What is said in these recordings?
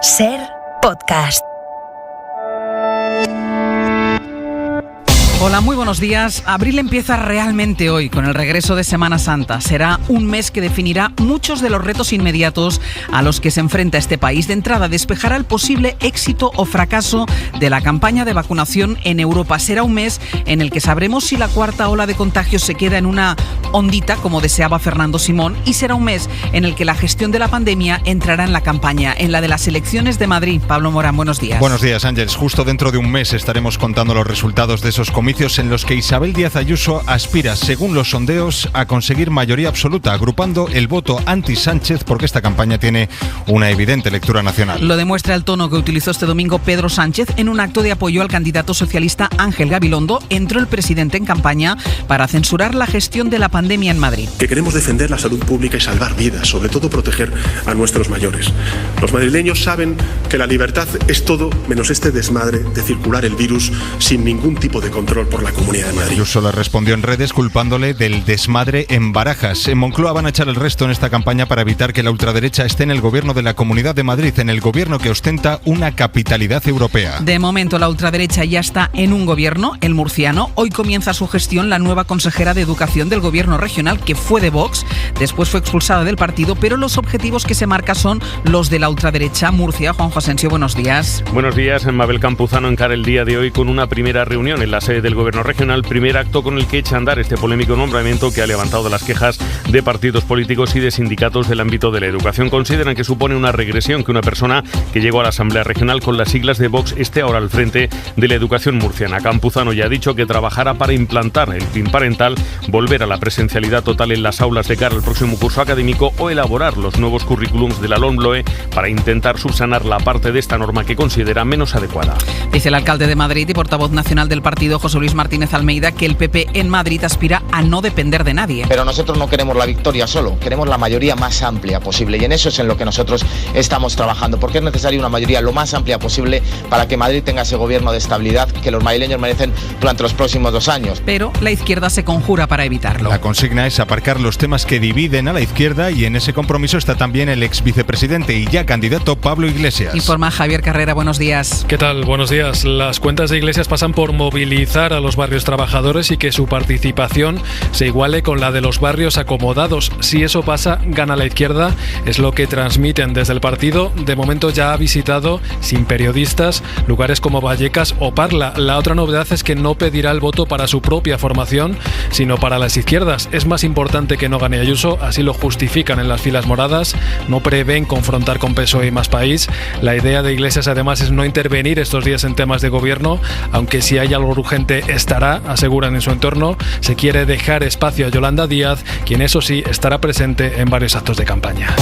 SER Podcast. Hola, muy buenos días. Abril empieza realmente hoy con el regreso de Semana Santa. Será un mes que definirá muchos de los retos inmediatos a los que se enfrenta este país. De entrada, despejará el posible éxito o fracaso de la campaña de vacunación en Europa. Será un mes en el que sabremos si la cuarta ola de contagios se queda en una ondita, como deseaba Fernando Simón, y será un mes en el que la gestión de la pandemia entrará en la campaña, en la de las elecciones de Madrid. Pablo Morán, buenos días. Buenos días, Ángeles. Justo dentro de un mes estaremos contando los resultados de esos comicios en los que Isabel Díaz Ayuso aspira, según los sondeos, a conseguir mayoría absoluta, agrupando el voto anti-Sánchez, porque esta campaña tiene una evidente lectura nacional. Lo demuestra el tono que utilizó este domingo Pedro Sánchez en un acto de apoyo al candidato socialista Ángel Gabilondo. Entró el presidente en campaña para censurar la gestión de la pandemia en Madrid. Que queremos defender la salud pública y salvar vidas, sobre todo proteger a nuestros mayores. Los madrileños saben que la libertad es todo menos este desmadre de circular el virus sin ningún tipo de control por la Comunidad de Madrid. Ayuso le respondió en redes culpándole del desmadre en Barajas. En Moncloa van a echar el resto en esta campaña para evitar que la ultraderecha esté en el gobierno de la Comunidad de Madrid, en el gobierno que ostenta una capitalidad europea. De momento la ultraderecha ya está en un gobierno, el murciano. Hoy comienza su gestión la nueva consejera de Educación del gobierno regional, que fue de Vox, después fue expulsada del partido, pero los objetivos que se marca son los de la ultraderecha. Murcia, Juanjo Asensio, buenos días. Buenos días. Mabel Campuzano encara el día de hoy con una primera reunión en la sede del gobierno regional, primer acto con el que echa a andar este polémico nombramiento que ha levantado las quejas de partidos políticos y de sindicatos del ámbito de la educación. Consideran que supone una regresión que una persona que llegó a la Asamblea Regional con las siglas de Vox esté ahora al frente de la educación murciana. Campuzano ya ha dicho que trabajará para implantar el PIN parental, volver a la presencialidad total en las aulas de cara al próximo curso académico o elaborar los nuevos currículums de la LOMLOE para intentar subsanar la parte de esta norma que considera menos adecuada. Dice el alcalde de Madrid y portavoz nacional del partido, José Luis Martínez Almeida, que el PP en Madrid aspira a no depender de nadie. Pero nosotros no queremos la victoria solo, queremos la mayoría más amplia posible, y en eso es en lo que nosotros estamos trabajando, porque es necesaria una mayoría lo más amplia posible para que Madrid tenga ese gobierno de estabilidad que los madrileños merecen durante los próximos 2 años. Pero la izquierda se conjura para evitarlo. La consigna es aparcar los temas que dividen a la izquierda, y en ese compromiso está también el ex vicepresidente y ya candidato Pablo Iglesias. Informa Javier Carrera, buenos días. ¿Qué tal? Buenos días. Las cuentas de Iglesias pasan por movilizar a los barrios trabajadores y que su participación se iguale con la de los barrios acomodados. Si eso pasa, gana la izquierda, es lo que transmiten desde el partido. De momento ya ha visitado, sin periodistas, lugares como Vallecas o Parla. La otra novedad es que no pedirá el voto para su propia formación, sino para las izquierdas. Es más importante que no gane Ayuso, así lo justifican en las filas moradas. No prevén confrontar con PSOE y Más País. La idea de Iglesias además es no intervenir estos días en temas de gobierno, aunque si hay algo urgente estará, aseguran en su entorno. Se quiere dejar espacio a Yolanda Díaz, quien eso sí estará presente en varios actos de campaña.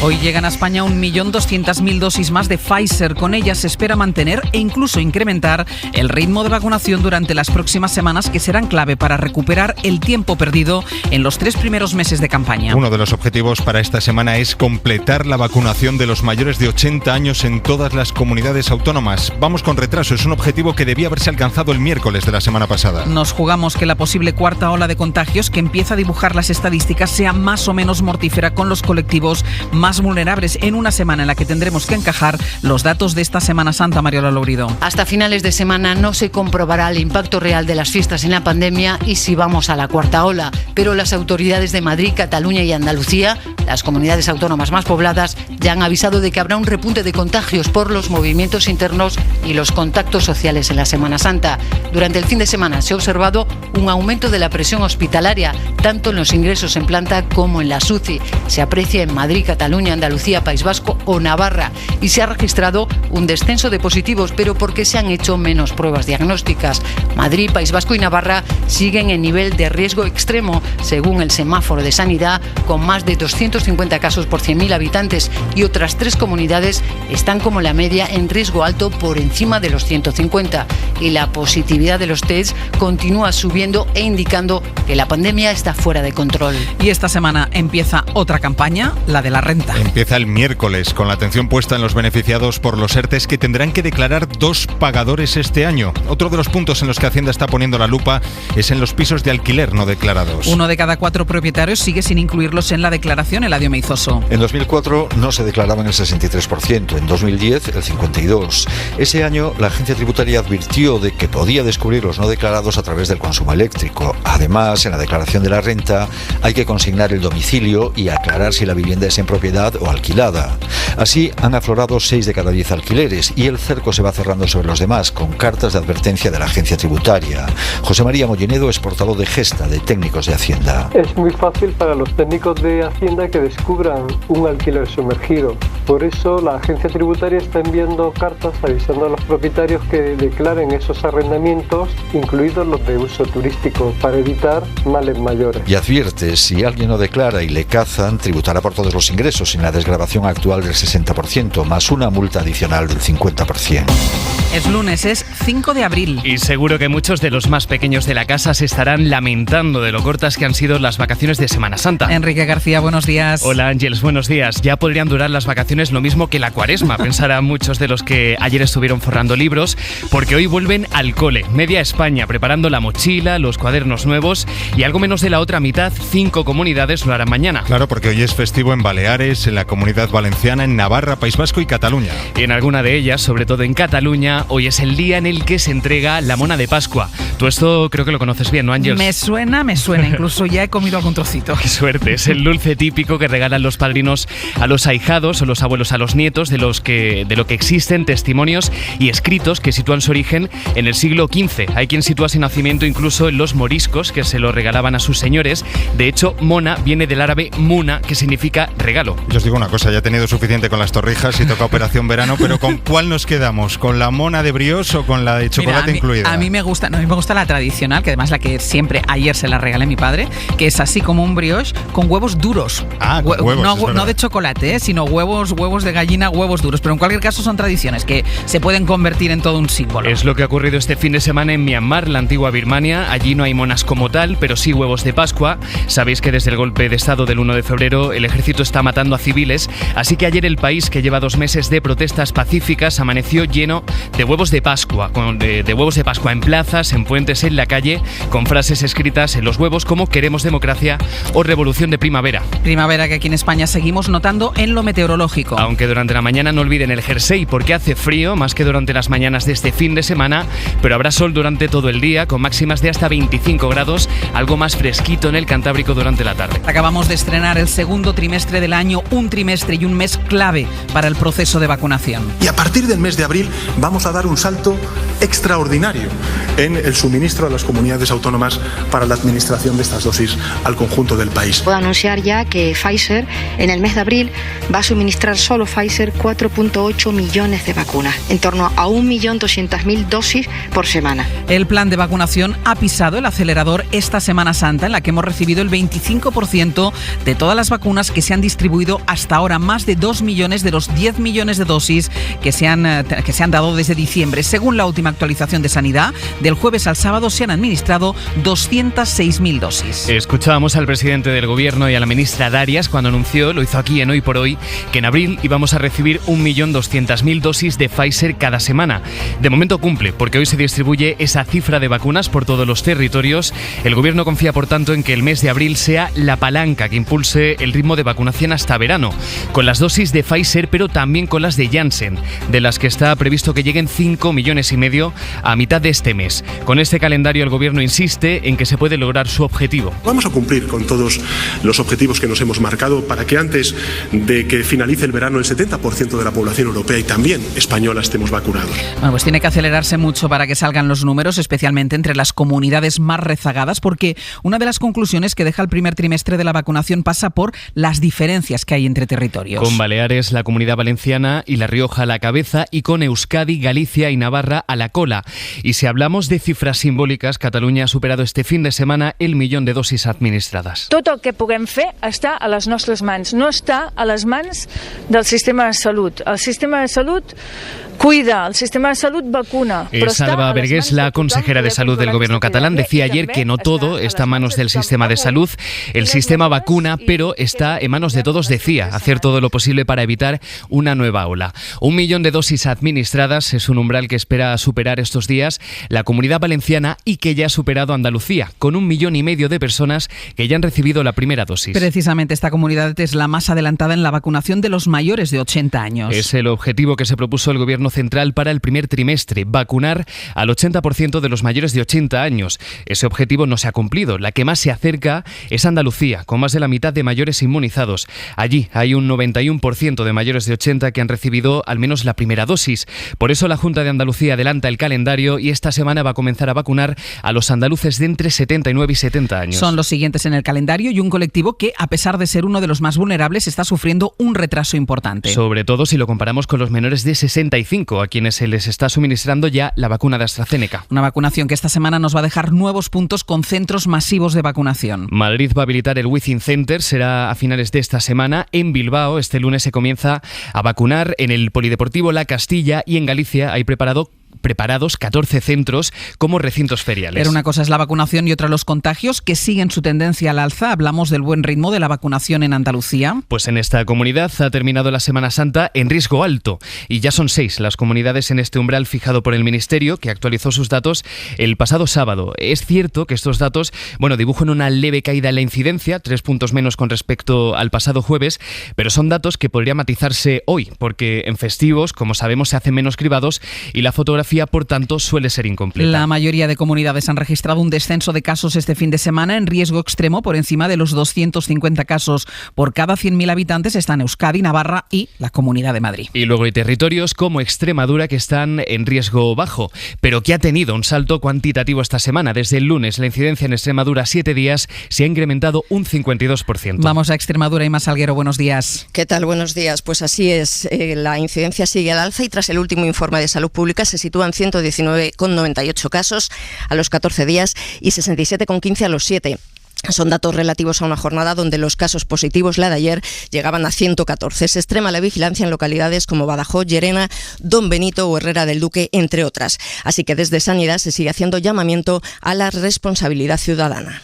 Hoy llegan a España 1.200.000 dosis más de Pfizer. Con ellas se espera mantener e incluso incrementar el ritmo de vacunación durante las próximas semanas, que serán clave para recuperar el tiempo perdido en los 3 primeros meses de campaña. Uno de los objetivos para esta semana es completar la vacunación de los mayores de 80 años en todas las comunidades autónomas. Vamos con retraso, es un objetivo que debía haberse alcanzado el miércoles de la semana pasada. Nos jugamos que la posible cuarta ola de contagios que empieza a dibujar las estadísticas sea más o menos mortífera con los colectivos más vulnerables, en una semana en la que tendremos que encajar los datos de esta Semana Santa. Mariola Lourido. Hasta finales de semana no se comprobará el impacto real de las fiestas en la pandemia y si vamos a la cuarta ola, pero las autoridades de Madrid, Cataluña y Andalucía, las comunidades autónomas más pobladas, ya han avisado de que habrá un repunte de contagios por los movimientos internos y los contactos sociales en la Semana Santa. Durante el fin de semana se ha observado un aumento de la presión hospitalaria, tanto en los ingresos en planta como en las UCI. Se aprecia en Madrid, Cataluña, Andalucía, País Vasco o Navarra, y se ha registrado un descenso de positivos, pero porque se han hecho menos pruebas diagnósticas. Madrid, País Vasco y Navarra siguen en nivel de riesgo extremo, según el semáforo de sanidad, con más de 250 casos por 100.000 habitantes, y otras 3 comunidades están como la media en riesgo alto por encima de los 150, y la positividad de los tests continúa subiendo e indicando que la pandemia está fuera de control. Y esta semana empieza otra campaña, la de la renta Santa. Empieza el miércoles, con la atención puesta en los beneficiados por los ERTEs, que tendrán que declarar 2 pagadores este año. Otro de los puntos en los que Hacienda está poniendo la lupa es en los pisos de alquiler no declarados. 1 de cada 4 propietarios sigue sin incluirlos en la declaración. Eladio Meizoso. En 2004 no se declaraban el 63%, en 2010 el 52%. Ese año la agencia tributaria advirtió de que podía descubrir los no declarados a través del consumo eléctrico. Además, en la declaración de la renta hay que consignar el domicilio y aclarar si la vivienda es en propiedad o alquilada. Así han aflorado 6 de cada 10 alquileres y el cerco se va cerrando sobre los demás con cartas de advertencia de la agencia tributaria. José María Mollinedo es portavoz de Gesta, de técnicos de Hacienda. Es muy fácil para los técnicos de Hacienda que descubran un alquiler sumergido. Por eso la agencia tributaria está enviando cartas avisando a los propietarios que declaren esos arrendamientos, incluidos los de uso turístico, para evitar males mayores. Y advierte, si alguien no declara y le cazan, tributará por todos los ingresos sin la desgravación actual del 60%, más una multa adicional del 50%. Es lunes, es 5 de abril. Y seguro que muchos de los más pequeños de la casa se estarán lamentando de lo cortas que han sido las vacaciones de Semana Santa. Enrique García, buenos días. Hola Ángeles, buenos días. Ya podrían durar las vacaciones lo mismo que la Cuaresma, pensarán muchos de los que ayer estuvieron forrando libros, porque hoy vuelven al cole. Media España preparando la mochila, los cuadernos nuevos, y algo menos de la otra mitad, 5 comunidades lo harán mañana. Claro, porque hoy es festivo en Baleares, en la Comunidad Valenciana, en Navarra, País Vasco y Cataluña. Y en alguna de ellas, sobre todo en Cataluña, hoy es el día en el que se entrega la mona de Pascua. Tú esto creo que lo conoces bien, ¿no, Ángeles? Me suena, incluso ya he comido algún trocito. Qué suerte, es el dulce típico que regalan los padrinos a los ahijados o los abuelos a los nietos, de lo que existen testimonios y escritos que sitúan su origen en el siglo XV. Hay quien sitúa su nacimiento incluso en los moriscos, que se lo regalaban a sus señores. De hecho, mona viene del árabe muna, que significa regalo. Yo os digo una cosa, ya he tenido suficiente con las torrijas y toca Operación Verano, pero ¿con cuál nos quedamos? ¿Con la mona de brioche o con la de chocolate incluida? A mí me gusta la tradicional, que además la que siempre ayer se la regalé a mi padre, que es así como un brioche con huevos duros. Huevos, no de chocolate, sino huevos de gallina, huevos duros. Pero en cualquier caso son tradiciones que se pueden convertir en todo un símbolo. Es lo que ha ocurrido este fin de semana en Myanmar, la antigua Birmania. Allí no hay monas como tal, pero sí huevos de Pascua. Sabéis que desde el golpe de Estado del 1 de febrero el ejército está matando a civiles, así que ayer el país, que lleva 2 meses de protestas pacíficas, amaneció lleno de huevos de Pascua, de huevos de Pascua en plazas, en puentes, en la calle, con frases escritas en los huevos como "queremos democracia" o "revolución de primavera". Primavera que aquí en España seguimos notando en lo meteorológico. Aunque durante la mañana no olviden el jersey, porque hace frío, más que durante las mañanas de este fin de semana, pero habrá sol durante todo el día, con máximas de hasta 25 grados, algo más fresquito en el Cantábrico durante la tarde. Acabamos de estrenar el segundo trimestre del año, un trimestre y un mes clave para el proceso de vacunación. Y a partir del mes de abril vamos a dar un salto extraordinario en el suministro a las comunidades autónomas para la administración de estas dosis al conjunto del país. Puedo anunciar ya que Pfizer en el mes de abril va a suministrar solo Pfizer 4.8 millones de vacunas, en torno a 1.200.000 dosis por semana. El plan de vacunación ha pisado el acelerador esta Semana Santa, en la que hemos recibido el 25% de todas las vacunas que se han distribuido hasta ahora, más de 2 millones de los 10 millones de dosis que se han dado desde diciembre. Según la última actualización de Sanidad, del jueves al sábado se han administrado 206.000 dosis. Escuchábamos al presidente del gobierno y a la ministra Darias cuando anunció, lo hizo aquí en Hoy por Hoy, que en abril íbamos a recibir 1.200.000 dosis de Pfizer cada semana. De momento cumple, porque hoy se distribuye esa cifra de vacunas por todos los territorios. El gobierno confía, por tanto, en que el mes de abril sea la palanca que impulse el ritmo de vacunación hasta verano, con las dosis de Pfizer, pero también con las de Janssen, de las que está previsto que lleguen 5,5 millones a mitad de este mes. Con este calendario el gobierno insiste en que se puede lograr su objetivo. Vamos a cumplir con todos los objetivos que nos hemos marcado para que antes de que finalice el verano el 70% de la población europea y también española estemos vacunados. Bueno, pues tiene que acelerarse mucho para que salgan los números, especialmente entre las comunidades más rezagadas, porque una de las conclusiones que deja el primer trimestre de la vacunación pasa por las diferencias que hay entre territorios. Con Baleares, la Comunidad Valenciana y La Rioja a la cabeza, y con Euskadi, Galicia y Navarra a la cola. Y si hablamos de cifras simbólicas, Catalunya ha superado este fin de semana el 1 milió de dosis administrades. Tot el que puguem fer està a les nostres mans, no està a les mans del sistema de salut. El sistema de salut cuida el sistema de salud, vacuna. Salva Vergués, la consejera de salud del gobierno catalán, decía ayer que no todo está en manos del sistema de salud. El sistema vacuna, pero está en manos de todos, decía, hacer todo lo posible para evitar una nueva ola. 1 millón de dosis administradas es un umbral que espera superar estos días la Comunidad Valenciana y que ya ha superado Andalucía, con 1,5 millones de personas que ya han recibido la primera dosis. Precisamente esta comunidad es la más adelantada en la vacunación de los mayores de 80 años. Es el objetivo que se propuso el Gobierno central para el primer trimestre, vacunar al 80% de los mayores de 80 años. Ese objetivo no se ha cumplido. La que más se acerca es Andalucía, con más de la mitad de mayores inmunizados. Allí hay un 91% de mayores de 80 que han recibido al menos la primera dosis. Por eso la Junta de Andalucía adelanta el calendario y esta semana va a comenzar a vacunar a los andaluces de entre 79 y 70 años. Son los siguientes en el calendario y un colectivo que, a pesar de ser uno de los más vulnerables, está sufriendo un retraso importante. Sobre todo si lo comparamos con los menores de 65, a quienes se les está suministrando ya la vacuna de AstraZeneca. Una vacunación que esta semana nos va a dejar nuevos puntos con centros masivos de vacunación. Madrid va a habilitar el Within Center, será a finales de esta semana. En Bilbao, este lunes se comienza a vacunar en el Polideportivo La Castilla y en Galicia hay preparados 14 centros como recintos feriales. Pero una cosa es la vacunación y otra los contagios que siguen su tendencia al alza. Hablamos del buen ritmo de la vacunación en Andalucía. Pues en esta comunidad ha terminado la Semana Santa en riesgo alto y ya son 6 las comunidades en este umbral fijado por el Ministerio, que actualizó sus datos el pasado sábado. Es cierto que estos datos, dibujan una leve caída en la incidencia, 3 puntos menos con respecto al pasado jueves, pero son datos que podrían matizarse hoy, porque en festivos, como sabemos, se hacen menos cribados y la fotografía, por tanto, suele ser incompleta. La mayoría de comunidades han registrado un descenso de casos este fin de semana en riesgo extremo, por encima de los 250 casos por cada 100.000 habitantes están Euskadi, Navarra y la Comunidad de Madrid. Y luego hay territorios como Extremadura que están en riesgo bajo, pero que ha tenido un salto cuantitativo esta semana. Desde el lunes la incidencia en Extremadura 7 días se ha incrementado un 52%. Vamos a Extremadura. Inma Salguero, buenos días. ¿Qué tal? Buenos días. Pues así es, la incidencia sigue al alza y tras el último informe de Salud Pública se sitúan 119,98 casos a los 14 días y 67,15 a los 7. Son datos relativos a una jornada donde los casos positivos, la de ayer, llegaban a 114. Se extrema la vigilancia en localidades como Badajoz, Llerena, Don Benito o Herrera del Duque, entre otras. Así que desde Sanidad se sigue haciendo llamamiento a la responsabilidad ciudadana.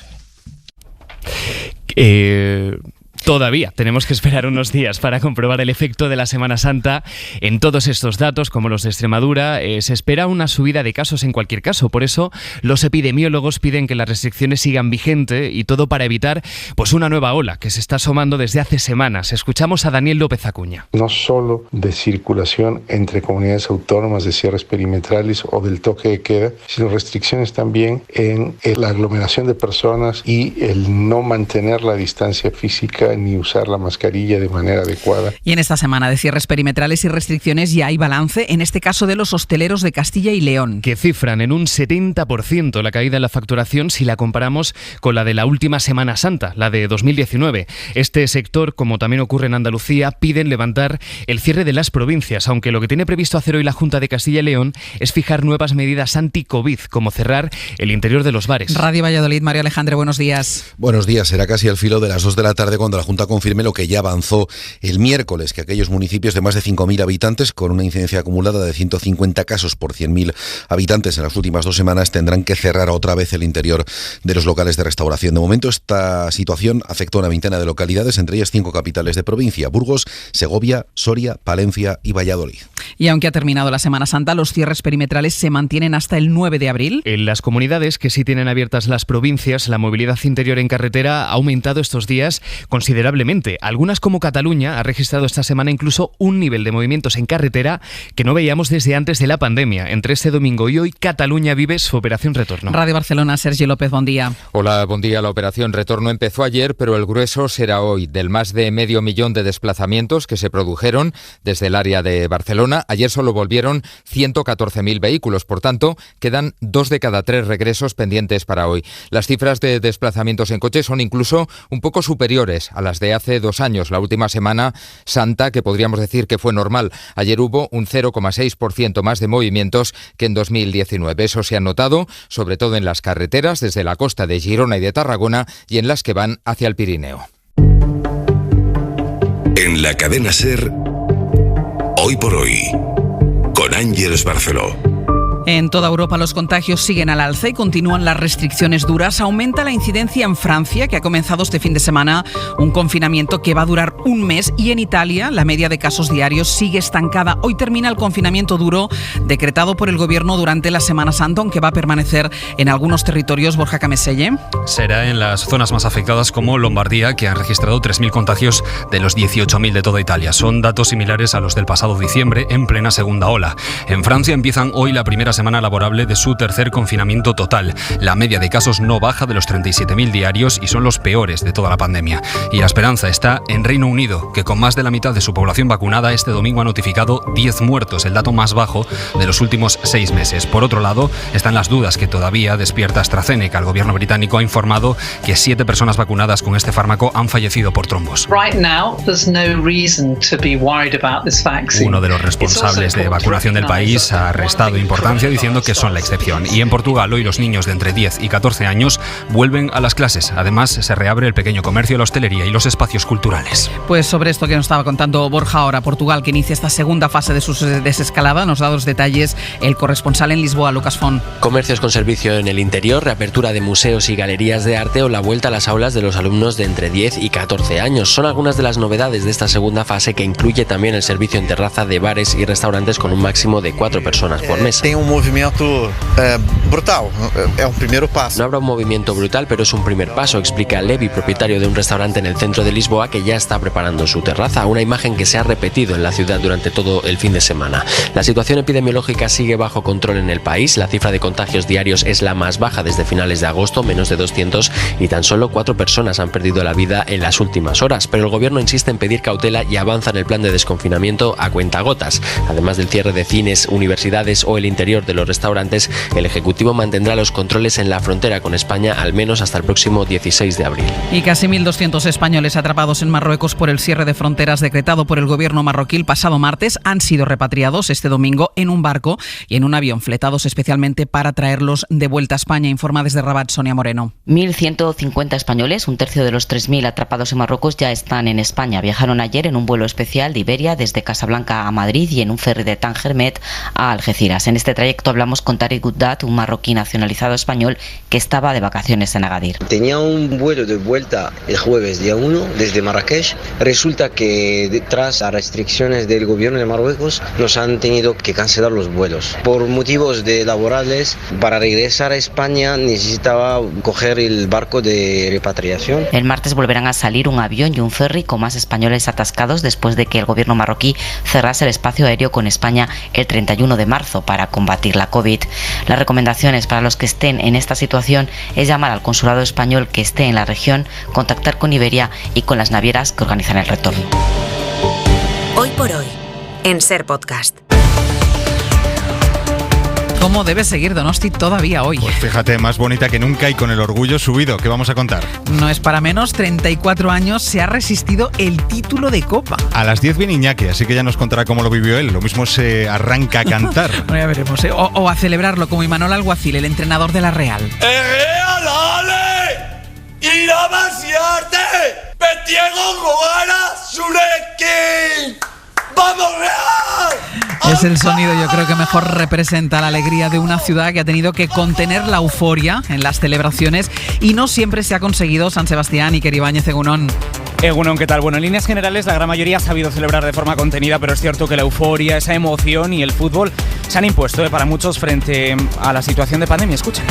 Todavía tenemos que esperar unos días para comprobar el efecto de la Semana Santa en todos estos datos, como los de Extremadura. Se espera una subida de casos en cualquier caso. Por eso los epidemiólogos piden que las restricciones sigan vigentes y todo para evitar una nueva ola que se está asomando desde hace semanas. Escuchamos a Daniel López Acuña. No solo de circulación entre comunidades autónomas, de cierres perimetrales o del toque de queda, sino restricciones también en la aglomeración de personas y el no mantener la distancia física ni usar la mascarilla de manera adecuada. Y en esta semana de cierres perimetrales y restricciones ya hay balance, en este caso de los hosteleros de Castilla y León. Que cifran en un 70% la caída en la facturación si la comparamos con la de la última Semana Santa, la de 2019. Este sector, como también ocurre en Andalucía, piden levantar el cierre de las provincias, aunque lo que tiene previsto hacer hoy la Junta de Castilla y León es fijar nuevas medidas anti-COVID, como cerrar el interior de los bares. Radio Valladolid, Mario Alejandre, buenos días. Buenos días, será casi al filo de las 2 de la tarde cuando la Junta confirme lo que ya avanzó el miércoles, que aquellos municipios de más de 5.000 habitantes, con una incidencia acumulada de 150 casos por 100.000 habitantes en las últimas 2 semanas, tendrán que cerrar otra vez el interior de los locales de restauración. De momento, esta situación afectó a una veintena de localidades, entre ellas 5 capitales de provincia: Burgos, Segovia, Soria, Palencia y Valladolid. Y aunque ha terminado la Semana Santa, los cierres perimetrales se mantienen hasta el 9 de abril. En las comunidades que sí tienen abiertas las provincias, la movilidad interior en carretera ha aumentado estos días considerablemente. Algunas, como Cataluña, ha registrado esta semana incluso un nivel de movimientos en carretera que no veíamos desde antes de la pandemia. Entre este domingo y hoy, Cataluña vive su Operación Retorno. Radio Barcelona, Sergi López, buen día. Hola, buen día. La Operación Retorno empezó ayer, pero el grueso será hoy. Del más de 500.000 de desplazamientos que se produjeron desde el área de Barcelona, ayer solo volvieron 114.000 vehículos. Por tanto, quedan 2 de cada 3 regresos pendientes para hoy. Las cifras de desplazamientos en coche son incluso un poco superiores a las de hace 2 años, la última Semana Santa, que podríamos decir que fue normal. Ayer hubo un 0,6% más de movimientos que en 2019. Eso se ha notado sobre todo en las carreteras desde la costa de Girona y de Tarragona y en las que van hacia el Pirineo. En la cadena SER, hoy por hoy, con Àngels Barceló. En toda Europa los contagios siguen al alza y continúan las restricciones duras. Aumenta la incidencia en Francia, que ha comenzado este fin de semana un confinamiento que va a durar un mes, y en Italia la media de casos diarios sigue estancada. Hoy termina el confinamiento duro decretado por el gobierno durante la Semana Santa, aunque va a permanecer en algunos territorios. Borja Cameselle. Será en las zonas más afectadas como Lombardía, que han registrado 3.000 contagios de los 18.000 de toda Italia. Son datos similares a los del pasado diciembre, en plena segunda ola. En Francia empiezan hoy la primera semana laborable de su tercer confinamiento total. La media de casos no baja de los 37.000 diarios y son los peores de toda la pandemia. Y la esperanza está en Reino Unido, que con más de la mitad de su población vacunada este domingo ha notificado 10 muertos, el dato más bajo de los últimos 6 meses. Por otro lado, están las dudas que todavía despierta AstraZeneca. El gobierno británico ha informado que 7 personas vacunadas con este fármaco han fallecido por trombos. Uno de los responsables de vacunación del país ha restado importancia diciendo que son la excepción. Y en Portugal hoy los niños de entre 10 y 14 años vuelven a las clases. Además se reabre el pequeño comercio, la hostelería y los espacios culturales. Pues sobre esto que nos estaba contando Borja ahora, Portugal, que inicia esta segunda fase de su desescalada, nos da los detalles el corresponsal en Lisboa, Lucas Font. Comercios con servicio en el interior, reapertura de museos y galerías de arte o la vuelta a las aulas de los alumnos de entre 10 y 14 años. Son algunas de las novedades de esta segunda fase, que incluye también el servicio en terraza de bares y restaurantes con un máximo de 4 personas por mesa. Movimiento brutal, es un primer paso. No habrá un movimiento brutal, pero es un primer paso, explica Levi, propietario de un restaurante en el centro de Lisboa, que ya está preparando su terraza, una imagen que se ha repetido en la ciudad durante todo el fin de semana. La situación epidemiológica sigue bajo control en el país. La cifra de contagios diarios es la más baja desde finales de agosto, menos de 200, y tan solo 4 personas han perdido la vida en las últimas horas, pero el gobierno insiste en pedir cautela y avanza en el plan de desconfinamiento a cuentagotas. Además del cierre de cines, universidades o el interior de los restaurantes, el Ejecutivo mantendrá los controles en la frontera con España al menos hasta el próximo 16 de abril. Y casi 1.200 españoles atrapados en Marruecos por el cierre de fronteras decretado por el gobierno marroquí el pasado martes han sido repatriados este domingo en un barco y en un avión fletados especialmente para traerlos de vuelta a España, informa desde Rabat Sonia Moreno. 1.150 españoles, un tercio de los 3.000 atrapados en Marruecos, ya están en España. Viajaron ayer en un vuelo especial de Iberia desde Casablanca a Madrid y en un ferry de Tangermet a Algeciras. En este trayecto hablamos con Tariq Guddat, un marroquí nacionalizado español que estaba de vacaciones en Agadir. Tenía un vuelo de vuelta el jueves día 1 desde Marrakech. Resulta que tras las restricciones del gobierno de Marruecos nos han tenido que cancelar los vuelos. Por motivos laborales, para regresar a España necesitaba coger el barco de repatriación. El martes volverán a salir un avión y un ferry con más españoles atascados después de que el gobierno marroquí cerrase el espacio aéreo con España el 31 de marzo para combatir la COVID. Las recomendaciones para los que estén en esta situación es llamar al consulado español que esté en la región, contactar con Iberia y con las navieras que organizan el retorno. Hoy por hoy, en Ser Podcast. ¿Cómo debe seguir Donosti todavía hoy? Pues fíjate, más bonita que nunca y con el orgullo subido. ¿Qué vamos a contar? No es para menos, 34 años se ha resistido el título de Copa. A las 10 viene Iñaki, así que ya nos contará cómo lo vivió él. Lo mismo se arranca a cantar. Bueno, ya veremos, ¿eh? O a celebrarlo como Imanol Alguacil, el entrenador de la Real. ¡Real, ale! ¡Ir a vaciarte! ¡Petiego Gogara Sureki! ¡Vamos, Real! Es el sonido, yo creo, que mejor representa la alegría de una ciudad que ha tenido que contener la euforia en las celebraciones y no siempre se ha conseguido. San Sebastián, Iker Ibáñez, Egunon. Egunon, ¿qué tal? Bueno, en líneas generales la gran mayoría ha sabido celebrar de forma contenida, pero es cierto que la euforia, esa emoción y el fútbol se han impuesto para muchos frente a la situación de pandemia. Escuchen.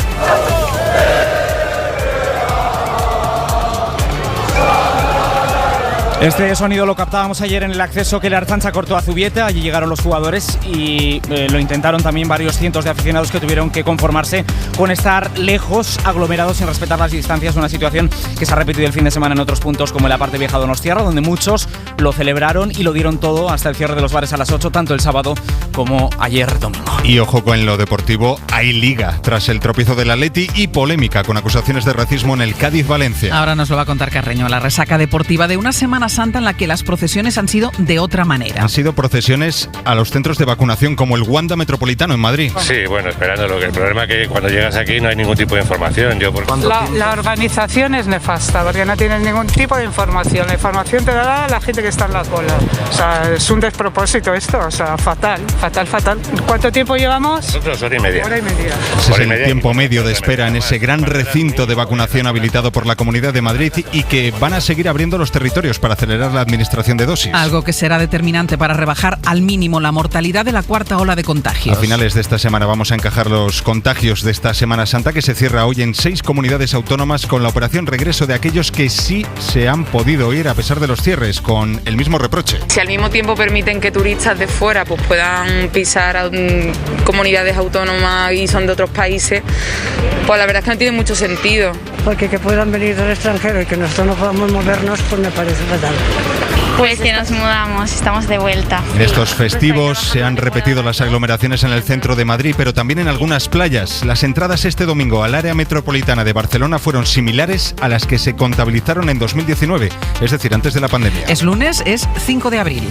Este sonido lo captábamos ayer en el acceso que la Archancha cortó a Zubieta. Allí llegaron los jugadores y lo intentaron también varios cientos de aficionados que tuvieron que conformarse con estar lejos, aglomerados, sin respetar las distancias. Una situación que se ha repetido el fin de semana en otros puntos como en la parte vieja de Donostiarra, donde muchos lo celebraron y lo dieron todo hasta el cierre de los bares a las 8, tanto el sábado como ayer domingo. Y ojo con lo deportivo, hay liga tras el tropiezo del Atleti y polémica con acusaciones de racismo en el Cádiz-Valencia. Ahora nos lo va a contar Carreño. La resaca deportiva de una Semana Santa en la que las procesiones han sido de otra manera. Han sido procesiones a los centros de vacunación como el Wanda Metropolitano en Madrid. Sí, bueno, esperándolo, que el problema es que cuando llegas aquí no hay ningún tipo de información. La organización es nefasta porque no tienes ningún tipo de información. La información te la da la gente que está en la cola. O sea, es un despropósito esto, o sea, fatal. ¿Cuánto tiempo llevamos? Nosotros hora y media. Ese es el tiempo medio de espera en ese gran recinto de vacunación habilitado por la Comunidad de Madrid y que van a seguir abriendo los territorios para acelerar la administración de dosis. Algo que será determinante para rebajar al mínimo la mortalidad de la cuarta ola de contagios. A finales de esta semana vamos a encajar los contagios de esta Semana Santa, que se cierra hoy en 6 comunidades autónomas con la operación regreso de aquellos que sí se han podido ir a pesar de los cierres, con el mismo reproche. Si al mismo tiempo permiten que turistas de fuera pues puedan pisar a comunidades autónomas y son de otros países, pues la verdad es que no tiene mucho sentido. Porque que puedan venir del extranjero y que nosotros no podamos movernos, pues me parece fatal. Pues que nos mudamos, estamos de vuelta. En estos festivos se han repetido las aglomeraciones en el centro de Madrid, pero también en algunas playas. Las entradas este domingo al área metropolitana de Barcelona fueron similares a las que se contabilizaron en 2019, es decir, antes de la pandemia. Es lunes, es 5 de abril.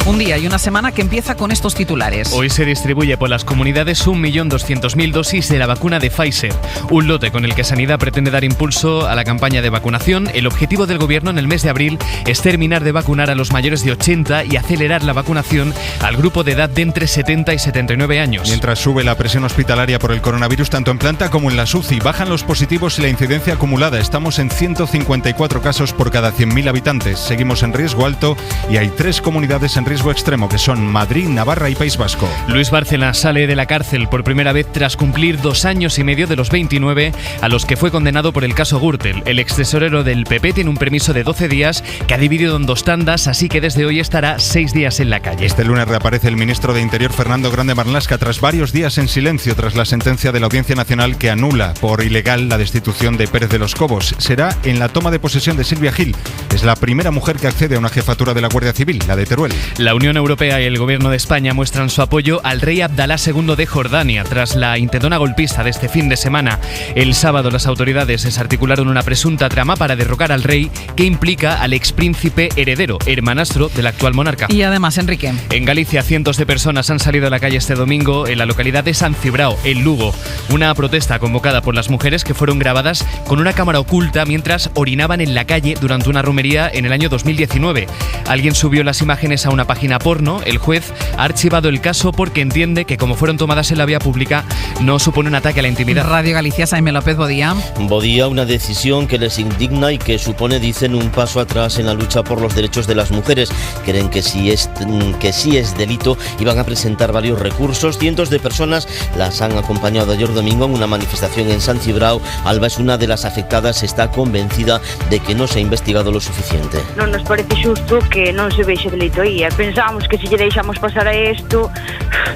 Un día y una semana que empieza con estos titulares. Hoy se distribuye por las comunidades 1.200.000 dosis de la vacuna de Pfizer, un lote con el que Sanidad pretende dar impulso a la campaña de vacunación. El objetivo del gobierno en el mes de abril es terminar de vacunar a los mayores de 80 y acelerar la vacunación al grupo de edad de entre 70 y 79 años. Mientras sube la presión hospitalaria por el coronavirus tanto en planta como en la UCI, bajan los positivos y la incidencia acumulada. Estamos en 154 casos por cada 100.000 habitantes. Seguimos en riesgo alto y hay 3 comunidades en riesgo extremo, que son Madrid, Navarra y País Vasco. Luis Bárcenas sale de la cárcel por primera vez tras cumplir 2 años y medio de los 29 a los que fue condenado por el caso Gürtel. El extesorero del PP tiene un permiso de 12 días que ha dividido en 2 tandas, así que desde hoy estará 6 días en la calle. Este lunes reaparece el ministro de Interior, Fernando Grande Marlaska, tras varios días en silencio tras la sentencia de la Audiencia Nacional que anula por ilegal la destitución de Pérez de los Cobos. Será en la toma de posesión de Silvia Gil. Es la primera mujer que accede a una jefatura de la Guardia Civil, la de Teruel. La Unión Europea y el Gobierno de España muestran su apoyo al rey Abdalá II de Jordania tras la intentona golpista de este fin de semana. El sábado las autoridades desarticularon una presunta trama para derrocar al rey que implica al expríncipe heredero, hermanastro del actual monarca. Y además, Enrique. En Galicia, cientos de personas han salido a la calle este domingo en la localidad de San Cibrao, en Lugo. Una protesta convocada por las mujeres que fueron grabadas con una cámara oculta mientras orinaban en la calle durante una romería en el año 2019. Alguien subió las imágenes a una página porno. El juez ha archivado el caso porque entiende que, como fueron tomadas en la vía pública, no supone un ataque a la intimidad. Radio Galicia, Jaime López, Bodía. Bodía, una decisión que les indigna y que supone, dicen, un paso atrás en la lucha por los derechos de las mujeres. Creen que sí es delito y van a presentar varios recursos. Cientos de personas las han acompañado ayer domingo en una manifestación en San Cibrao. Alba es una de las afectadas, está convencida de que no se ha investigado lo suficiente. Non nos parece xusto que non se vexe delito aí. Pensamos que se lle deixamos pasar a isto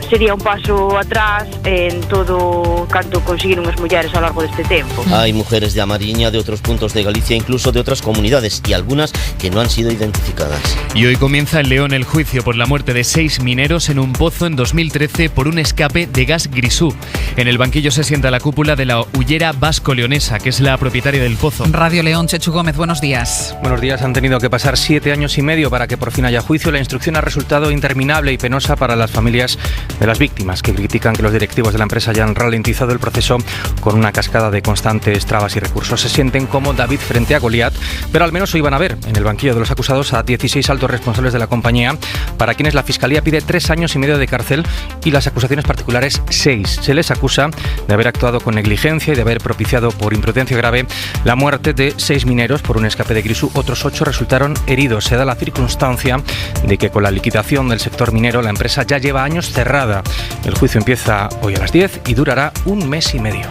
sería un paso atrás en todo canto conseguiron as mulleres ao largo deste tempo. Hay mujeres de A Mariña, de otros puntos de Galicia, incluso de otras comunidades, y algunas que no han sido identificadas. Y hoy comienza en León el juicio por la muerte de 6 mineros en un pozo en 2013 por un escape de gas grisú. En el banquillo se sienta la cúpula de la Hullera Vasco-Leonesa, que es la propietaria del pozo. Radio León, Chechu Gómez, buenos días. Buenos días. Han tenido que pasar 7 años y medio para que por fin haya juicio. La instrucción ha resultado interminable y penosa para las familias de las víctimas, que critican que los directivos de la empresa hayan ralentizado el proceso con una cascada de constantes trabas y recursos. Se sienten como David frente a Goliat, pero al menos hoy van a ver en el banquillo de los acusados a 16 altos responsables de la compañía, para quienes la Fiscalía pide 3 años y medio de cárcel y las acusaciones particulares 6. Se les acusa de haber actuado con negligencia y de haber propiciado por imprudencia grave la muerte de 6 mineros por un escape de grisú. Otros 8 resultaron heridos. Se da la circunstancia de que con la liquidación del sector minero la empresa ya lleva años cerrada. El juicio empieza hoy a las 10 y durará un mes y medio.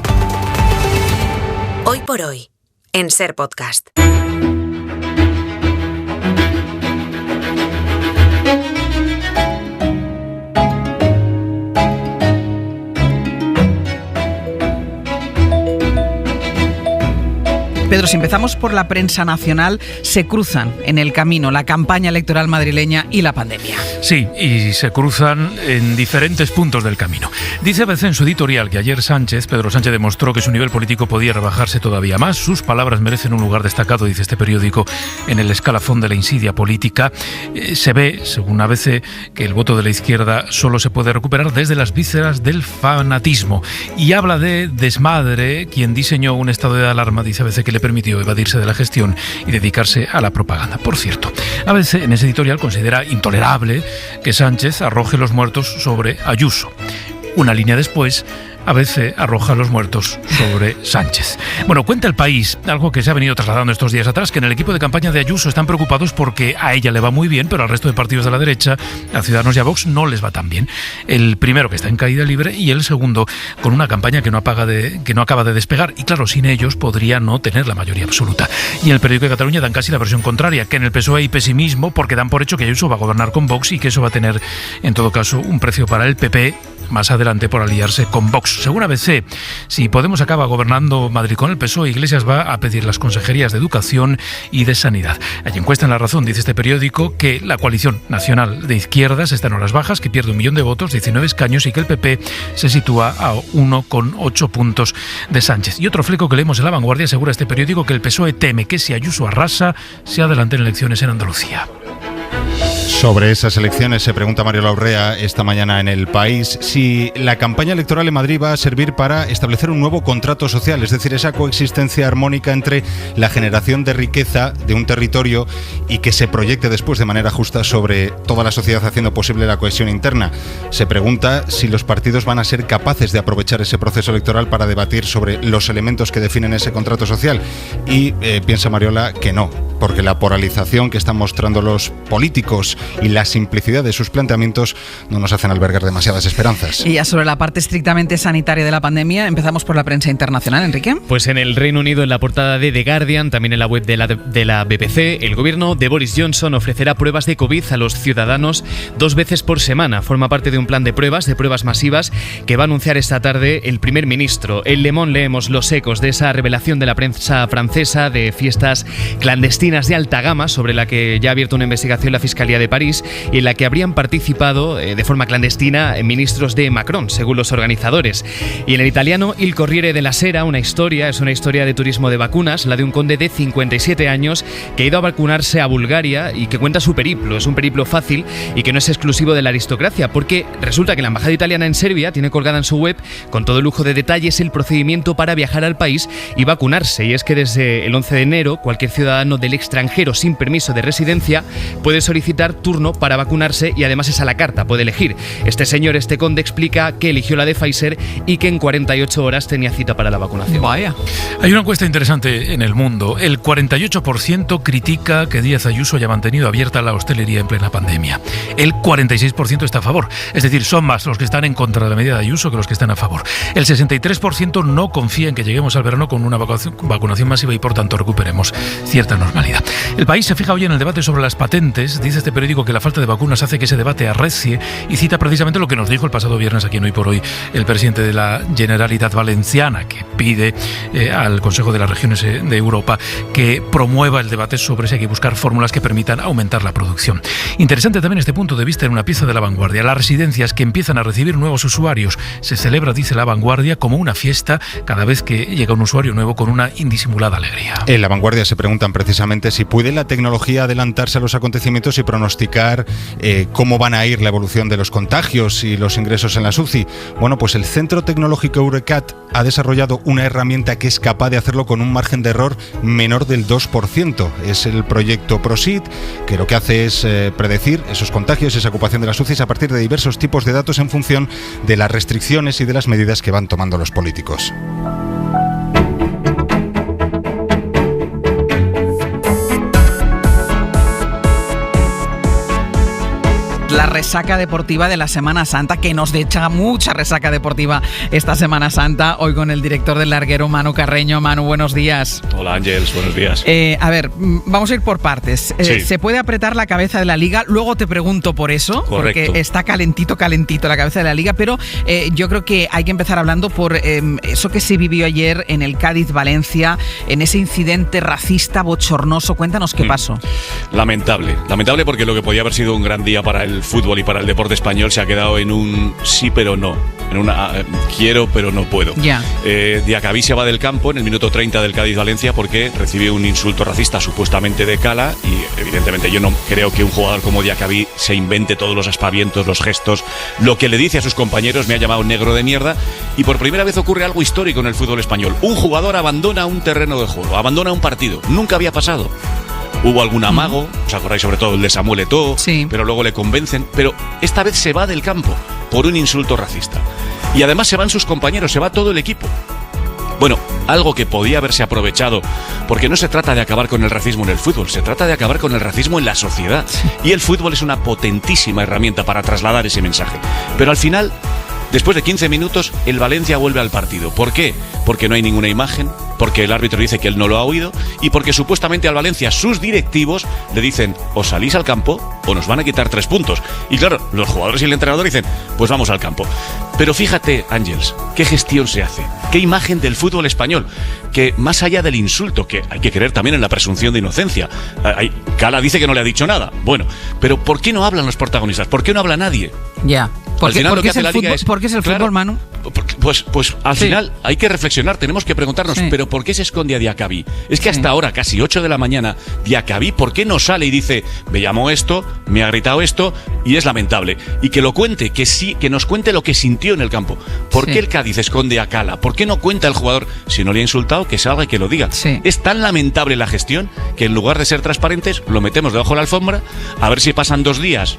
Hoy por hoy, en Ser Podcast. Pedro, si empezamos por la prensa nacional, se cruzan en el camino la campaña electoral madrileña y la pandemia. Sí, y se cruzan en diferentes puntos del camino. Dice ABC en su editorial que ayer Pedro Sánchez demostró que su nivel político podía rebajarse todavía más. Sus palabras merecen un lugar destacado, dice este periódico, en el escalafón de la insidia política. Se ve, según ABC, que el voto de la izquierda solo se puede recuperar desde las vísceras del fanatismo. Y habla de desmadre, quien diseñó un estado de alarma, dice ABC, que le permitió evadirse de la gestión y dedicarse a la propaganda. Por cierto, ABC en ese editorial considera intolerable que Sánchez arroje los muertos sobre Ayuso. Una línea después, ABC arroja los muertos sobre Sánchez. Bueno, cuenta El País, algo que se ha venido trasladando estos días atrás, que en el equipo de campaña de Ayuso están preocupados porque a ella le va muy bien, pero al resto de partidos de la derecha, a Ciudadanos y a Vox, no les va tan bien. El primero que está en caída libre y el segundo con una campaña que no acaba de despegar. Y claro, sin ellos podría no tener la mayoría absoluta. Y en el periódico de Cataluña dan casi la versión contraria, que en el PSOE hay pesimismo porque dan por hecho que Ayuso va a gobernar con Vox y que eso va a tener, en todo caso, un precio para el PP más adelante por aliarse con Vox. Según ABC, si Podemos acaba gobernando Madrid con el PSOE, Iglesias va a pedir las consejerías de Educación y de Sanidad. Hay encuesta en La Razón, dice este periódico, que la coalición nacional de izquierdas está en horas bajas, que pierde 1 millón de votos, 19 escaños, y que el PP se sitúa a 1,8 puntos de Sánchez. Y otro fleco que leemos en La Vanguardia, asegura este periódico, que el PSOE teme que si Ayuso arrasa, se adelanten elecciones en Andalucía. Sobre esas elecciones se pregunta Mariola Urrea esta mañana en El País si la campaña electoral en Madrid va a servir para establecer un nuevo contrato social, es decir, esa coexistencia armónica entre la generación de riqueza de un territorio y que se proyecte después de manera justa sobre toda la sociedad, haciendo posible la cohesión interna. Se pregunta si los partidos van a ser capaces de aprovechar ese proceso electoral para debatir sobre los elementos que definen ese contrato social, y piensa Mariola que no, porque la polarización que están mostrando los políticos y la simplicidad de sus planteamientos no nos hacen albergar demasiadas esperanzas. Y ya sobre la parte estrictamente sanitaria de la pandemia, empezamos por la prensa internacional, Enrique. Pues en el Reino Unido, en la portada de The Guardian, también en la web de la BBC, el gobierno de Boris Johnson ofrecerá pruebas de COVID a los ciudadanos 2 veces por semana. Forma parte de un plan de pruebas masivas, que va a anunciar esta tarde el primer ministro. En Le Monde leemos los ecos de esa revelación de la prensa francesa de fiestas clandestinas de alta gama, sobre la que ya ha abierto una investigación la Fiscalía de París, y en la que habrían participado de forma clandestina ministros de Macron, según los organizadores. Y en el italiano Il Corriere della Sera, es una historia de turismo de vacunas, la de un conde de 57 años que ha ido a vacunarse a Bulgaria y que cuenta su periplo. Es un periplo fácil y que no es exclusivo de la aristocracia, porque resulta que la embajada italiana en Serbia tiene colgada en su web, con todo lujo de detalles, el procedimiento para viajar al país y vacunarse. Y es que desde el 11 de enero, cualquier ciudadano del extranjero sin permiso de residencia puede solicitar turno para vacunarse, y además es a la carta, puede elegir. Este conde explica que eligió la de Pfizer y que en 48 horas tenía cita para la vacunación. Vaya. Hay una encuesta interesante en El Mundo. El 48% critica que Díaz Ayuso haya mantenido abierta la hostelería en plena pandemia. El 46% está a favor. Es decir, son más los que están en contra de la medida de Ayuso que los que están a favor. El 63% no confía en que lleguemos al verano con una vacunación masiva y por tanto recuperemos cierta normalidad. El País se fija hoy en el debate sobre las patentes. Dice este periódico que la falta de vacunas hace que ese debate arrecie, y cita precisamente lo que nos dijo el pasado viernes aquí en Hoy por Hoy el presidente de la Generalitat Valenciana, que pide al Consejo de las Regiones de Europa que promueva el debate sobre si hay que buscar fórmulas que permitan aumentar la producción. Interesante también este punto de vista en una pieza de La Vanguardia. Las residencias que empiezan a recibir nuevos usuarios. Se celebra, dice La Vanguardia, como una fiesta cada vez que llega un usuario nuevo con una indisimulada alegría. En La Vanguardia se preguntan precisamente si puede la tecnología adelantarse a los acontecimientos y pronosticar cómo van a ir la evolución de los contagios y los ingresos en la UCI. Bueno, pues el Centro Tecnológico Eurecat ha desarrollado una herramienta que es capaz de hacerlo con un margen de error menor del 2%. Es el proyecto PROSIT, que lo que hace es predecir esos contagios, esa ocupación de las UCIs a partir de diversos tipos de datos en función de las restricciones y de las medidas que van tomando los políticos. La resaca deportiva de la Semana Santa, que nos echa mucha resaca deportiva esta Semana Santa, hoy con el director del larguero, Manu Carreño. Manu, buenos días. Hola Ángels, buenos días. A ver, vamos a ir por partes. Sí. ¿Se puede apretar la cabeza de la Liga? Luego te pregunto por eso, Correcto. porque está calentito la cabeza de la Liga, pero yo creo que hay que empezar hablando por eso que se vivió ayer en el Cádiz-Valencia, en ese incidente racista bochornoso. Cuéntanos qué pasó. Lamentable porque lo que podía haber sido un gran día para el fútbol y para el deporte español se ha quedado en un sí pero no, en una quiero pero no puedo. Ya. Diacabí se va del campo en el minuto 30 del Cádiz-Valencia porque recibió un insulto racista supuestamente de Cala, y evidentemente yo no creo que un jugador como Diacabí se invente todos los aspavientos, los gestos, lo que le dice a sus compañeros. Me ha llamado negro de mierda, y por primera vez ocurre algo histórico en el fútbol español. Un jugador abandona un terreno de juego, abandona un partido. Nunca había pasado. Hubo algún amago, os acordáis sobre todo el de Samuel Eto'o, sí, pero luego le convencen, pero esta vez se va del campo por un insulto racista. Y además se van sus compañeros, se va todo el equipo. Bueno, algo que podía haberse aprovechado, porque no se trata de acabar con el racismo en el fútbol, se trata de acabar con el racismo en la sociedad. Y el fútbol es una potentísima herramienta para trasladar ese mensaje. Pero al final, después de 15 minutos, el Valencia vuelve al partido. ¿Por qué? Porque no hay ninguna imagen, porque el árbitro dice que él no lo ha oído, y porque supuestamente al Valencia sus directivos le dicen: o salís al campo o nos van a quitar 3 puntos. Y claro, los jugadores y el entrenador dicen: pues vamos al campo. Pero fíjate, Ángels, qué gestión se hace, qué imagen del fútbol español, que más allá del insulto, que hay que creer también en la presunción de inocencia, Cala dice que no le ha dicho nada. Bueno, pero ¿por qué no hablan los protagonistas? ¿Por qué no habla nadie? Ya. Al final lo que hace la Liga es... ¿Por qué es el fútbol, Manu? Pues al final hay que reflexionar, tenemos que preguntarnos, ¿pero por qué se esconde a Diacabí? Es que hasta ahora, casi 8 de la mañana, Diacabí, ¿por qué no sale y dice: me llamó esto, me ha gritado esto, y es lamentable? Y que lo cuente, que nos cuente lo que sintió en el campo. ¿Por qué el Cádiz esconde a Cala? ¿Por qué no cuenta el jugador? Si no le ha insultado, que salga y que lo diga. Es tan lamentable la gestión que en lugar de ser transparentes, lo metemos debajo de la alfombra, a ver si pasan 2 días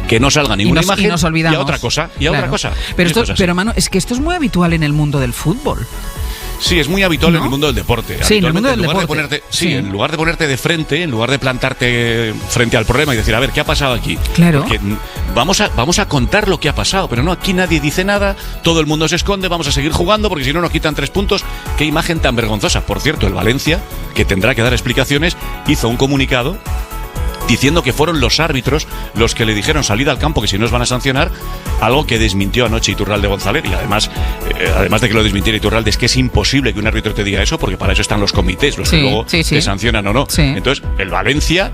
que no salga ninguna imagen, y nos olvidamos. Y a otra cosa, Pero Manu, es que esto es muy habitual en el mundo del fútbol. Sí, es muy habitual en el mundo del deporte. Sí, en el mundo del deporte. En lugar de ponerte de frente, en lugar de plantarte frente al problema y decir: a ver, ¿qué ha pasado aquí? Claro. Porque vamos a contar lo que ha pasado, pero no, aquí nadie dice nada, todo el mundo se esconde, vamos a seguir jugando porque si no nos quitan 3 puntos. Qué imagen tan vergonzosa. Por cierto, el Valencia, que tendrá que dar explicaciones, hizo un comunicado diciendo que fueron los árbitros los que le dijeron: salid al campo, que si no os van a sancionar, algo que desmintió anoche Iturralde González. Y además de que lo desmintiera Iturralde, es que es imposible que un árbitro te diga eso, porque para eso están los comités, los que luego te sancionan o no. Entonces, el Valencia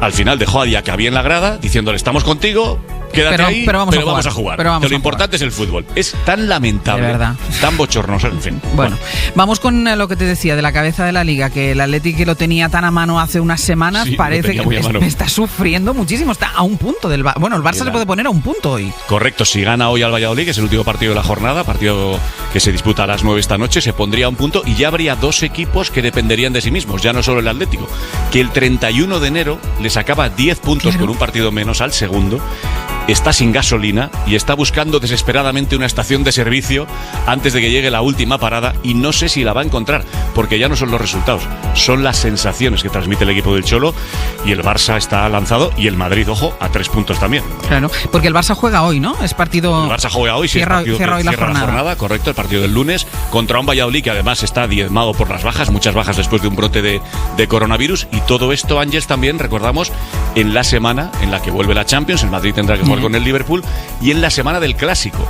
al final dejó a Diacabí en la grada diciéndole: estamos contigo, quédate ahí, pero vamos a jugar. Lo importante es el fútbol. Es tan lamentable, de verdad, tan bochornoso, en fin. Bueno, vamos con lo que te decía de la cabeza de la Liga, que el Athletic lo tenía tan a mano hace unas semanas, parece que está sufriendo muchísimo, está a un punto del... Bueno, el Barça se puede poner a un punto hoy. Correcto, si gana hoy al Valladolid, que es el último partido de la jornada, partido que se disputa a las 9 esta noche, se pondría a un punto y ya habría 2 equipos que dependerían de sí mismos, ya no solo el Atlético, que el 31 de enero le sacaba 10 puntos con un partido menos al segundo. Está sin gasolina y está buscando desesperadamente una estación de servicio antes de que llegue la última parada, y no sé si la va a encontrar, porque ya no son los resultados, son las sensaciones que transmite el equipo del Cholo, y el Barça está lanzado, y el Madrid, ojo, a 3 puntos también. Claro, porque el Barça juega hoy, ¿no? Es partido... El Barça juega hoy, sí, cierra hoy la jornada, correcto, el partido del lunes, contra un Valladolid que además está diezmado por las bajas, muchas bajas después de un brote de coronavirus, y todo esto, Ángels, también recordamos en la semana en la que vuelve la Champions. El Madrid tendrá que jugar con el Liverpool, y en la semana del Clásico.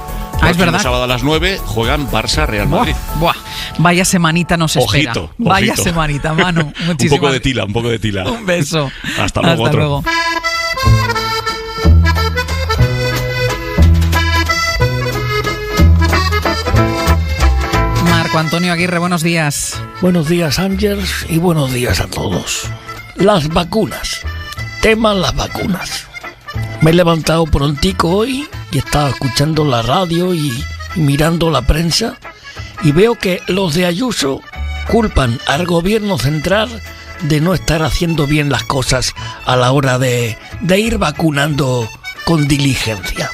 Es verdad. El sábado a las 9 juegan Barça-Real Madrid. Vaya semanita nos espera. Ojito. Vaya semanita, Manu. Un poco de tila. Un beso. Hasta luego. Marco Antonio Aguirre, buenos días. Buenos días, Ángels, y buenos días a todos. Las vacunas. Tema las vacunas. Me he levantado prontico hoy y estaba escuchando la radio y mirando la prensa, y veo que los de Ayuso culpan al gobierno central de no estar haciendo bien las cosas a la hora de ir vacunando con diligencia.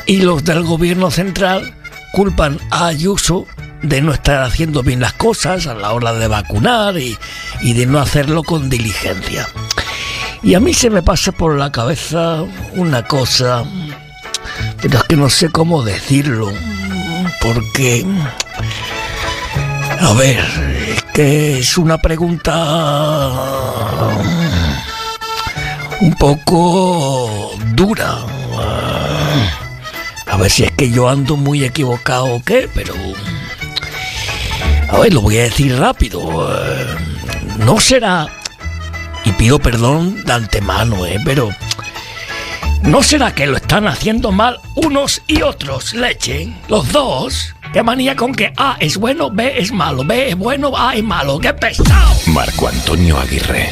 Y los del gobierno central culpan a Ayuso de no estar haciendo bien las cosas a la hora de vacunar y de no hacerlo con diligencia. Y a mí se me pasa por la cabeza una cosa Pero es que no sé cómo decirlo, porque... A ver, es que es una pregunta un poco dura. A ver si es que yo ando muy equivocado o qué, pero... A ver, lo voy a decir rápido. No será... Y pido perdón de antemano, pero... ¿No será que lo están haciendo mal unos y otros, leche? Los dos. Qué manía con que A es bueno, B es malo, B es bueno, A es malo. ¡Qué pesado! Marco Antonio Aguirre.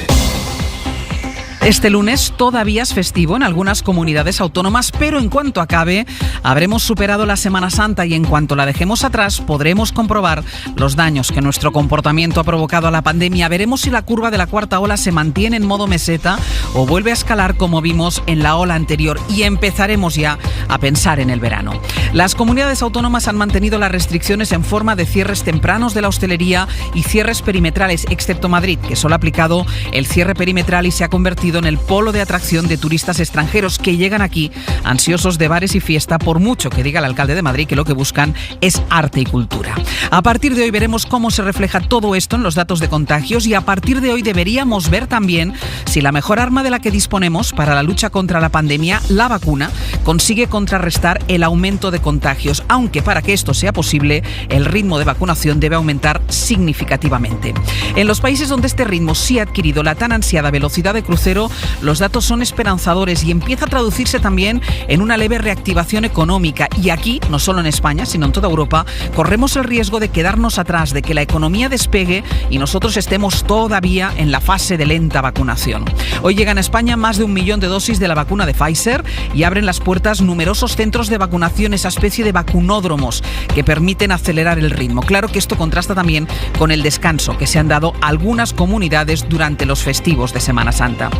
Este lunes todavía es festivo en algunas comunidades autónomas, pero en cuanto acabe, habremos superado la Semana Santa y en cuanto la dejemos atrás, podremos comprobar los daños que nuestro comportamiento ha provocado a la pandemia. Veremos si la curva de la cuarta ola se mantiene en modo meseta o vuelve a escalar como vimos en la ola anterior y empezaremos ya a pensar en el verano. Las comunidades autónomas han mantenido las restricciones en forma de cierres tempranos de la hostelería y cierres perimetrales, excepto Madrid, que solo ha aplicado el cierre perimetral y se ha convertido en el polo de atracción de turistas extranjeros que llegan aquí ansiosos de bares y fiesta, por mucho que diga el alcalde de Madrid que lo que buscan es arte y cultura. A partir de hoy veremos cómo se refleja todo esto en los datos de contagios y a partir de hoy deberíamos ver también si la mejor arma de la que disponemos para la lucha contra la pandemia, la vacuna, consigue contrarrestar el aumento de contagios, aunque para que esto sea posible, el ritmo de vacunación debe aumentar significativamente. En los países donde este ritmo sí ha adquirido la tan ansiada velocidad de crucero, los datos son esperanzadores y empieza a traducirse también en una leve reactivación económica. Y aquí, no solo en España, sino en toda Europa, corremos el riesgo de quedarnos atrás, de que la economía despegue y nosotros estemos todavía en la fase de lenta vacunación. Hoy llegan a España más de 1 millón de dosis de la vacuna de Pfizer y abren las puertas numerosos centros de vacunación, esa especie de vacunódromos que permiten acelerar el ritmo. Claro que esto contrasta también con el descanso que se han dado algunas comunidades durante los festivos de Semana Santa.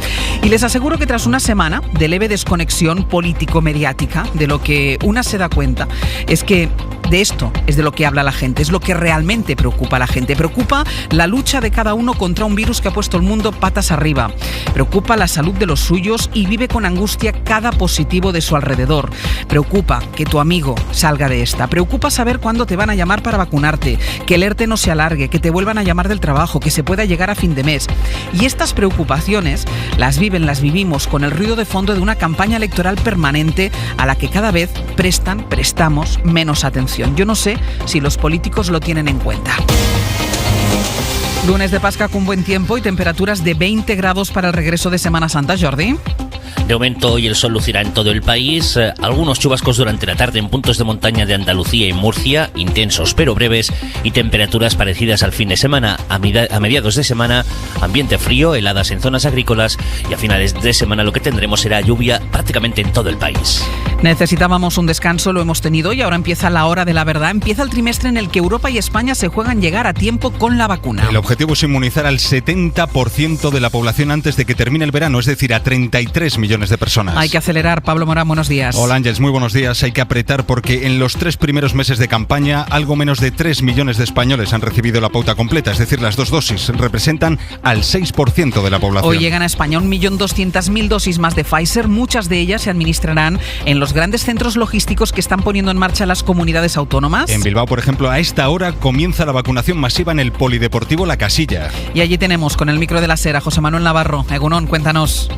Y les aseguro que tras una semana de leve desconexión político-mediática, de lo que una se da cuenta es que de esto es de lo que habla la gente, es lo que realmente preocupa a la gente. Preocupa la lucha de cada uno contra un virus que ha puesto el mundo patas arriba. Preocupa la salud de los suyos y vive con angustia cada positivo de su alrededor. Preocupa que tu amigo salga de esta. Preocupa saber cuándo te van a llamar para vacunarte, que el ERTE no se alargue, que te vuelvan a llamar del trabajo, que se pueda llegar a fin de mes. Y estas preocupaciones las vivimos con el ruido de fondo de una campaña electoral permanente a la que cada vez prestamos menos atención. Yo no sé si los políticos lo tienen en cuenta. Lunes de Pascua con buen tiempo y temperaturas de 20 grados para el regreso de Semana Santa, Jordi. De momento hoy el sol lucirá en todo el país, algunos chubascos durante la tarde en puntos de montaña de Andalucía y Murcia, intensos pero breves, y temperaturas parecidas al fin de semana. A mediados de semana, ambiente frío, heladas en zonas agrícolas, y a finales de semana lo que tendremos será lluvia prácticamente en todo el país. Necesitábamos un descanso, lo hemos tenido y ahora empieza la hora de la verdad. Empieza el trimestre en el que Europa y España se juegan llegar a tiempo con la vacuna. El objetivo es inmunizar al 70% de la población antes de que termine el verano, es decir, a 33 millones de personas. Hay que acelerar. Pablo Morán, buenos días. Hola Ángeles, muy buenos días. Hay que apretar porque en los 3 primeros meses de campaña algo menos de 3 millones de españoles han recibido la pauta completa, es decir, las 2 dosis. Representan al 6% de la población. Hoy llegan a España 1.200.000 dosis más de Pfizer. Muchas de ellas se administrarán en los grandes centros logísticos que están poniendo en marcha las comunidades autónomas. En Bilbao, por ejemplo, a esta hora comienza la vacunación masiva en el Polideportivo La Casilla. Y allí tenemos con el micro de la Sera José Manuel Navarro. Egunon, cuéntanos.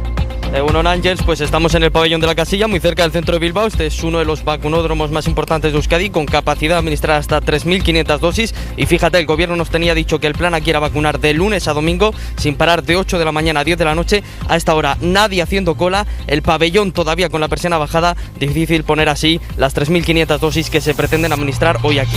Egunon Ángels, pues estamos en el pabellón de La Casilla, muy cerca del centro de Bilbao. Este es uno de los vacunódromos más importantes de Euskadi, con capacidad de administrar hasta 3.500 dosis. Y fíjate, el gobierno nos tenía dicho que el plan aquí era vacunar de lunes a domingo, sin parar, de 8 de la mañana a 10 de la noche. A esta hora nadie haciendo cola, el pabellón todavía con la persiana bajada. Difícil poner así las 3.500 dosis que se pretenden administrar hoy aquí.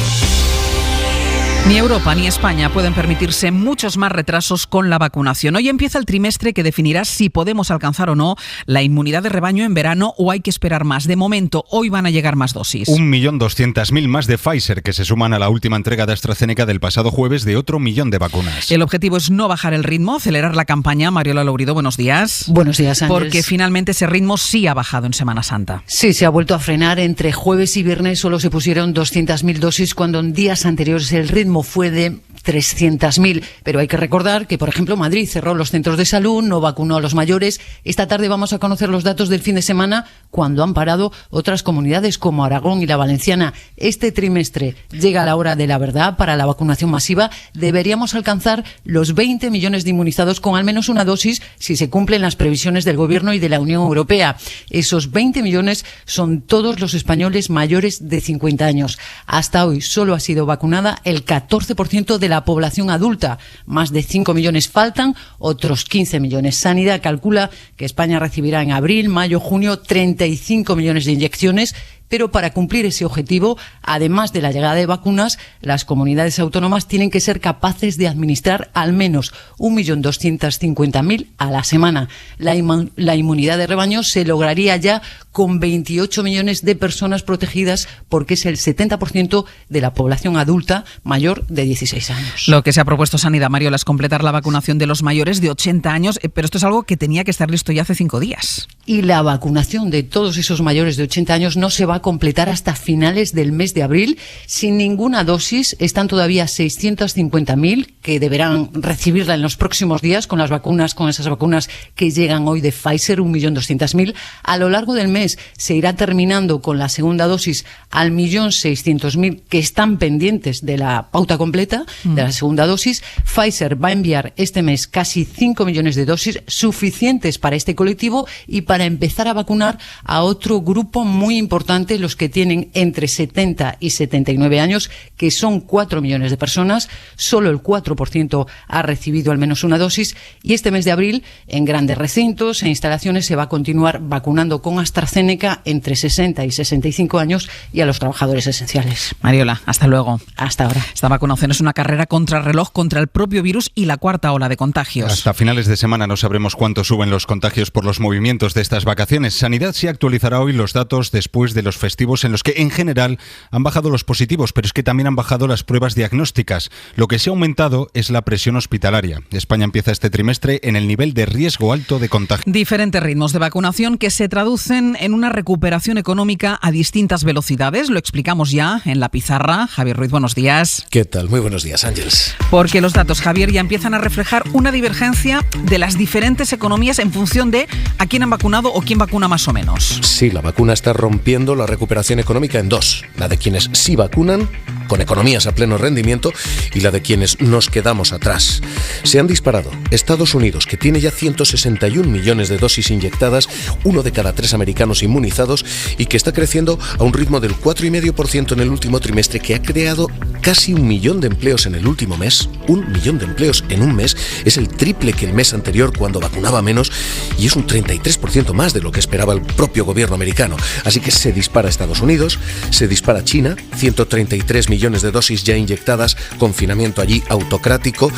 Ni Europa ni España pueden permitirse muchos más retrasos con la vacunación. Hoy empieza el trimestre que definirá si podemos alcanzar o no la inmunidad de rebaño en verano o hay que esperar más. De momento, hoy van a llegar más dosis. 1.200.000 más de Pfizer, que se suman a la última entrega de AstraZeneca del pasado jueves de otro 1.000.000 de vacunas. El objetivo es no bajar el ritmo, acelerar la campaña. Mariola Lourido, buenos días. Buenos días, Ángeles. Porque finalmente ese ritmo sí ha bajado en Semana Santa. Sí, se ha vuelto a frenar. Entre jueves y viernes solo se pusieron 200.000 dosis, cuando en días anteriores el ritmo ritmo fue de 300.000, pero hay que recordar que, por ejemplo, Madrid cerró los centros de salud, no vacunó a los mayores. Esta tarde vamos a conocer los datos del fin de semana, cuando han parado otras comunidades como Aragón y la Valenciana. Este trimestre llega la hora de la verdad para la vacunación masiva. Deberíamos alcanzar los 20 millones de inmunizados con al menos una dosis si se cumplen las previsiones del Gobierno y de la Unión Europea. Esos 20 millones son todos los españoles mayores de 50 años. Hasta hoy solo ha sido vacunada el 14% de la población adulta. Más de 5 millones faltan, otros 15 millones. Sanidad calcula que España recibirá en abril, mayo, junio 35 millones de inyecciones. Pero para cumplir ese objetivo, además de la llegada de vacunas, las comunidades autónomas tienen que ser capaces de administrar al menos 1.250.000 a la semana. La inmunidad de rebaño se lograría ya con 28 millones de personas protegidas, porque es el 70% de la población adulta mayor de 16 años. Lo que se ha propuesto Sanidad, Mariola, es completar la vacunación de los mayores de 80 años, pero esto es algo que tenía que estar listo ya hace 5 días. Y la vacunación de todos esos mayores de 80 años no se va a completar hasta finales del mes de abril. Sin ninguna dosis están todavía 650.000 que deberán recibirla en los próximos días con esas vacunas que llegan hoy de Pfizer, 1.200.000. A lo largo del mes se irá terminando con la segunda dosis al 1.600.000 que están pendientes de la pauta completa de la segunda dosis. Pfizer va a enviar este mes casi 5 millones de dosis suficientes para este colectivo y para empezar a vacunar a otro grupo muy importante, los que tienen entre 70 y 79 años, que son 4 millones de personas. Solo el 4% ha recibido al menos una dosis, y este mes de abril en grandes recintos e instalaciones se va a continuar vacunando con AstraZeneca entre 60 y 65 años y a los trabajadores esenciales. Mariola, hasta luego. Hasta ahora. Esta vacunación es una carrera contrarreloj contra el propio virus y la cuarta ola de contagios. Hasta finales de semana no sabremos cuánto suben los contagios por los movimientos de estas vacaciones. Sanidad sí actualizará hoy los datos después de los festivos, en los que en general han bajado los positivos, pero es que también han bajado las pruebas diagnósticas. Lo que se ha aumentado es la presión hospitalaria. España empieza este trimestre en el nivel de riesgo alto de contagio. Diferentes ritmos de vacunación que se traducen en una recuperación económica a distintas velocidades. Lo explicamos ya en la pizarra. Javier Ruiz, buenos días. ¿Qué tal? Muy buenos días, Ángeles. Porque los datos, Javier, ya empiezan a reflejar una divergencia de las diferentes economías en función de a quién han vacunado o quién vacuna más o menos. Sí, la vacuna está rompiendo la recuperación económica en dos. La de quienes sí vacunan, con economías a pleno rendimiento, y la de quienes nos quedamos atrás. Se han disparado. Estados Unidos, que tiene ya 161 millones de dosis inyectadas, 1 de cada 3 americanos inmunizados, y que está creciendo a un ritmo del 4,5% en el último trimestre, que ha creado casi 1 millón de empleos en el último mes. 1 millón de empleos en un mes es el triple que el mes anterior, cuando vacunaba menos, y es un 33% más de lo que esperaba el propio gobierno americano. Así que se dispara Estados Unidos, se dispara China, 133 millones de dosis ya inyectadas, confinamiento allí autocrático,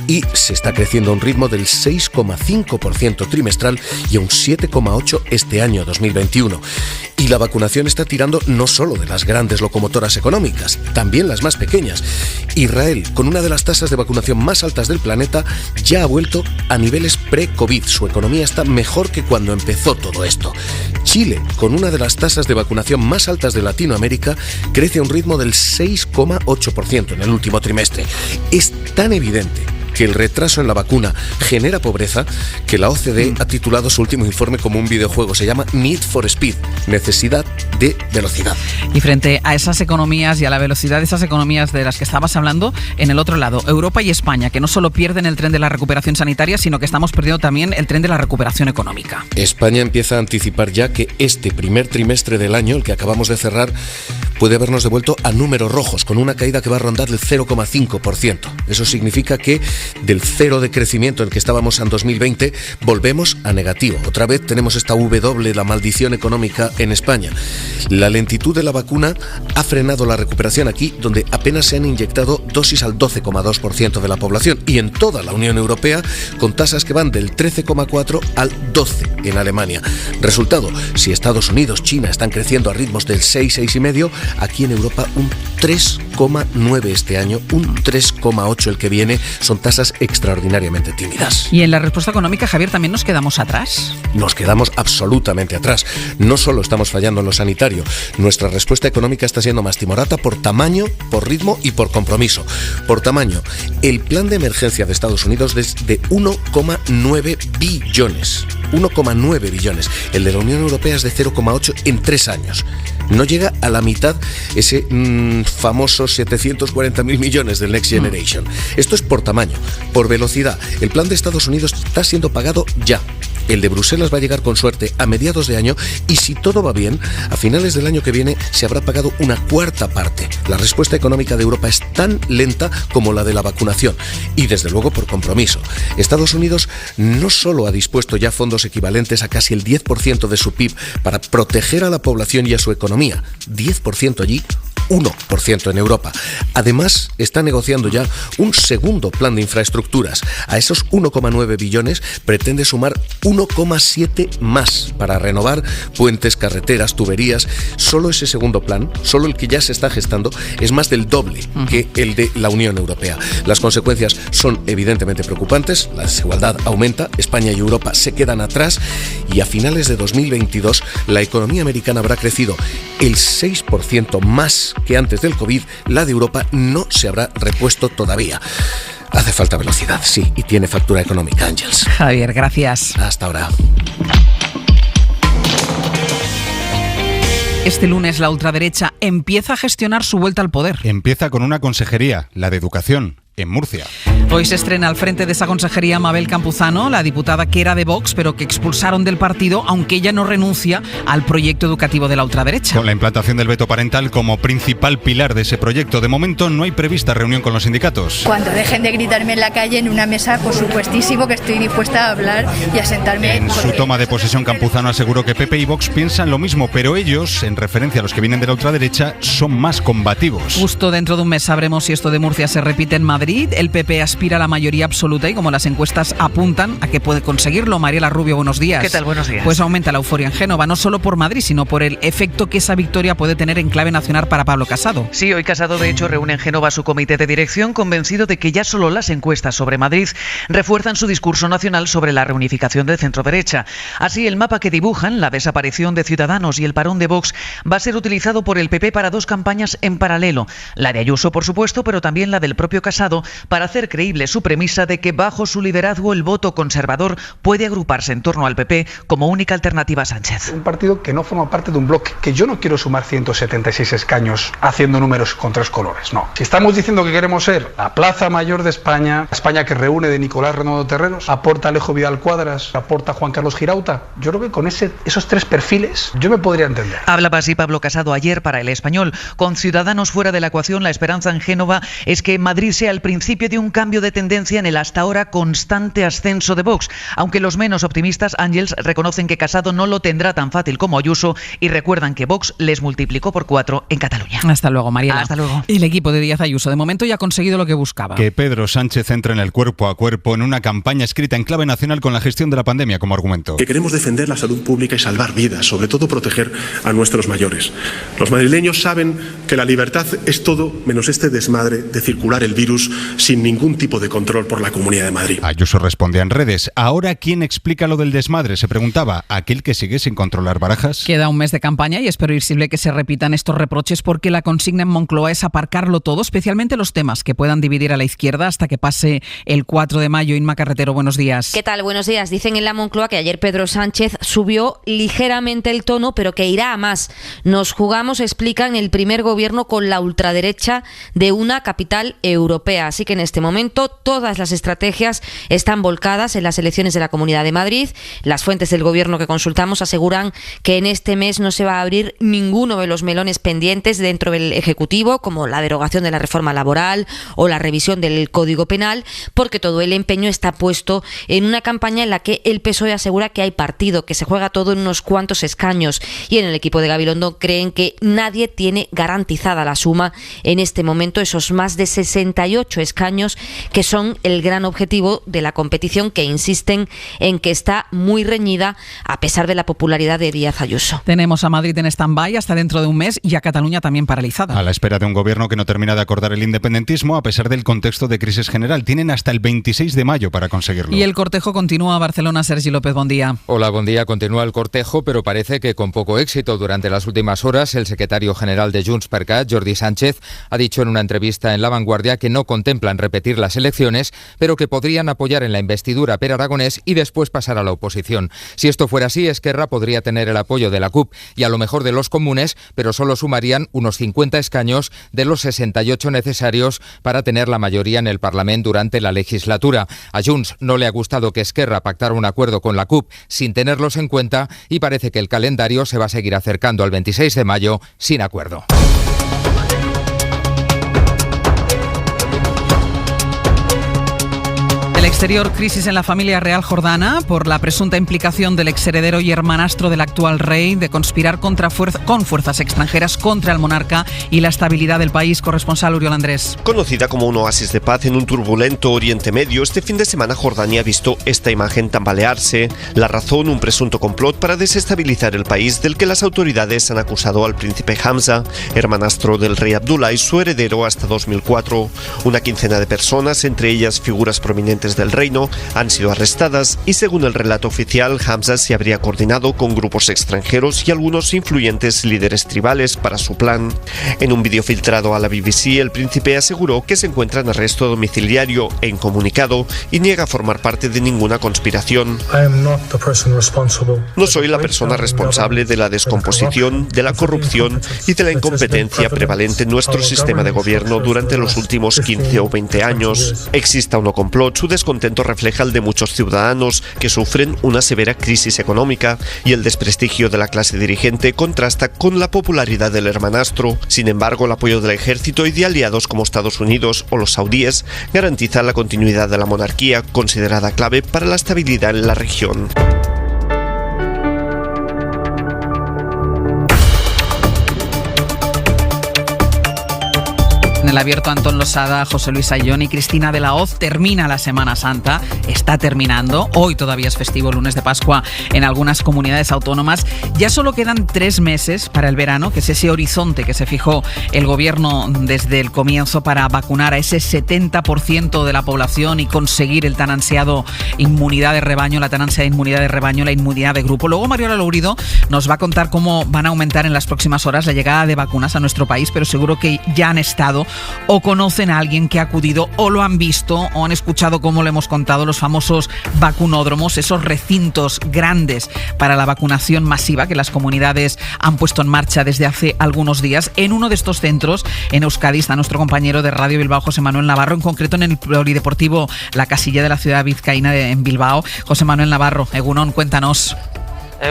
y se está creciendo a un ritmo del 6,5% trimestral y a un 7,8% este año 2021. Y la vacunación está tirando no solo de las grandes locomotoras económicas, también las más pequeñas. Israel, con una de las tasas de vacunación más altas del planeta, ya ha vuelto a niveles pre-COVID. Su economía está mejor que cuando empezó todo esto. Chile, con una de las tasas de vacunación más altas de Latinoamérica, crece a un ritmo del 6,8% en el último trimestre. Es tan evidente que el retraso en la vacuna genera pobreza que la OCDE ha titulado su último informe como un videojuego. Se llama Need for Speed, necesidad de velocidad. Y frente a esas economías y a la velocidad de esas economías de las que estabas hablando, en el otro lado, Europa y España, que no solo pierden el tren de la recuperación sanitaria, sino que estamos perdiendo también el tren de la recuperación económica. España empieza a anticipar ya que este primer trimestre del año, el que acabamos de cerrar, puede habernos devuelto a números rojos, con una caída que va a rondar el 0,5%. Eso significa que del cero de crecimiento en el que estábamos en 2020, volvemos a negativo. Otra vez tenemos esta W, la maldición económica en España. La lentitud de la vacuna ha frenado la recuperación aquí, donde apenas se han inyectado dosis al 12,2% de la población, y en toda la Unión Europea, con tasas que van del 13,4% al 12% en Alemania. Resultado, si Estados Unidos, China están creciendo a ritmos del 6,5%, aquí en Europa un 3%. 3,9 este año, un 3,8 el que viene. Son tasas extraordinariamente tímidas. Y en la respuesta económica, Javier, ¿también nos quedamos atrás? Nos quedamos absolutamente atrás. No solo estamos fallando en lo sanitario, nuestra respuesta económica está siendo más timorata por tamaño, por ritmo y por compromiso. Por tamaño, el plan de emergencia de Estados Unidos es de 1,9 billones. 1,9 billones. El de la Unión Europea es de 0,8 en 3 años. No llega a la mitad ese famoso 740.000 millones del Next Generation. Esto es por tamaño. Por velocidad, el plan de Estados Unidos está siendo pagado ya. El de Bruselas va a llegar con suerte a mediados de año y si todo va bien, a finales del año que viene se habrá pagado una cuarta parte. La respuesta económica de Europa es tan lenta como la de la vacunación y desde luego por compromiso. Estados Unidos no solo ha dispuesto ya fondos equivalentes a casi el 10% de su PIB para proteger a la población y a su economía, 10% allí, 1% en Europa. Además, está negociando ya un segundo plan de infraestructuras. A esos 1,9 billones pretende sumar 1,7 más para renovar puentes, carreteras, tuberías. Solo ese segundo plan, solo el que ya se está gestando, es más del doble que el de la Unión Europea. Las consecuencias son evidentemente preocupantes. La desigualdad aumenta, España y Europa se quedan atrás y a finales de 2022 la economía americana habrá crecido el 6% más que antes del COVID. La de Europa no se habrá repuesto todavía. Hace falta velocidad, sí, y tiene factura económica, Ángels. Javier, gracias. Hasta ahora. Este lunes la ultraderecha empieza a gestionar su vuelta al poder. Empieza con una consejería, la de Educación, en Murcia. Hoy se estrena al frente de esa consejería Mabel Campuzano, la diputada que era de Vox, pero que expulsaron del partido, aunque ella no renuncia al proyecto educativo de la ultraderecha. Con la implantación del veto parental como principal pilar de ese proyecto, de momento no hay prevista reunión con los sindicatos. Cuando dejen de gritarme en la calle, en una mesa, por supuestísimo que estoy dispuesta a hablar y a sentarme. En su toma de posesión, Campuzano aseguró que PP y Vox piensan lo mismo, pero ellos, en referencia a los que vienen de la ultraderecha, son más combativos. Justo dentro de un mes sabremos si esto de Murcia se repite en Madrid. El PP aspira a la mayoría absoluta y como las encuestas apuntan a que puede conseguirlo. Mariela Rubio, buenos días. ¿Qué tal? Buenos días. Pues aumenta la euforia en Génova, no solo por Madrid, sino por el efecto que esa victoria puede tener en clave nacional para Pablo Casado. Sí, hoy Casado de hecho reúne en Génova su comité de dirección, convencido de que ya solo las encuestas sobre Madrid refuerzan su discurso nacional sobre la reunificación de centro-derecha. Así, el mapa que dibujan, la desaparición de Ciudadanos y el parón de Vox, va a ser utilizado por el PP para dos campañas en paralelo. La de Ayuso, por supuesto, pero también la del propio Casado, para hacer creíble su premisa de que bajo su liderazgo el voto conservador puede agruparse en torno al PP como única alternativa a Sánchez. Un partido que no forma parte de un bloque, que yo no quiero sumar 176 escaños haciendo números con tres colores, no. Si estamos diciendo que queremos ser la Plaza Mayor de España, España que reúne de Nicolás Redondo Terreros, aporta Alejo Vidal Cuadras, aporta Juan Carlos Girauta, yo creo que con esos tres perfiles yo me podría entender. Hablaba así Pablo Casado ayer para El Español. Con Ciudadanos fuera de la ecuación, la esperanza en Génova es que Madrid sea el principio de un cambio de tendencia en el hasta ahora constante ascenso de Vox, aunque los menos optimistas, Ángels, reconocen que Casado no lo tendrá tan fácil como Ayuso y recuerdan que Vox les multiplicó por 4 en Cataluña. Hasta luego, Mariela. Hasta luego. El equipo de Díaz Ayuso de momento ya ha conseguido lo que buscaba. Que Pedro Sánchez entre en el cuerpo a cuerpo en una campaña escrita en clave nacional con la gestión de la pandemia como argumento. Que queremos defender la salud pública y salvar vidas, sobre todo proteger a nuestros mayores. Los madrileños saben que la libertad es todo menos este desmadre de circular el virus sin ningún tipo de control por la Comunidad de Madrid. Ayuso respondía en redes. ¿Ahora quién explica lo del desmadre? Se preguntaba. ¿Aquel que sigue sin controlar barajas? Queda un mes de campaña y es previsible que se repitan estos reproches porque la consigna en Moncloa es aparcarlo todo, especialmente los temas que puedan dividir a la izquierda hasta que pase el 4 de mayo. Inma Carretero, buenos días. ¿Qué tal? Buenos días. Dicen en la Moncloa que ayer Pedro Sánchez subió ligeramente el tono, pero que irá a más. Nos jugamos, explican, el primer gobierno con la ultraderecha de una capital europea. Así que en este momento todas las estrategias están volcadas en las elecciones de la Comunidad de Madrid. Las fuentes del gobierno que consultamos aseguran que en este mes no se va a abrir ninguno de los melones pendientes dentro del Ejecutivo, como la derogación de la reforma laboral o la revisión del Código Penal, porque todo el empeño está puesto en una campaña en la que el PSOE asegura que hay partido, que se juega todo en unos cuantos escaños, y en el equipo de Gabilondo creen que nadie tiene garantía garantizada la suma en este momento, esos más de 68 escaños que son el gran objetivo de la competición, que insisten en que está muy reñida a pesar de la popularidad de Díaz Ayuso. Tenemos a Madrid en stand-by hasta dentro de un mes y a Cataluña también paralizada. A la espera de un gobierno que no termina de acordar el independentismo a pesar del contexto de crisis general. Tienen hasta el 26 de mayo para conseguirlo. Y el cortejo continúa a Barcelona. Sergi López, buen día. Hola, buen día. Continúa el cortejo, pero parece que con poco éxito. Durante las últimas horas, el secretario general de Junts per Cat, Jordi Sánchez, ha dicho en una entrevista en La Vanguardia que no contemplan repetir las elecciones, pero que podrían apoyar en la investidura a Pere Aragonès y después pasar a la oposición. Si esto fuera así, Esquerra podría tener el apoyo de la CUP y a lo mejor de los comunes, pero solo sumarían unos 50 escaños de los 68 necesarios para tener la mayoría en el Parlamento durante la legislatura. A Junts no le ha gustado que Esquerra pactara un acuerdo con la CUP sin tenerlos en cuenta y parece que el calendario se va a seguir acercando al 26 de mayo sin acuerdo. Del exterior, crisis en la familia real jordana por la presunta implicación del exheredero y hermanastro del actual rey de conspirar con fuerzas extranjeras contra el monarca y la estabilidad del país. Corresponsal Uriol Andrés. Conocida como un oasis de paz en un turbulento Oriente Medio, este fin de semana Jordania ha visto esta imagen tambalearse. La razón, un presunto complot para desestabilizar el país del que las autoridades han acusado al príncipe Hamza, hermanastro del rey Abdullah y su heredero hasta 2004. Una quincena de personas, entre ellas figuras prominentes del reino, han sido arrestadas y según el relato oficial, Hamza se habría coordinado con grupos extranjeros y algunos influyentes líderes tribales para su plan. En un vídeo filtrado a la BBC, el príncipe aseguró que se encuentra en arresto domiciliario e incomunicado y niega formar parte de ninguna conspiración. No soy la persona responsable de la descomposición, de la corrupción y de la incompetencia prevalente en nuestro sistema de gobierno durante los últimos 15 o 20 años. Exista o no complot, su descontento refleja el de muchos ciudadanos que sufren una severa crisis económica y el desprestigio de la clase dirigente contrasta con la popularidad del hermanastro. Sin embargo, el apoyo del ejército y de aliados como Estados Unidos o los saudíes garantiza la continuidad de la monarquía, considerada clave para la estabilidad en la región. En el abierto, Antón Losada, José Luis Ayllón y Cristina de la Hoz. Termina la Semana Santa, está terminando. Hoy todavía es festivo, lunes de Pascua en algunas comunidades autónomas. Ya solo quedan 3 meses para el verano, que es ese horizonte que se fijó el gobierno desde el comienzo para vacunar a ese 70% de la población y conseguir el tan ansiado inmunidad de rebaño, la tan ansiada inmunidad de rebaño, la inmunidad de grupo. Luego Mariola Lourido nos va a contar cómo van a aumentar en las próximas horas la llegada de vacunas a nuestro país, pero seguro que ya han estado o conocen a alguien que ha acudido o lo han visto o han escuchado, como le hemos contado, los famosos vacunódromos, esos recintos grandes para la vacunación masiva que las comunidades han puesto en marcha desde hace algunos días. En uno de estos centros, en Euskadi, está nuestro compañero de Radio Bilbao, José Manuel Navarro, en concreto en el Polideportivo La Casilla de la ciudad vizcaína en Bilbao. José Manuel Navarro, Egunon, cuéntanos.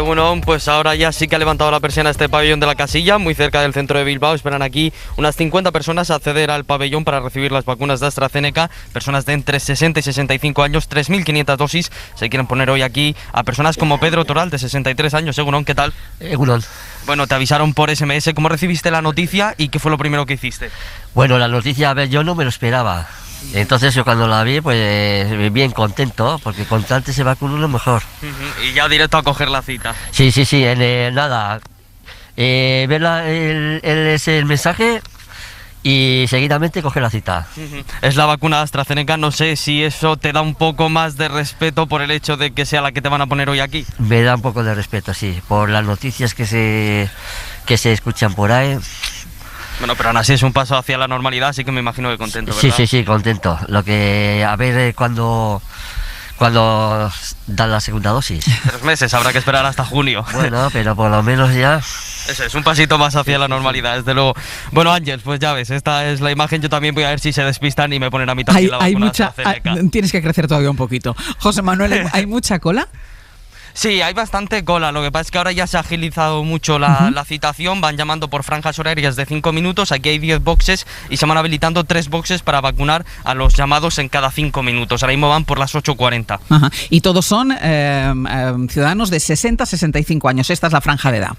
Bueno, pues ahora ya sí que ha levantado la persiana este pabellón de La Casilla, muy cerca del centro de Bilbao. Esperan aquí unas 50 personas a acceder al pabellón para recibir las vacunas de AstraZeneca. Personas de entre 60 y 65 años, 3.500 dosis se quieren poner hoy aquí a personas como Pedro Toral, de 63 años. Egunon, ¿qué tal? Egunon. Bueno, te avisaron por SMS. ¿Cómo recibiste la noticia y qué fue lo primero que hiciste? Bueno, la noticia, a ver, yo no me lo esperaba. Entonces yo cuando la vi, pues bien contento, porque cuanto antes se vacunó lo mejor. Y ya directo a coger la cita. Sí, nada. Ver el mensaje y seguidamente coger la cita. Es la vacuna de AstraZeneca, no sé si eso te da un poco más de respeto por el hecho de que sea la que te van a poner hoy aquí. Me da un poco de respeto, sí, por las noticias que se escuchan por ahí. Bueno, pero aún así es un paso hacia la normalidad, así que me imagino que contento, ¿verdad? Sí, contento. Lo que, a ver, cuando dan la segunda dosis. 3 meses, habrá que esperar hasta junio. Bueno, pero por lo menos ya... Eso es un pasito más hacia la normalidad, desde luego. Bueno, Ángel, pues ya ves, esta es la imagen. Yo también voy a ver si se despistan y me ponen a mí también la vacuna AstraZeneca. Tienes que crecer todavía un poquito. José Manuel, ¿hay mucha cola? Sí, hay bastante cola, lo que pasa es que ahora ya se ha agilizado mucho la citación, van llamando por franjas horarias de 5 minutos, aquí hay 10 boxes y se van habilitando 3 boxes para vacunar a los llamados en cada 5 minutos, ahora mismo van por las 8:40. Ajá. Y todos son ciudadanos de 60 a 65 años, esta es la franja de edad.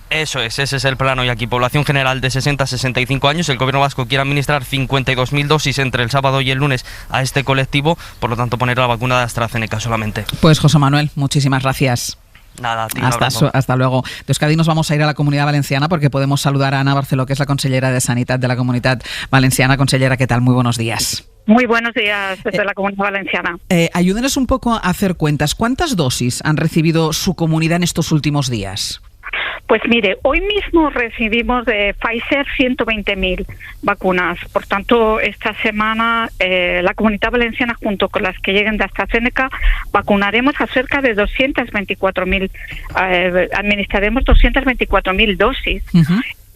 Eso es, ese es el plan hoy aquí. Población general de 60 a 65 años. El gobierno vasco quiere administrar 52.000 dosis entre el sábado y el lunes a este colectivo, por lo tanto poner la vacuna de AstraZeneca solamente. Pues José Manuel, muchísimas gracias. Nada, tío, hasta luego. De Euskadi nos vamos a ir a la Comunidad Valenciana porque podemos saludar a Ana Barceló, que es la consellera de Sanidad de la Comunidad Valenciana. Consellera, ¿qué tal? Muy buenos días. Muy buenos días desde la Comunidad Valenciana. Ayúdenos un poco a hacer cuentas. ¿Cuántas dosis han recibido su comunidad en estos últimos días? Pues mire, hoy mismo recibimos de Pfizer 120.000 vacunas. Por tanto, esta semana la Comunidad Valenciana, junto con las que lleguen de AstraZeneca, vacunaremos a cerca de 224.000, administraremos 224.000 dosis.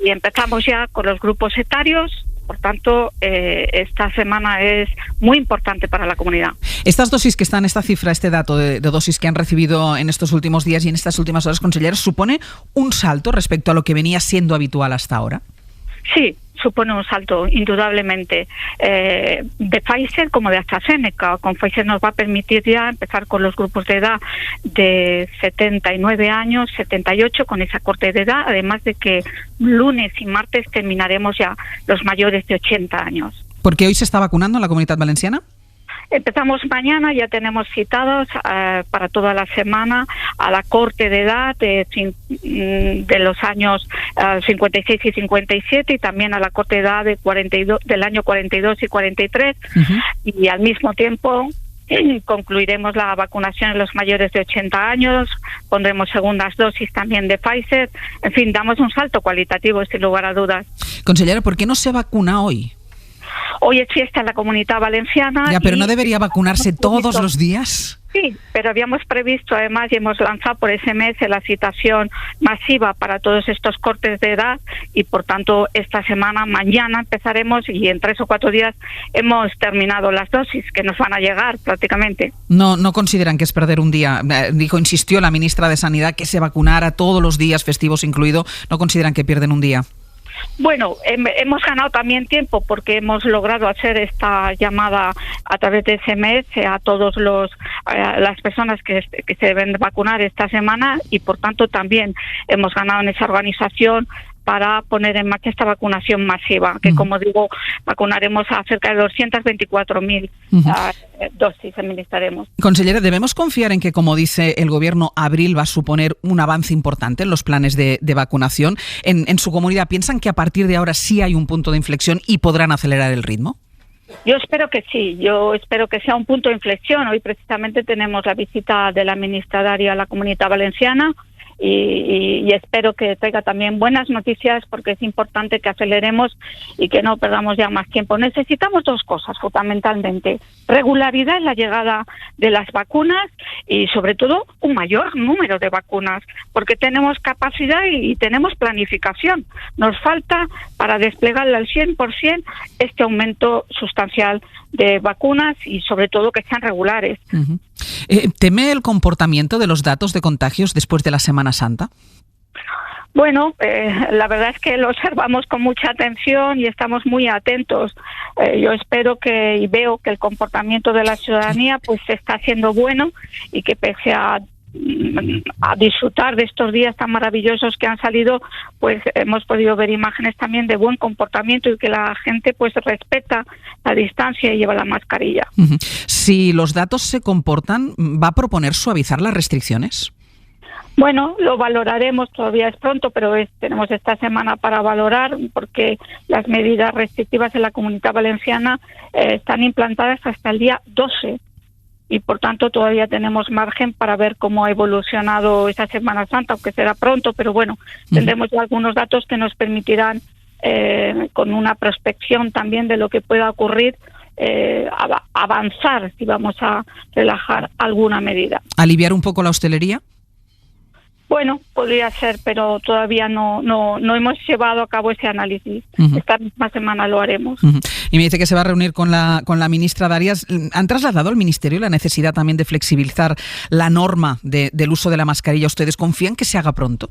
Y empezamos ya con los grupos etarios. Por tanto, esta semana es muy importante para la comunidad. Estas dosis que están, esta cifra, este dato de dosis que han recibido en estos últimos días y en estas últimas horas, consellera, ¿supone un salto respecto a lo que venía siendo habitual hasta ahora? Sí, supone un salto, indudablemente, de Pfizer como de AstraZeneca. Con Pfizer nos va a permitir ya empezar con los grupos de edad de 79 años, 78, con esa corte de edad, además de que lunes y martes terminaremos ya los mayores de 80 años. ¿Por qué hoy se está vacunando en la Comunidad Valenciana? Empezamos mañana, ya tenemos citados para toda la semana a la corte de edad de los años 56 y 57 y también a la corte de edad de 42, del año 42 y 43 y al mismo tiempo concluiremos la vacunación en los mayores de 80 años, pondremos segundas dosis también de Pfizer. En fin, damos un salto cualitativo sin lugar a dudas. Consellera, ¿por qué no se vacuna hoy? Hoy es fiesta en la Comunidad Valenciana. Ya, pero ¿no debería vacunarse todos los días? Sí, pero habíamos previsto además y hemos lanzado por ese mes la citación masiva para todos estos cortes de edad y por tanto esta semana, mañana empezaremos y en 3 o 4 días hemos terminado las dosis que nos van a llegar prácticamente. No consideran que es perder un día. Insistió la ministra de Sanidad que se vacunara todos los días, festivos incluido. ¿No consideran que pierden un día? Bueno, hemos ganado también tiempo porque hemos logrado hacer esta llamada a través de SMS a todos las personas que se deben vacunar esta semana y por tanto también hemos ganado en esa organización para poner en marcha esta vacunación masiva, que como digo, vacunaremos a cerca de 224.000 dosis administraremos. Consellera, ¿debemos confiar en que, como dice el Gobierno, abril va a suponer un avance importante en los planes de vacunación? ¿En su comunidad piensan que a partir de ahora sí hay un punto de inflexión y podrán acelerar el ritmo? Yo espero que sí, yo espero que sea un punto de inflexión. Hoy precisamente tenemos la visita de la ministra Daria a la Comunidad Valenciana, y espero que traiga también buenas noticias porque es importante que aceleremos y que no perdamos ya más tiempo. Necesitamos 2 cosas fundamentalmente: regularidad en la llegada de las vacunas y sobre todo un mayor número de vacunas, porque tenemos capacidad y tenemos planificación. Nos falta para desplegarla al 100% este aumento sustancial de vacunas y sobre todo que sean regulares. ¿Teme el comportamiento de los datos de contagios después de la Semana Santa? Bueno, la verdad es que lo observamos con mucha atención y estamos muy atentos. Yo espero y veo que el comportamiento de la ciudadanía pues está siendo bueno y que pese a disfrutar de estos días tan maravillosos que han salido, pues hemos podido ver imágenes también de buen comportamiento y que la gente pues respeta la distancia y lleva la mascarilla. Si los datos se comportan, ¿va a proponer suavizar las restricciones? Bueno, lo valoraremos, todavía es pronto, pero tenemos esta semana para valorar porque las medidas restrictivas en la Comunidad Valenciana están implantadas hasta el día 12. Y por tanto todavía tenemos margen para ver cómo ha evolucionado esta Semana Santa, aunque será pronto, pero bueno, tendremos ya algunos datos que nos permitirán, con una prospección también de lo que pueda ocurrir, avanzar si vamos a relajar alguna medida. ¿Aliviar un poco la hostelería? Bueno, podría ser, pero todavía no hemos llevado a cabo ese análisis. Esta misma semana lo haremos. Y me dice que se va a reunir con la ministra Darias. ¿Han trasladado al Ministerio la necesidad también de flexibilizar la norma del uso de la mascarilla? ¿Ustedes confían que se haga pronto?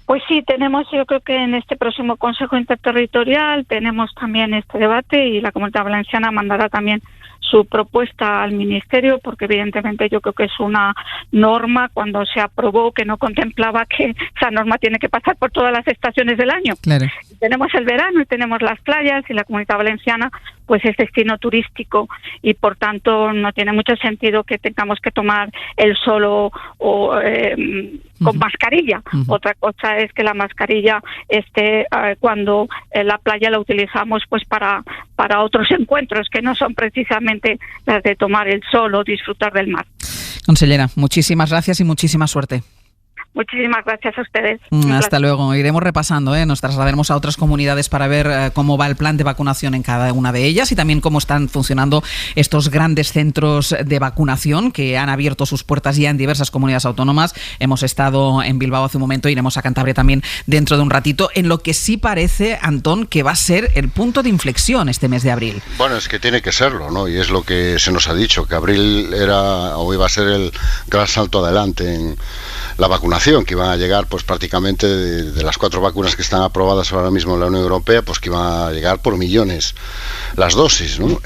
Pues sí, yo creo que en este próximo Consejo Interterritorial tenemos también este debate y la Comunidad Valenciana mandará también su propuesta al Ministerio, porque evidentemente yo creo que es una norma cuando se aprobó que no contemplaba que esa norma tiene que pasar por todas las estaciones del año. Claro. Tenemos el verano y tenemos las playas y la Comunidad Valenciana pues es destino turístico y por tanto no tiene mucho sentido que tengamos que tomar el sol con mascarilla. Otra cosa es que la mascarilla esté cuando la playa la utilizamos pues para otros encuentros que no son precisamente las de tomar el sol o disfrutar del mar. Consellera, muchísimas gracias y muchísima suerte. Muchísimas gracias a ustedes. Hasta luego. Iremos repasando, nos trasladaremos a otras comunidades para ver cómo va el plan de vacunación en cada una de ellas y también cómo están funcionando estos grandes centros de vacunación que han abierto sus puertas ya en diversas comunidades autónomas. Hemos estado en Bilbao hace un momento, iremos a Cantabria también dentro de un ratito, en lo que sí parece, Antón, que va a ser el punto de inflexión este mes de abril. Bueno, es que tiene que serlo, ¿no? Y es lo que se nos ha dicho, que abril era o iba a ser el gran salto adelante en la vacunación, que iban a llegar pues prácticamente de las 4 vacunas que están aprobadas ahora mismo en la Unión Europea, pues que iban a llegar por millones las dosis, ¿no?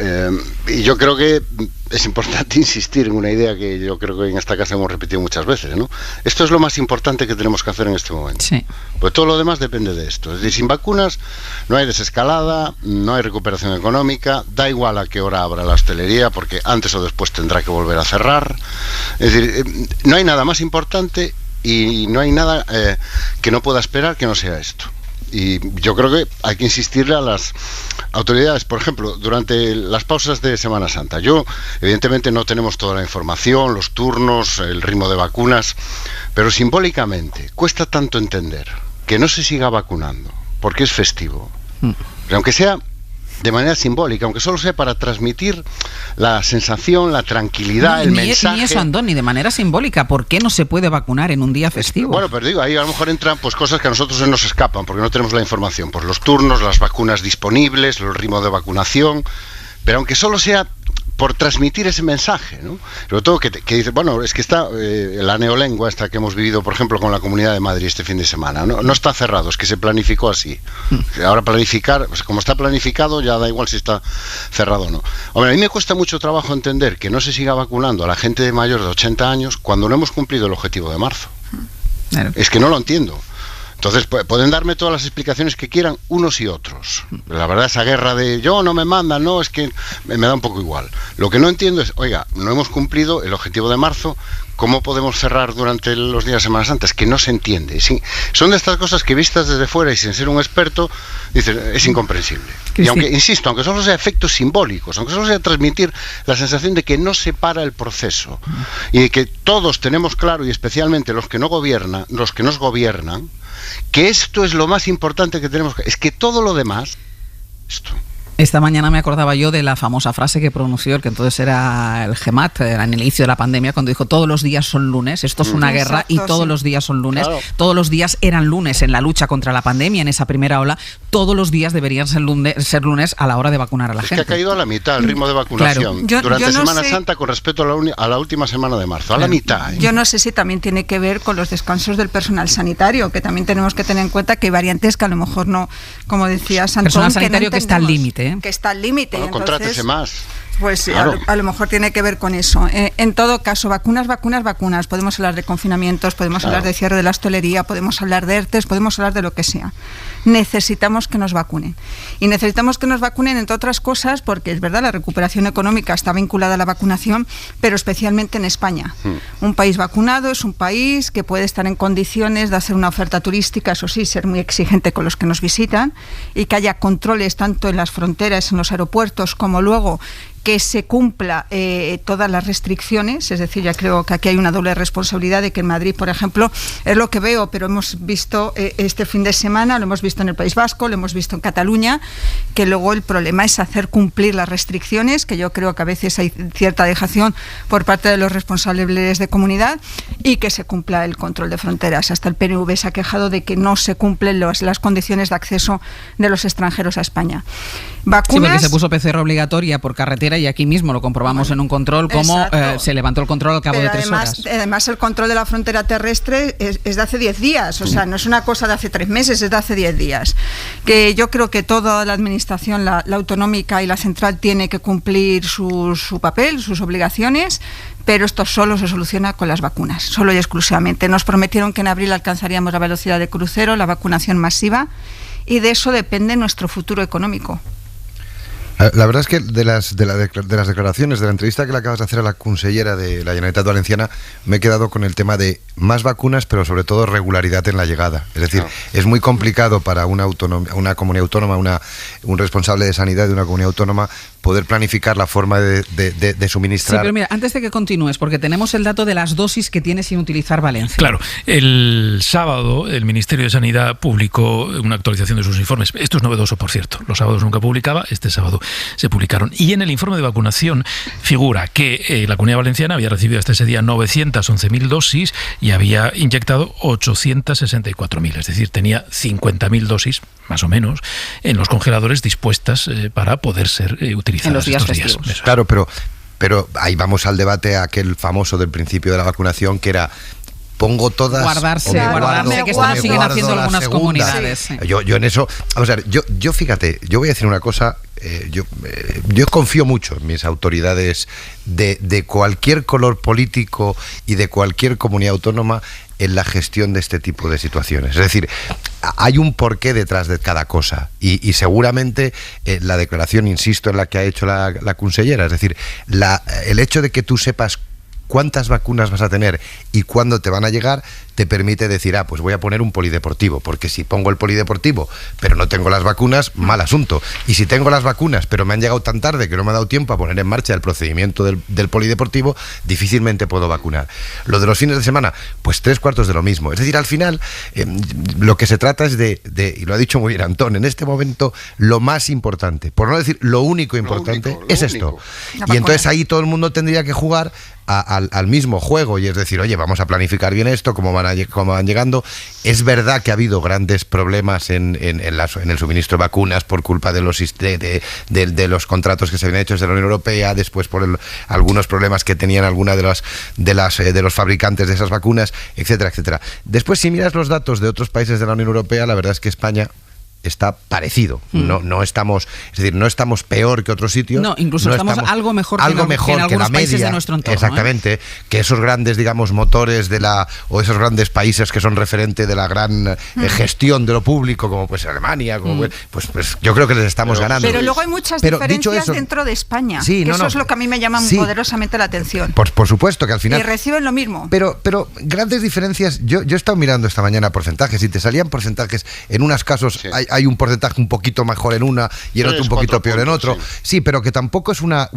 Y yo creo que es importante insistir en una idea que yo creo que en esta casa hemos repetido muchas veces, ¿no? Esto es lo más importante que tenemos que hacer en este momento. Sí. Pues todo lo demás depende de esto. Es decir, sin vacunas no hay desescalada, no hay recuperación económica, da igual a qué hora abra la hostelería, porque antes o después tendrá que volver a cerrar. Es decir, no hay nada más importante y no hay nada que no pueda esperar que no sea esto. Y yo creo que hay que insistirle a las autoridades, por ejemplo, durante las pausas de Semana Santa. Evidentemente no tenemos toda la información, los turnos, el ritmo de vacunas, pero simbólicamente cuesta tanto entender que no se siga vacunando porque es festivo. Pero aunque sea de manera simbólica, aunque solo sea para transmitir la sensación, la tranquilidad, el mensaje. Ni eso, Andón, ni de manera simbólica. ¿Por qué no se puede vacunar en un día festivo? Bueno, pero digo, ahí a lo mejor entran pues cosas que a nosotros se nos escapan, porque no tenemos la información. Pues los turnos, las vacunas disponibles, el ritmo de vacunación, pero aunque solo sea por transmitir ese mensaje, ¿no? Sobre todo que dice, bueno, es que está la neolengua esta que hemos vivido, por ejemplo, con la Comunidad de Madrid este fin de semana, no está cerrado, es que se planificó así. Ahora planificar, pues como está planificado, ya da igual si está cerrado o no. Hombre, a mí me cuesta mucho trabajo entender que no se siga vacunando a la gente de mayor de 80 años cuando no hemos cumplido el objetivo de marzo. Claro. Es que no lo entiendo. Entonces, pueden darme todas las explicaciones que quieran unos y otros. La verdad, esa guerra de yo no me mandan, no, es que me da un poco igual. Lo que no entiendo es, oiga, no hemos cumplido el objetivo de marzo, ¿cómo podemos cerrar durante los días de Semana Santa? Es que no se entiende. Sí, son de estas cosas que vistas desde fuera y sin ser un experto, dices, es incomprensible. Y aunque, insisto, aunque solo sea efectos simbólicos, aunque solo sea transmitir la sensación de que no se para el proceso y de que todos tenemos claro, y especialmente los que no gobiernan, los que nos gobiernan, que esto es lo más importante que tenemos, es que todo lo demás, esto. Esta mañana me acordaba yo de la famosa frase que pronunció el que entonces era el GEMAT, en el inicio de la pandemia, cuando dijo todos los días son lunes, esto es una guerra y todos los días son lunes, todos los días eran lunes en la lucha contra la pandemia, en esa primera ola, todos los días deberían ser lunes a la hora de vacunar a la gente. Es que ha caído a la mitad el ritmo de vacunación durante Semana Santa con respecto a la última semana de marzo, a la mitad. Yo no sé si también tiene que ver con los descansos del personal sanitario, que también tenemos que tener en cuenta que hay variantes que a lo mejor no, como decía Antón, personal sanitario que está al límite. Que está al límite. Bueno, contrátese más. Pues claro. a lo mejor tiene que ver con eso. En todo caso, vacunas. Podemos hablar de confinamientos, podemos hablar de cierre de la hostelería, podemos hablar de ERTES, podemos hablar de lo que sea. Necesitamos que nos vacunen. Y necesitamos que nos vacunen, entre otras cosas, porque es verdad, la recuperación económica está vinculada a la vacunación, pero especialmente en España. Un país vacunado es un país que puede estar en condiciones de hacer una oferta turística, eso sí, ser muy exigente con los que nos visitan, y que haya controles tanto en las fronteras, en los aeropuertos, como luego que se cumpla todas las restricciones, es decir, ya creo que aquí hay una doble responsabilidad de que en Madrid, por ejemplo, es lo que veo, pero hemos visto este fin de semana, lo hemos visto en el País Vasco, lo hemos visto en Cataluña, que luego el problema es hacer cumplir las restricciones, que yo creo que a veces hay cierta dejación por parte de los responsables de comunidad, y que se cumpla el control de fronteras. Hasta el PNV se ha quejado de que no se cumplen las condiciones de acceso de los extranjeros a España. Vacunas. Sí, porque se puso PCR obligatoria por carretera pudiera, y aquí mismo lo comprobamos en un control, cómo se levantó el control al cabo de 3 horas. Además, el control de la frontera terrestre es de hace 10 días, o sea, no es una cosa de hace 3 meses, es de hace 10 días. Que yo creo que toda la administración, la autonómica y la central, tiene que cumplir su papel, sus obligaciones, pero esto solo se soluciona con las vacunas, solo y exclusivamente. Nos prometieron que en abril alcanzaríamos la velocidad de crucero, la vacunación masiva, y de eso depende nuestro futuro económico. La verdad es que de las declaraciones, de la entrevista que le acabas de hacer a la consellera de la Generalitat Valenciana, me he quedado con el tema de más vacunas, pero sobre todo regularidad en la llegada. Es decir, es muy complicado para una comunidad autónoma, un responsable de sanidad de una comunidad autónoma, poder planificar la forma de suministrar. Sí, pero mira, antes de que continúes, porque tenemos el dato de las dosis que tiene sin utilizar Valencia. Claro, el sábado el Ministerio de Sanidad publicó una actualización de sus informes. Esto es novedoso, por cierto. Los sábados nunca publicaba, este sábado se publicaron. Y en el informe de vacunación figura que la Comunidad Valenciana había recibido hasta ese día 911.000 dosis y había inyectado 864.000. Es decir, tenía 50.000 dosis, más o menos, en los congeladores dispuestas para poder ser utilizadas en los días estos festivos. días. Claro, pero ahí vamos al debate aquel famoso del principio de la vacunación, que era: pongo todas, guardarse, que esto lo siguen haciendo algunas comunidades. Sí. Yo en eso, o sea, yo fíjate, yo voy a decir una cosa, yo confío mucho en mis autoridades de cualquier color político y de cualquier comunidad autónoma en la gestión de este tipo de situaciones. Es decir, hay un porqué detrás de cada cosa, y seguramente la declaración, insisto, en la que ha hecho la consellera, es decir, el hecho de que tú sepas cuántas vacunas vas a tener y cuándo te van a llegar, te permite decir, pues voy a poner un polideportivo, porque si pongo el polideportivo pero no tengo las vacunas, mal asunto. Y si tengo las vacunas pero me han llegado tan tarde que no me ha dado tiempo a poner en marcha el procedimiento del polideportivo, difícilmente puedo vacunar. Lo de los fines de semana, pues 3/4 de lo mismo. Es decir, al final, lo que se trata es de, y lo ha dicho muy bien Antón, en este momento lo más importante, por no decir lo único importante, es esto. Y entonces ahí todo el mundo tendría que jugar al mismo juego, y es decir, oye, vamos a planificar bien esto, cómo van llegando. Es verdad que ha habido grandes problemas en el suministro de vacunas por culpa de los contratos que se habían hecho desde la Unión Europea, después por algunos problemas que tenían alguna de los fabricantes de esas vacunas, etcétera, etcétera. Después, si miras los datos de otros países de la Unión Europea, la verdad es que España está parecido. No estamos, es decir, no estamos peor que otros sitios. No, incluso estamos algo mejor que en algunos países de nuestro entorno. Exactamente, que esos grandes, digamos, motores o esos grandes países que son referente de la gran gestión de lo público, como pues Alemania, como pues yo creo que les estamos ganando. Pero luego hay muchas diferencias dentro de España. Sí, eso es lo que a mí me llama poderosamente la atención. Por supuesto que al final. Y reciben lo mismo. Pero grandes diferencias. Yo he estado mirando esta mañana porcentajes, y te salían porcentajes. En unos casos hay un porcentaje un poquito mejor en una y en otro un poquito peor en otro. Sí, pero que tampoco es una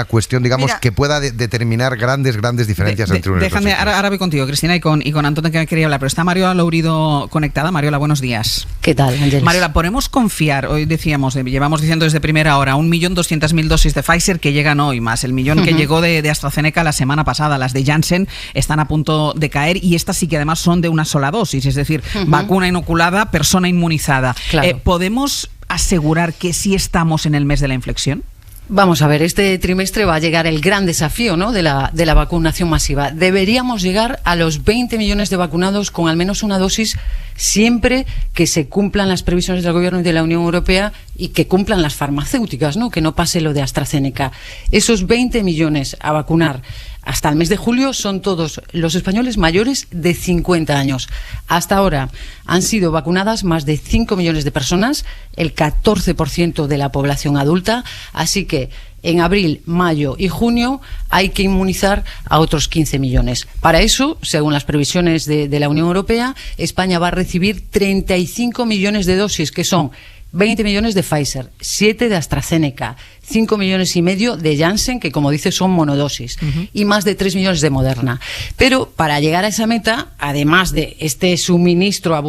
cuestión, digamos, que pueda determinar grandes diferencias entre uno y otro. Déjame, ahora voy contigo, Cristina, y con Antón, que quería hablar, pero está Mariola Lourido conectada. Mariola, buenos días. ¿Qué tal, Ángeles? Mariola, ¿podemos confiar? Hoy llevamos diciendo desde primera hora, 1.200.000 dosis de Pfizer que llegan hoy, más el millón que llegó de AstraZeneca la semana pasada. Las de Janssen están a punto de caer, y estas sí que además son de una sola dosis, es decir, vacuna inoculada, persona inmunizada. Claro. ¿Podemos asegurar que sí estamos en el mes de la inflexión? Vamos a ver, este trimestre va a llegar el gran desafío, ¿no?, de la vacunación masiva. Deberíamos llegar a los 20 millones de vacunados con al menos una dosis, siempre que se cumplan las previsiones del Gobierno y de la Unión Europea, y que cumplan las farmacéuticas, ¿no?, que no pase lo de AstraZeneca. Esos 20 millones a vacunar hasta el mes de julio son todos los españoles mayores de 50 años. Hasta ahora han sido vacunadas más de 5 millones de personas, el 14% de la población adulta, así que en abril, mayo y junio hay que inmunizar a otros 15 millones. Para eso, según las previsiones de la Unión Europea, España va a recibir 35 millones de dosis, que son 20 millones de Pfizer, 7 de AstraZeneca, 5,5 millones de Janssen, que como dices son monodosis, y más de 3 millones de Moderna. Pero para llegar a esa meta, además de este suministro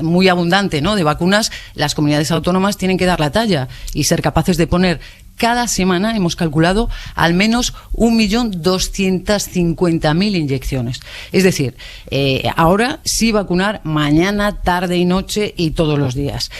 muy abundante, ¿no?, de vacunas, las comunidades autónomas tienen que dar la talla y ser capaces de poner cada semana, hemos calculado, al menos 1.250.000 inyecciones. Es decir, ahora sí vacunar mañana, tarde y noche y todos los días.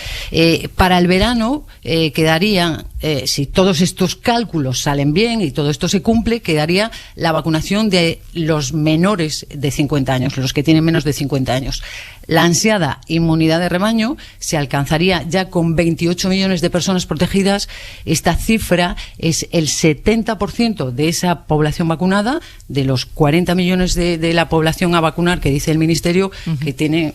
Para el verano quedarían si todos estos cálculos salen bien y todo esto se cumple, quedaría la vacunación de los menores de 50 años, los que tienen menos de 50 años. La ansiada inmunidad de rebaño se alcanzaría ya con 28 millones de personas protegidas. Esta cifra es el 70% de esa población vacunada, de los 40 millones de la población a vacunar que dice el Ministerio, que tiene,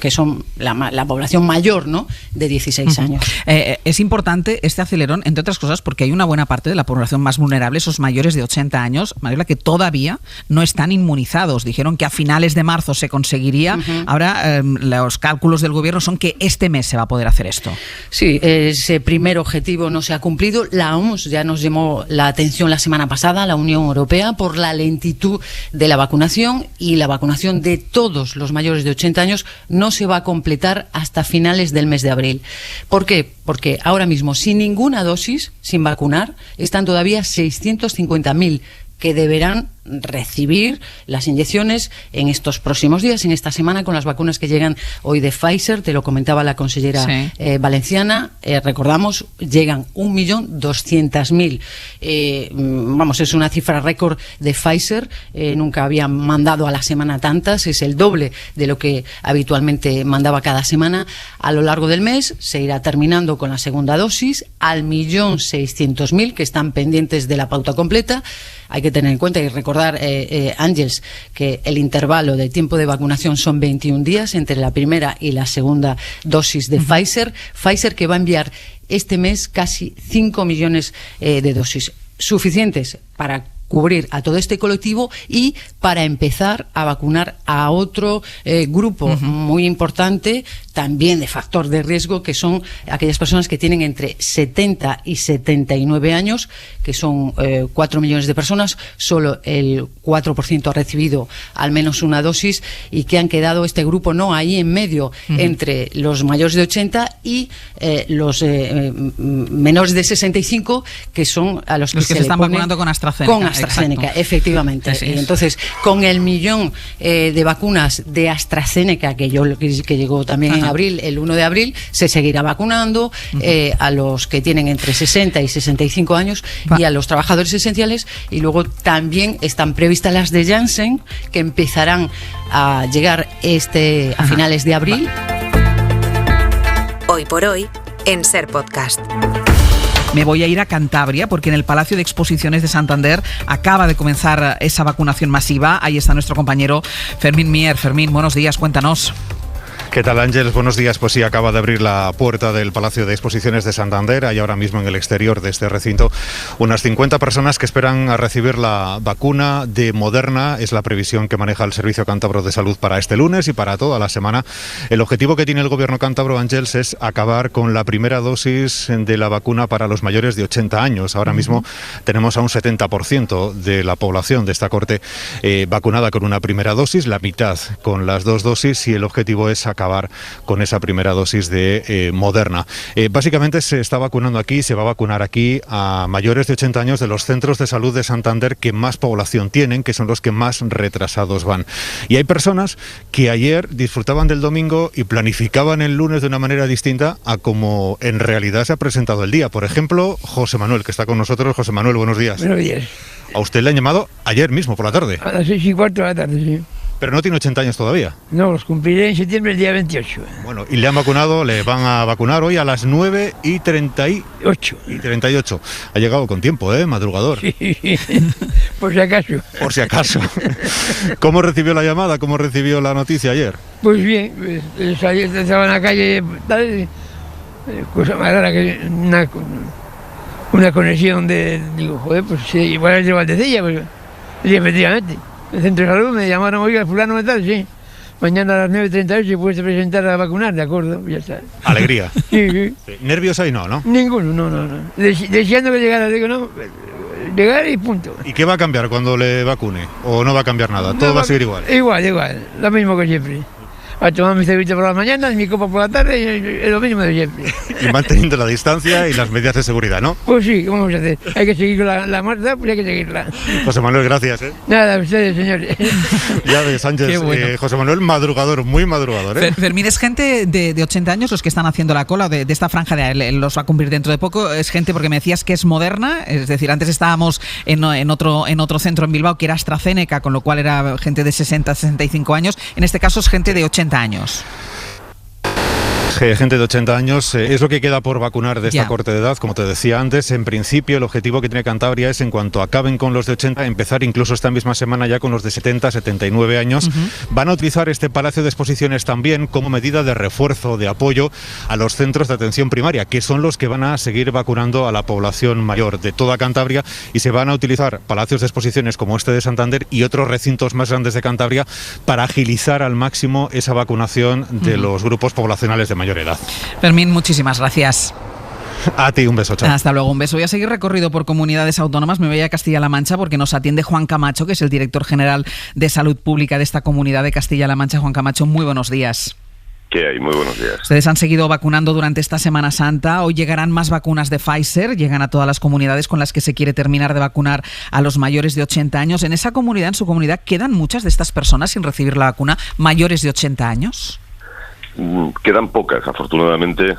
que son la población mayor, ¿no?, de 16 años. Es importante este acelerón, entre otras cosas, porque hay una buena parte de la población más vulnerable, esos mayores de 80 años, Mariola, que todavía no están inmunizados. Dijeron que a finales de marzo se conseguiría. Ahora los cálculos del gobierno son que este mes se va a poder hacer esto. Sí, ese primer objetivo no se ha cumplido. La OMS ya nos llamó la atención la semana pasada, la Unión Europea, por la lentitud de la vacunación, y la vacunación de todos los mayores de 80 años no se va a completar hasta finales del mes de abril. ¿Por qué? Porque ahora mismo, sin ninguna dosis, sin vacunar, están todavía 650.000 que deberán recibir las inyecciones en estos próximos días, en esta semana, con las vacunas que llegan hoy de Pfizer. Te lo comentaba la consellera valenciana. Recordamos, llegan 1.200.000. Es una cifra récord de Pfizer. Nunca habían mandado a la semana tantas. Es el doble de lo que habitualmente mandaba cada semana. A lo largo del mes se irá terminando con la segunda dosis, al 1.600.000 que están pendientes de la pauta completa. Hay que tener en cuenta y recordar, Ángels, que el intervalo de tiempo de vacunación son 21 días entre la primera y la segunda dosis de Pfizer. Pfizer, que va a enviar este mes casi 5 millones de dosis, suficientes para cubrir a todo este colectivo y para empezar a vacunar a otro grupo muy importante, también de factor de riesgo, que son aquellas personas que tienen entre 70 y 79 años, que son 4 millones de personas. Solo el 4% ha recibido al menos una dosis, y que han quedado este grupo ahí en medio, entre los mayores de 80 y los menores de 65, que son a los que se están vacunando con AstraZeneca. Efectivamente. Entonces, con el 1 millón de vacunas de AstraZeneca que llegó también en abril, el 1 de abril, se seguirá vacunando a los que tienen entre 60 y 65 años y a los trabajadores esenciales. Y luego también están previstas las de Janssen, que empezarán a llegar a finales de abril. Hoy por hoy, en Ser Podcast. Me voy a ir a Cantabria, porque en el Palacio de Exposiciones de Santander acaba de comenzar esa vacunación masiva. Ahí está nuestro compañero Fermín Mier. Fermín, buenos días, cuéntanos. ¿Qué tal, Ángels? Buenos días. Pues sí, acaba de abrir la puerta del Palacio de Exposiciones de Santander. Hay ahora mismo en el exterior de este recinto unas 50 personas que esperan a recibir la vacuna de Moderna. Es la previsión que maneja el Servicio Cántabro de Salud para este lunes y para toda la semana. El objetivo que tiene el gobierno cántabro, Ángels, es acabar con la primera dosis de la vacuna para los mayores de 80 años. Ahora mismo tenemos a un 70% de la población de esta corte vacunada con una primera dosis, la mitad con las dos dosis, y el objetivo es acabar con esa primera dosis de Moderna. Básicamente se está vacunando aquí, se va a vacunar aquí a mayores de 80 años de los centros de salud de Santander que más población tienen, que son los que más retrasados van. Y hay personas que ayer disfrutaban del domingo y planificaban el lunes de una manera distinta a como en realidad se ha presentado el día. Por ejemplo, José Manuel, que está con nosotros. José Manuel, buenos días. Buenos días. A usted le han llamado ayer mismo por la tarde. A las 6:15 de la tarde, sí. Pero no tiene 80 años todavía. No, los cumpliré en septiembre, el día 28. Bueno, y le han vacunado, le van a vacunar hoy a las 9:38. Ha llegado con tiempo, madrugador. Sí, por si acaso. Por si acaso. ¿Cómo recibió la llamada? ¿Cómo recibió la noticia ayer? Pues bien, estaba en la calle, cosa más rara que una conexión digo, joder, pues sí, igual es de Valdecilla, pues sí, efectivamente. El centro de salud me llamaron, oiga, fulano de tal, sí. Mañana a las 9:38 puedes presentar a vacunar, de acuerdo, ya está. Alegría. Sí. ¿Nervios ahí no? Ninguno, no. Deseando que llegara, digo, no, llegar y punto. ¿Y qué va a cambiar cuando le vacune? ¿O no va a cambiar nada? ¿Todo va a seguir igual? Igual, lo mismo que siempre. a tomar mi cerveza por la mañana y mi copa por la tarde, y es lo mismo de siempre. Y manteniendo la distancia y las medidas de seguridad, ¿no? Pues sí, ¿cómo vamos a hacer? Hay que seguir con la marcha, pues hay que seguirla. José Manuel, gracias. Nada, a ustedes, señores. Ya ves, Sánchez, bueno. José Manuel, madrugador, muy madrugador. Fermín, es gente de 80 años los que están haciendo la cola de esta franja de él los va a cumplir dentro de poco. Es gente, porque me decías que es moderna, es decir, antes estábamos en otro centro en Bilbao que era AstraZeneca, con lo cual era gente de 60, 65 años. En este caso es gente de 80 años. Gente de 80 años, es lo que queda por vacunar de esta corte de edad. Como te decía antes, en principio el objetivo que tiene Cantabria es, en cuanto acaben con los de 80, empezar incluso esta misma semana ya con los de 70, 79 años. Van a utilizar este Palacio de Exposiciones también como medida de refuerzo, de apoyo a los centros de atención primaria, que son los que van a seguir vacunando a la población mayor de toda Cantabria, y se van a utilizar palacios de exposiciones como este de Santander y otros recintos más grandes de Cantabria para agilizar al máximo esa vacunación de los grupos poblacionales de mayor edad. Fermín, muchísimas gracias. A ti, un beso, chao. Hasta luego, un beso. Voy a seguir recorrido por comunidades autónomas. Me voy a Castilla-La Mancha porque nos atiende Juan Camacho, que es el director general de Salud Pública de esta comunidad de Castilla-La Mancha. Juan Camacho, muy buenos días. ¿Qué hay? Muy buenos días. Ustedes han seguido vacunando durante esta Semana Santa. Hoy llegarán más vacunas de Pfizer, llegan a todas las comunidades con las que se quiere terminar de vacunar a los mayores de 80 años. En esa comunidad, en su comunidad, ¿quedan muchas de estas personas sin recibir la vacuna, mayores de 80 años? Quedan pocas, afortunadamente,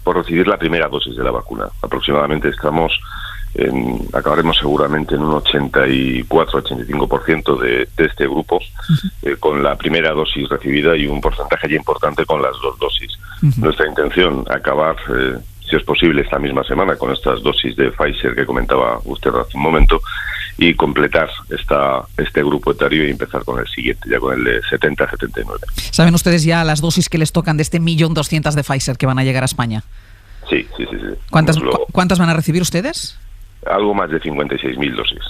por recibir la primera dosis de la vacuna. Aproximadamente acabaremos seguramente en un 84-85% de este grupo con la primera dosis recibida y un porcentaje ya importante con las dos dosis. Nuestra intención, acabar, si es posible, esta misma semana con estas dosis de Pfizer que comentaba usted hace un momento, y completar este grupo etario y empezar con el siguiente, ya con el de 70-79. ¿Saben ustedes ya las dosis que les tocan de este 1.200.000 de Pfizer que van a llegar a España? Sí. ¿Cuántas van a recibir ustedes? Algo más de 56.000 dosis.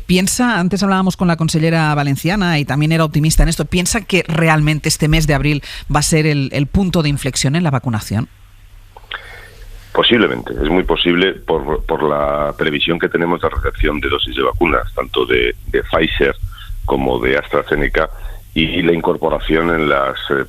Piensa, antes hablábamos con la consellera valenciana y también era optimista en esto, ¿piensa que realmente este mes de abril va a ser el punto de inflexión en la vacunación? Posiblemente, es muy posible por la previsión que tenemos de recepción de dosis de vacunas, tanto de Pfizer como de AstraZeneca, y la incorporación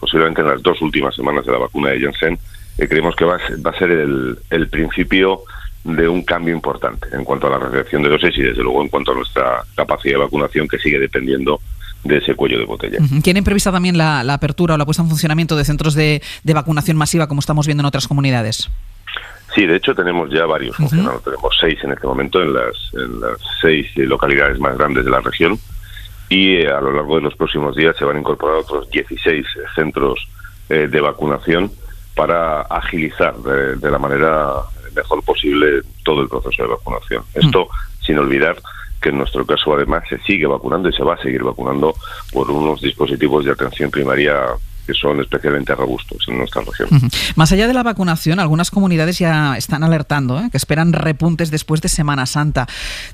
posiblemente en las 2 últimas semanas de la vacuna de Janssen. Creemos que va a ser el principio de un cambio importante en cuanto a la recepción de dosis y desde luego en cuanto a nuestra capacidad de vacunación, que sigue dependiendo de ese cuello de botella. ¿Tienen prevista también la apertura o la puesta en funcionamiento de centros de vacunación masiva como estamos viendo en otras comunidades? Sí, de hecho tenemos ya varios funcionando. Tenemos 6 en este momento en las 6 localidades más grandes de la región, y a lo largo de los próximos días se van a incorporar otros 16 centros de vacunación para agilizar de la manera mejor posible todo el proceso de vacunación. Esto sin olvidar que en nuestro caso además se sigue vacunando y se va a seguir vacunando por unos dispositivos de atención primaria que son especialmente robustos en nuestra región. Más allá de la vacunación, algunas comunidades ya están alertando que esperan repuntes después de Semana Santa.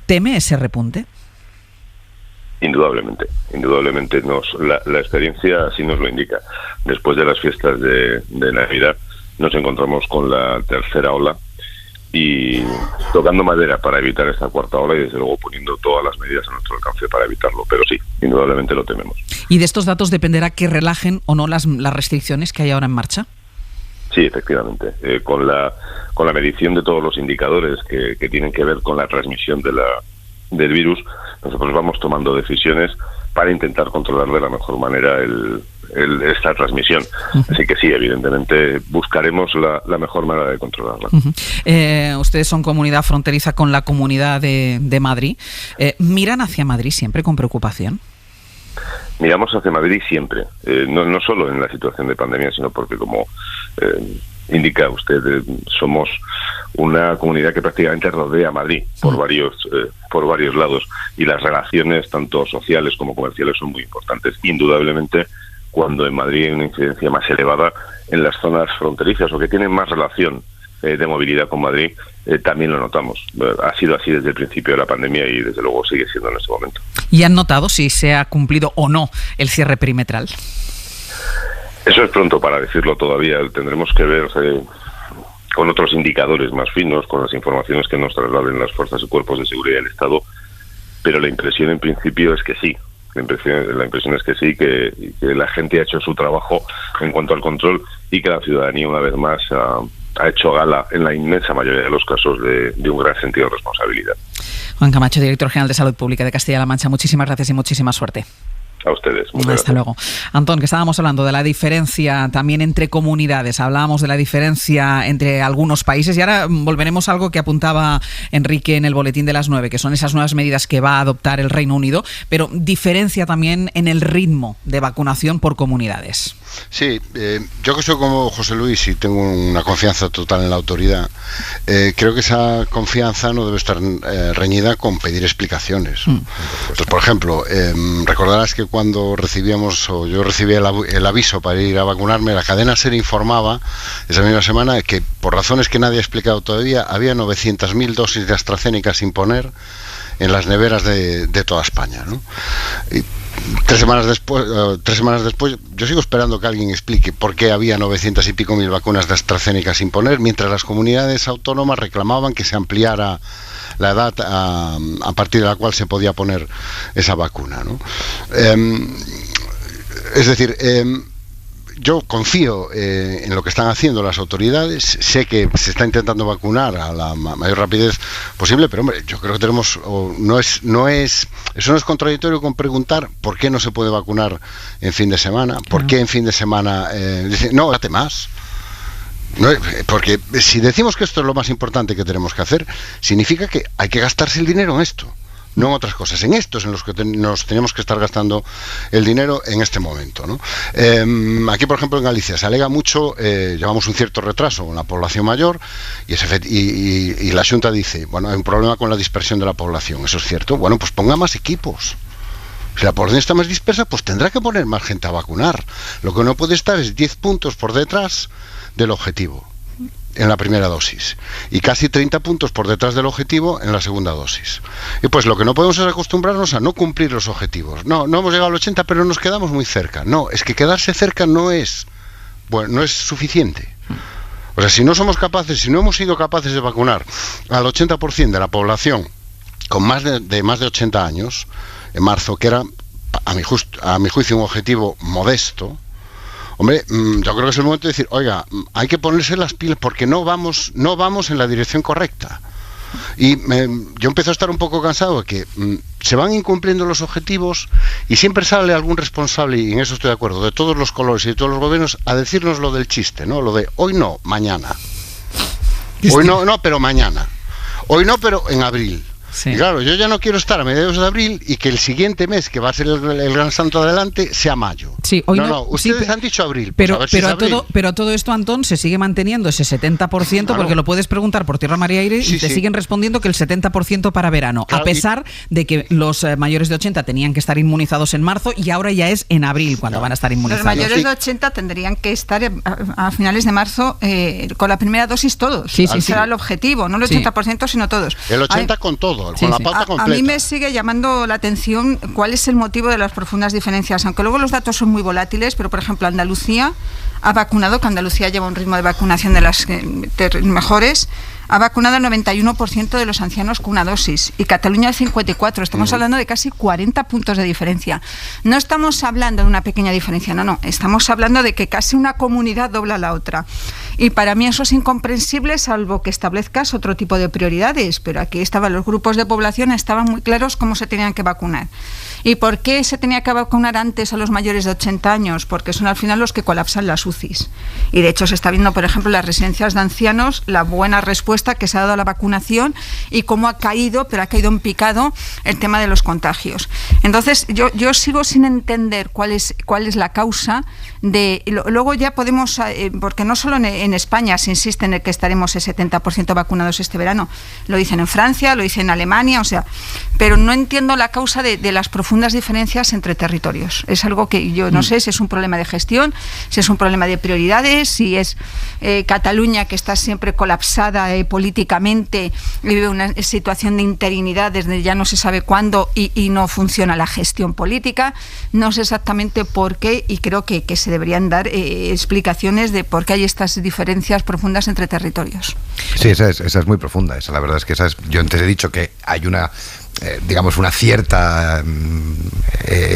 ¿Teme ese repunte? Indudablemente la experiencia así nos lo indica. Después de las fiestas de Navidad nos encontramos con la tercera ola y tocando madera para evitar esta cuarta ola y desde luego poniendo todas las medidas a nuestro alcance para evitarlo, pero sí, indudablemente lo tememos. ¿Y de estos datos dependerá que relajen o no las restricciones que hay ahora en marcha? Sí, efectivamente. Con la medición de todos los indicadores que tienen que ver con la transmisión del virus, nosotros vamos tomando decisiones para intentar controlar de la mejor manera esta transmisión. Así que sí, evidentemente buscaremos la mejor manera de controlarla. Ustedes son comunidad fronteriza con la Comunidad de Madrid. ¿Miran hacia Madrid siempre con preocupación? Miramos hacia Madrid siempre, no solo en la situación de pandemia, sino porque, como indica usted, somos una comunidad que prácticamente rodea a Madrid por varios lados, y las relaciones tanto sociales como comerciales son muy importantes. Indudablemente, cuando en Madrid hay una incidencia más elevada en las zonas fronterizas o que tienen más relación de movilidad con Madrid, también lo notamos. Ha sido así desde el principio de la pandemia y desde luego sigue siendo en este momento. ¿Y han notado si se ha cumplido o no el cierre perimetral? Eso es pronto para decirlo todavía. Tendremos que ver con otros indicadores más finos, con las informaciones que nos trasladen las fuerzas y cuerpos de seguridad del Estado, pero la impresión en principio es que sí, La impresión es que sí, que la gente ha hecho su trabajo en cuanto al control y que la ciudadanía, una vez más, ha hecho gala, en la inmensa mayoría de los casos, de un gran sentido de responsabilidad. Juan Camacho, director general de Salud Pública de Castilla-La Mancha, muchísimas gracias y muchísima suerte. A ustedes. Hasta luego. Antón, que estábamos hablando de la diferencia también entre comunidades, hablábamos de la diferencia entre algunos países y ahora volveremos a algo que apuntaba Enrique en el boletín de las 9, que son esas nuevas medidas que va a adoptar el Reino Unido, pero diferencia también en el ritmo de vacunación por comunidades. Sí, yo que soy como José Luis y tengo una confianza total en la autoridad, creo que esa confianza no debe estar reñida con pedir explicaciones. Entonces, por ejemplo, recordarás que cuando yo recibía el aviso para ir a vacunarme, la cadena SER informaba esa misma semana que por razones que nadie ha explicado todavía, había 900.000 dosis de AstraZeneca sin poner en las neveras de toda España, ¿no? Y 3 semanas después, yo sigo esperando que alguien explique por qué había 900 y pico mil vacunas de AstraZeneca sin poner, mientras las comunidades autónomas reclamaban que se ampliara la edad a partir de la cual se podía poner esa vacuna, ¿no? Es decir, yo confío en lo que están haciendo las autoridades, sé que se está intentando vacunar a la mayor rapidez posible, pero hombre, yo creo que eso no es contradictorio con preguntar por qué no se puede vacunar en fin de semana, por qué en fin de semana no, date más. No, porque si decimos que esto es lo más importante que tenemos que hacer, significa que hay que gastarse el dinero en esto, no en otras cosas. En estos en los que nos tenemos que estar gastando el dinero en este momento, ¿no? Aquí, por ejemplo, en Galicia se alega mucho, llevamos un cierto retraso con la población mayor y la Xunta dice, bueno, hay un problema con la dispersión de la población, eso es cierto. Bueno, pues ponga más equipos. Si la población está más dispersa, pues tendrá que poner más gente a vacunar. Lo que no puede estar es 10 puntos por detrás del objetivo en la primera dosis y casi 30 puntos por detrás del objetivo en la segunda dosis. Y pues lo que no podemos es acostumbrarnos a no cumplir los objetivos. No hemos llegado al 80, pero nos quedamos muy cerca. No, es que quedarse cerca no es suficiente. O sea, si no hemos sido capaces de vacunar al 80% de la población con más de 80 años en marzo, que era a mi juicio un objetivo modesto, hombre, yo creo que es el momento de decir, oiga, hay que ponerse las pilas porque no vamos en la dirección correcta. Y yo empiezo a estar un poco cansado de que se van incumpliendo los objetivos y siempre sale algún responsable, y en eso estoy de acuerdo, de todos los colores y de todos los gobiernos, a decirnos lo del chiste, ¿no? Lo de hoy no, mañana. Hoy no, pero mañana. Hoy no, pero en abril. Sí. Y claro, yo ya no quiero estar a mediados de abril y que el siguiente mes, que va a ser el gran santo adelante, sea mayo. Sí, ustedes han dicho abril. Pero a todo esto, Antón, se sigue manteniendo ese 70%, claro, porque lo puedes preguntar por tierra, mar y aire y te siguen respondiendo que el 70% para verano, claro, a pesar de que los mayores de 80 tenían que estar inmunizados en marzo y ahora ya es en abril cuando van a estar inmunizados. Los mayores de 80 tendrían que estar a finales de marzo con la primera dosis todos. Será el objetivo, no el 80%, sino todos. El 80% con todo. Con la pata completa. A mí me sigue llamando la atención cuál es el motivo de las profundas diferencias, aunque luego los datos son muy volátiles, pero por ejemplo Andalucía ha vacunado, que Andalucía lleva un ritmo de vacunación de las mejores, ha vacunado el 91% de los ancianos con una dosis y Cataluña el 54%. Estamos hablando de casi 40 puntos de diferencia. No estamos hablando de una pequeña diferencia, no. Estamos hablando de que casi una comunidad dobla a la otra. Y para mí eso es incomprensible, salvo que establezcas otro tipo de prioridades. Pero aquí los grupos de población estaban muy claros cómo se tenían que vacunar. ¿Y por qué se tenía que vacunar antes a los mayores de 80 años? Porque son al final los que colapsan las UCIs. Y de hecho se está viendo, por ejemplo, en las residencias de ancianos, la buena respuesta que se ha dado a la vacunación y cómo ha caído en picado el tema de los contagios. Entonces yo sigo sin entender cuál es la causa de... Luego ya podemos, porque no solo en España se insiste en el que estaremos el 70% vacunados este verano, lo dicen en Francia, lo dicen en Alemania, pero no entiendo la causa de las profundas diferencias entre territorios. Es algo que yo no sé si es un problema de gestión, si es un problema de prioridades, si es Cataluña, que está siempre colapsada políticamente, vive una situación de interinidad desde ya no se sabe cuándo y no funciona la gestión política. No sé exactamente por qué y creo que se deberían dar explicaciones de por qué hay estas diferencias profundas entre territorios. Sí, esa es muy profunda. La verdad es que yo antes he dicho que hay una digamos una cierta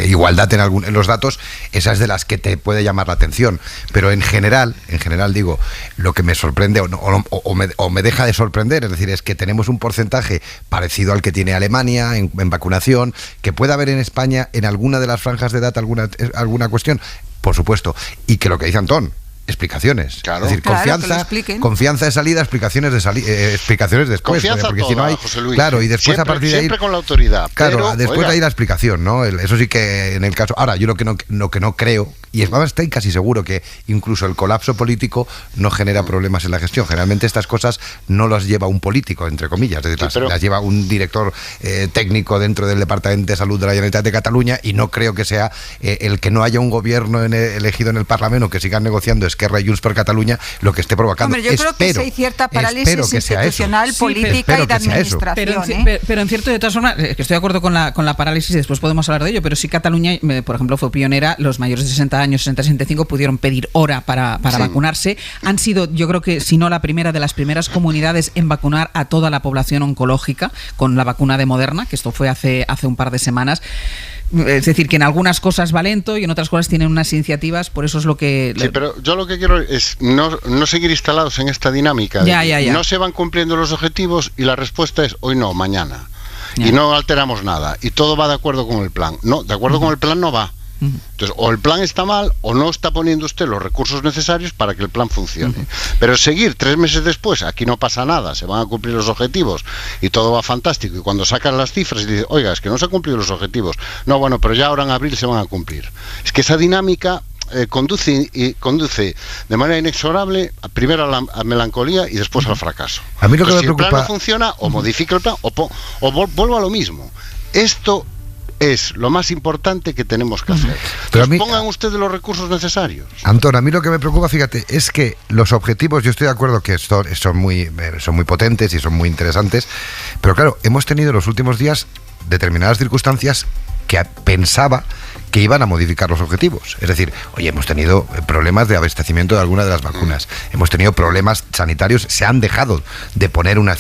igualdad en los datos. Esa es de las que te puede llamar la atención, pero en general digo, lo que me sorprende o me deja de sorprender, es decir, es que tenemos un porcentaje parecido al que tiene Alemania en vacunación, que puede haber en España en alguna de las franjas de edad alguna cuestión, por supuesto, y que lo que dice Antón, explicaciones. Claro. Es decir, confianza de salida, explicaciones después. Confianza porque toda, si no hay, José Luis. claro, y después siempre, a partir de ahí, siempre con la autoridad. Claro, pero, después de ahí la explicación, ¿no? Eso sí que en el caso. Ahora, yo lo que no creo, y estoy casi seguro que incluso el colapso político no genera problemas en la gestión. Generalmente estas cosas no las lleva un político, entre comillas, es decir, las lleva un director técnico dentro del Departamento de Salud de la Generalitat de Cataluña, y no creo que sea el que no haya un gobierno elegido en el Parlamento, que sigan negociando Esquerra y Junts per Catalunya, lo que esté provocando. Hombre, yo creo que sí hay cierta parálisis institucional, política y de administración. Pero en cierto, de todas formas, que estoy de acuerdo con la parálisis, y después podemos hablar de ello, pero sí Cataluña, por ejemplo, fue pionera. Los mayores de 60 años, 60-65, pudieron pedir hora para vacunarse. Han sido, yo creo que, si no la primera, de las primeras comunidades en vacunar a toda la población oncológica con la vacuna de Moderna, que esto fue hace un par de semanas. Es decir, que en algunas cosas va lento y en otras cosas tienen unas iniciativas, por eso es lo que... Sí, pero yo lo que quiero es no seguir instalados en esta dinámica. Ya. No se van cumpliendo los objetivos y la respuesta es hoy no, mañana. Y no alteramos nada. Y todo va de acuerdo con el plan. No, de acuerdo con el plan no va. Entonces, o el plan está mal o no está poniendo usted los recursos necesarios para que el plan funcione. Pero seguir 3 meses después, aquí no pasa nada, se van a cumplir los objetivos y todo va fantástico, y cuando sacan las cifras y dicen, oiga, es que no se han cumplido los objetivos, no, bueno, pero ya ahora en abril se van a cumplir. Es que esa dinámica conduce de manera inexorable primero a la melancolía y después al fracaso. A mí lo que me si preocupa... el plan no funciona, o modifica el plan o vuelvo a lo mismo. Esto es lo más importante que tenemos que hacer. Pero pongan ustedes los recursos necesarios. Antón, a mí lo que me preocupa, fíjate, es que los objetivos, yo estoy de acuerdo que son muy potentes y son muy interesantes, pero claro, hemos tenido en los últimos días determinadas circunstancias que pensaba que iban a modificar los objetivos. Es decir, oye, hemos tenido problemas de abastecimiento de alguna de las vacunas, hemos tenido problemas sanitarios, se han dejado de poner una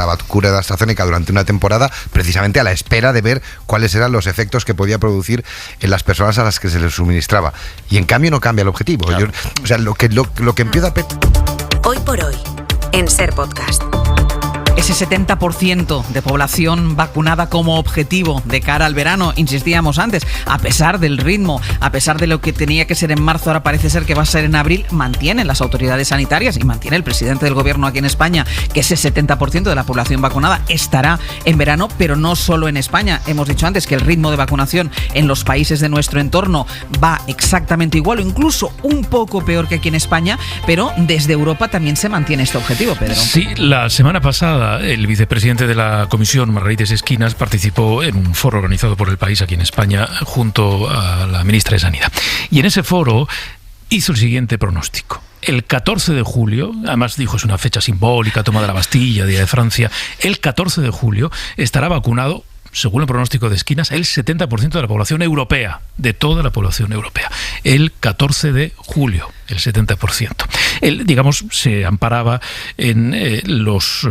vacuna de AstraZeneca durante una temporada, precisamente a la espera de ver cuáles eran los efectos que podía producir en las personas a las que se les suministraba. Y en cambio no cambia el objetivo. Claro. Lo que empieza a... Hoy por hoy, en Ser Podcast. Ese 70% de población vacunada como objetivo de cara al verano, insistíamos antes, a pesar del ritmo, a pesar de lo que tenía que ser en marzo, ahora parece ser que va a ser en abril, mantienen las autoridades sanitarias y mantiene el presidente del gobierno aquí en España que ese 70% de la población vacunada estará en verano, pero no solo en España. Hemos dicho antes que el ritmo de vacunación en los países de nuestro entorno va exactamente igual o incluso un poco peor que aquí en España, pero desde Europa también se mantiene este objetivo, Pedro. Sí, la semana pasada el vicepresidente de la Comisión, Margaritis Esquinas, participó en un foro organizado por El País aquí en España junto a la ministra de Sanidad. Y en ese foro hizo el siguiente pronóstico. El 14 de julio, además dijo es una fecha simbólica, toma de la Bastilla, Día de Francia, el 14 de julio estará vacunado, según el pronóstico de Esquinas, el 70% de la población europea, de toda la población europea. El 14 de julio, el 70%. Él, digamos, se amparaba en los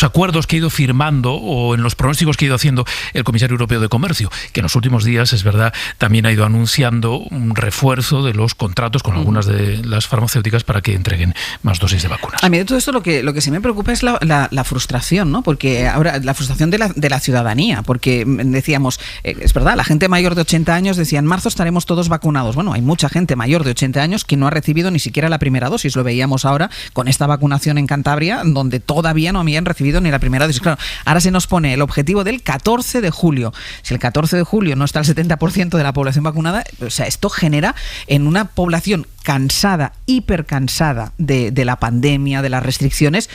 acuerdos que ha ido firmando o en los pronósticos que ha ido haciendo el comisario europeo de Comercio, que en los últimos días, es verdad, también ha ido anunciando un refuerzo de los contratos con algunas de las farmacéuticas para que entreguen más dosis de vacunas. A mí de todo esto lo que sí me preocupa es la frustración, ¿no? Porque ahora la frustración de la ciudadanía, porque decíamos, es verdad, la gente mayor de 80 años decía, en marzo estaremos todos vacunados. Bueno, hay mucha gente mayor de 80 años que no ha recibido ni siquiera la primera dosis. Lo veíamos ahora con esta vacunación en Cantabria, donde todavía no habían recibido ni la primera dosis. Claro, ahora se nos pone el objetivo del 14 de julio. Si el 14 de julio no está el 70% de la población vacunada, o sea, esto genera en una población cansada, hipercansada de la pandemia, de las restricciones,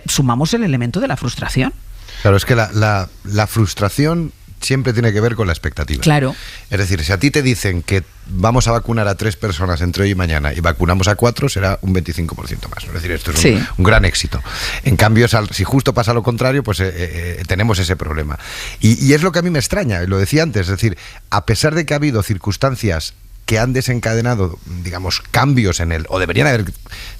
sumamos el elemento de la frustración. Claro, es que la frustración siempre tiene que ver con la expectativa. Claro. Es decir, si a ti te dicen que vamos a vacunar a 3 personas entre hoy y mañana y vacunamos a 4, será un 25% más. Es decir, esto es un gran éxito. En cambio, si justo pasa lo contrario, pues tenemos ese problema. Y es lo que a mí me extraña, lo decía antes, es decir, a pesar de que ha habido circunstancias que han desencadenado, digamos, cambios o deberían haber